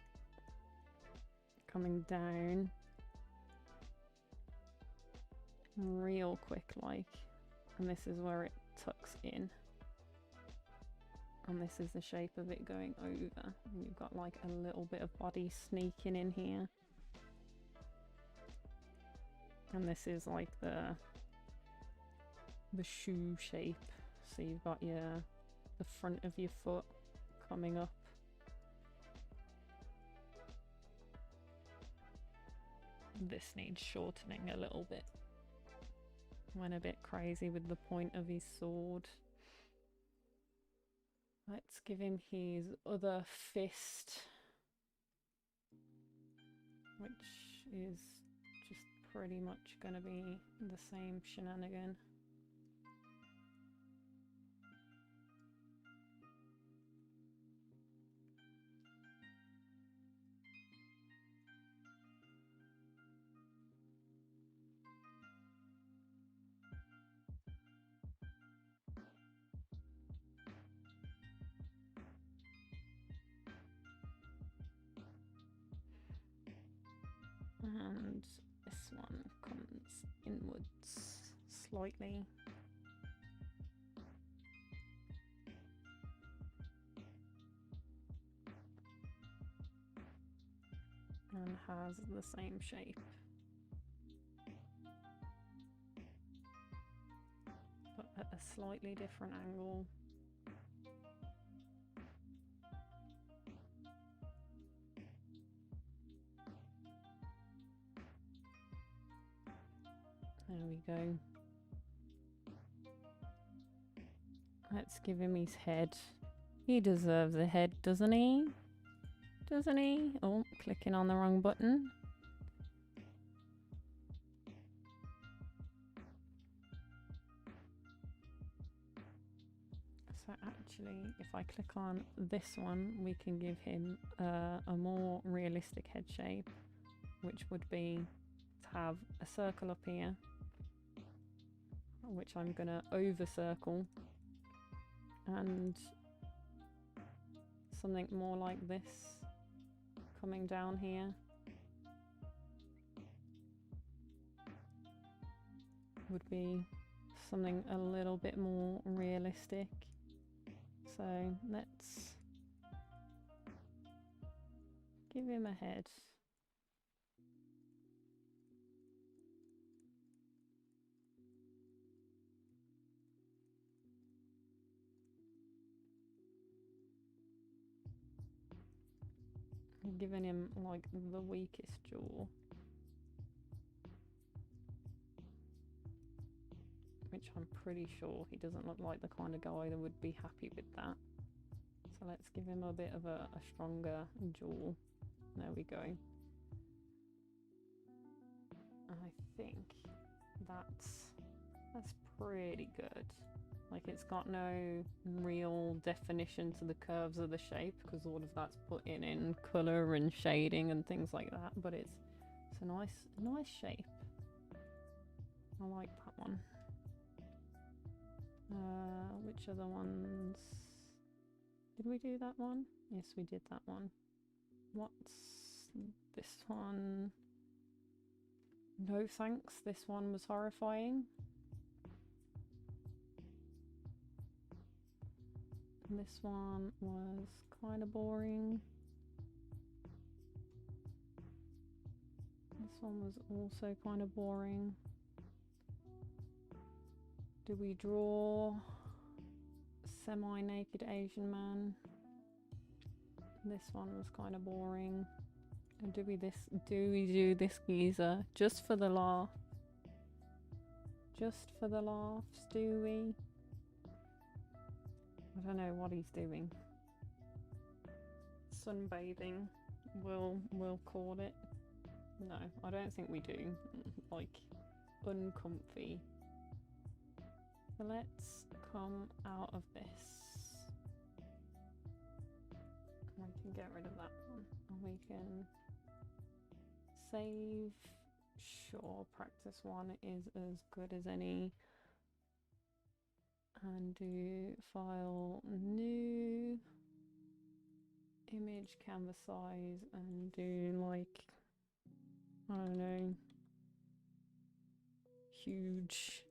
coming down real quick like, and this is where it tucks in, and this is the shape of it going over, and you've got like a little bit of body sneaking in here, and this is like the shoe shape. So you've got the front of your foot coming up. This needs shortening a little bit. Went a bit crazy with the point of his sword. Let's give him his other fist, which is just pretty much gonna be the same shenanigan. And this one comes inwards slightly. And has the same shape. But at a slightly different angle. There we go. Let's give him his head. He deserves a head, doesn't he? Doesn't he? Oh, clicking on the wrong button. So actually, if I click on this one, we can give him a more realistic head shape, which would be to have a circle up here, which I'm gonna over circle, and something more like this coming down here. Would be something a little bit more realistic. So let's give him a head. I'm giving him like the weakest jaw, which I'm pretty sure he doesn't look like the kind of guy that would be happy with that. So let's give him a bit of a stronger jaw. There we go. And I think that's pretty good. Like, it's got no real definition to the curves of the shape because all of that's put in colour and shading and things like that, but it's a nice shape. I like that one. Which other ones? Did we do that one? Yes, we did that one. What's this one? No thanks, this one was horrifying. This one was kind of boring. This one was also kind of boring. Do we draw semi-naked Asian man. This one was kind of boring. And do we do this geezer just for the laugh? Just for the laughs, do we? I don't know what he's doing. Sunbathing, we'll call it. No, I don't think we do. Like, uncomfy. So let's come out of this. We can get rid of that one. And we can save. Sure, practice one is as good as any. And do file new image canvas size and do like, I don't know, huge.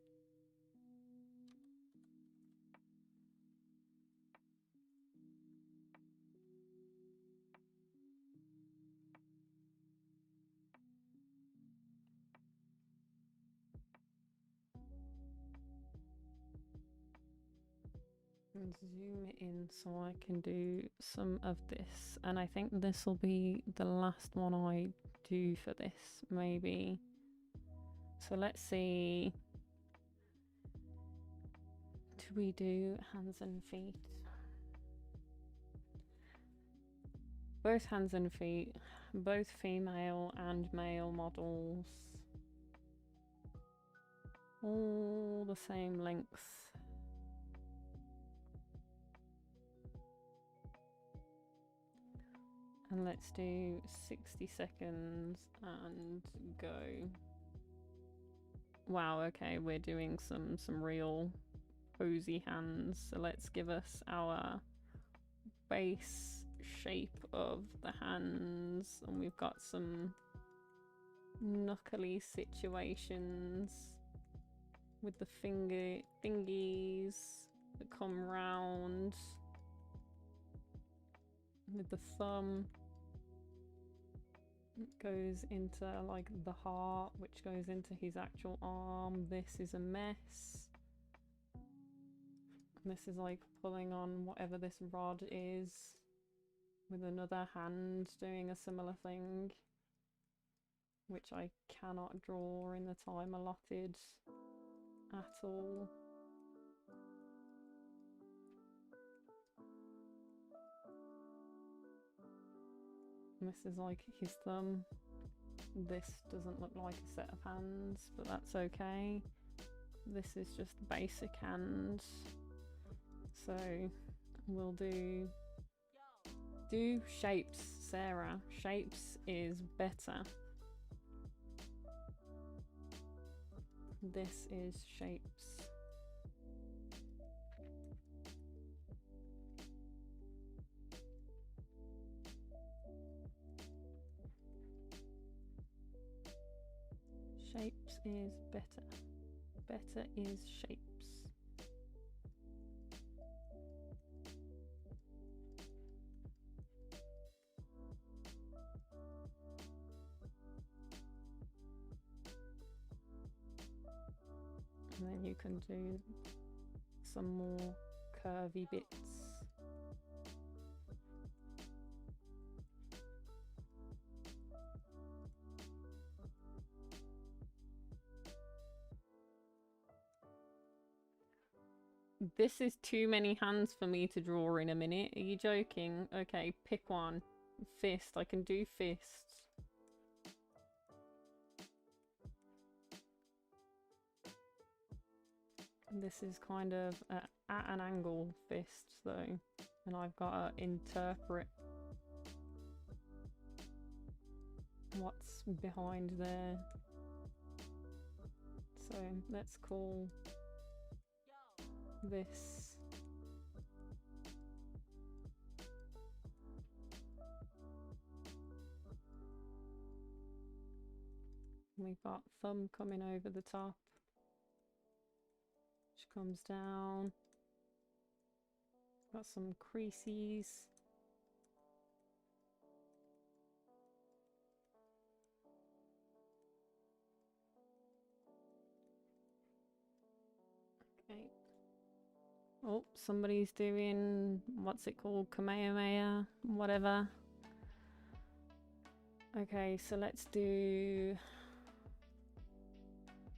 And zoom in so I can do some of this, and I think this will be the last one I do for this, maybe. So let's see, do we do hands and feet? Both hands and feet, both female and male models, all the same length. And let's do 60 seconds and go. Wow, okay, we're doing some real posy hands. So let's give us our base shape of the hands. And we've got some knuckly situations with the fingies that come round. With the thumb, it goes into like the heart, which goes into his actual arm. This is a mess. This is like pulling on whatever this rod is, with another hand doing a similar thing, which I cannot draw in the time allotted at all. This is like his thumb. This doesn't look like a set of hands, but that's okay. This is just basic hand. So we'll do shapes, Sarah. Shapes is better. This is shapes. Shapes is better. Better is shapes. And then you can do some more curvy bits. This is too many hands for me to draw in a minute. Are you joking? Okay, pick one. Fist. I can do fists. This is kind of at an angle fist though, and I've got to interpret what's behind there. So let's call this we've got thumb coming over the top, which comes down. Got some creases. Okay. Oh, somebody's doing, what's it called? Kamehameha, whatever. Okay, so let's do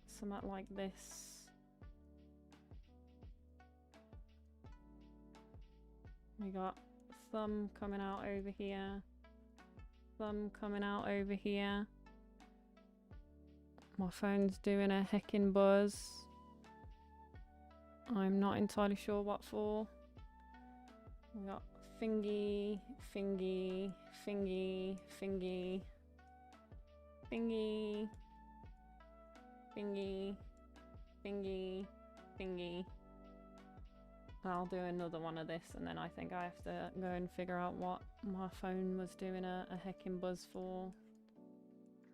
something like this. We got thumb coming out over here. Thumb coming out over here. My phone's doing a heckin' buzz. I'm not entirely sure what for. We got fingy, fingy, fingy, fingy, fingy, fingy, fingy, fingy. I'll do another one of this and then I think I have to go and figure out what my phone was doing a heckin' buzz for.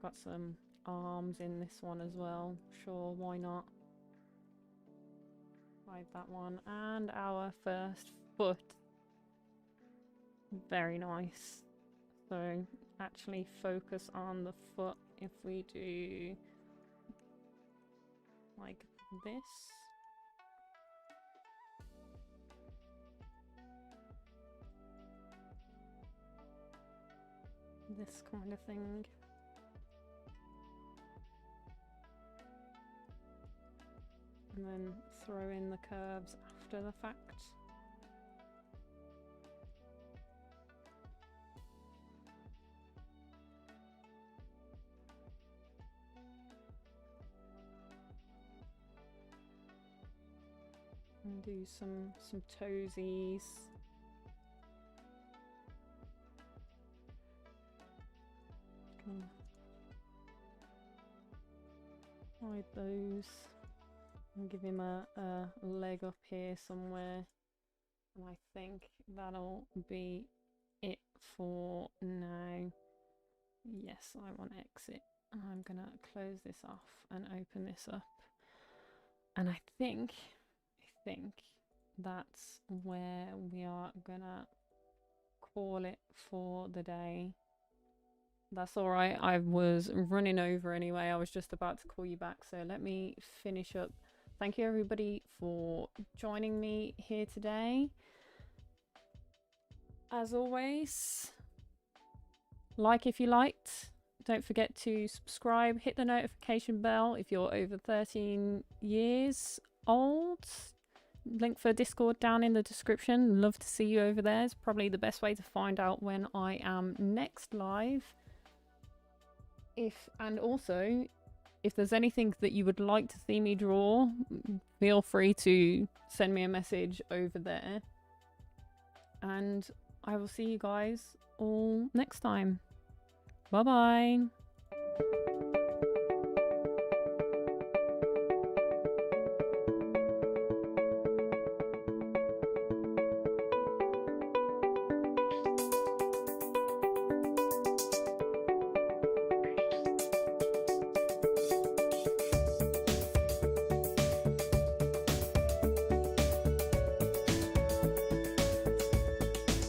Got some arms in this one as well. Sure, why not? Hide that one. And our first foot. Very nice. So actually focus on the foot if we do like this. This kind of thing. And then throw in the curves after the fact. And do some toesies. Hide those. And give him a leg up here somewhere. And I think that'll be it for now. Yes, I want to exit. I'm gonna close this off and open this up. And I think that's where we are gonna call it for the day. That's all right. I was running over anyway. I was just about to call you back. So let me finish up. Thank you everybody for joining me here today. As always, like if you liked. Don't forget to subscribe, hit the notification bell if you're over 13 years old. Link for Discord down in the description. Love to see you over there. It's probably the best way to find out when I am next live. And also, if there's anything that you would like to see me draw, feel free to send me a message over there. And I will see you guys all next time. Bye bye.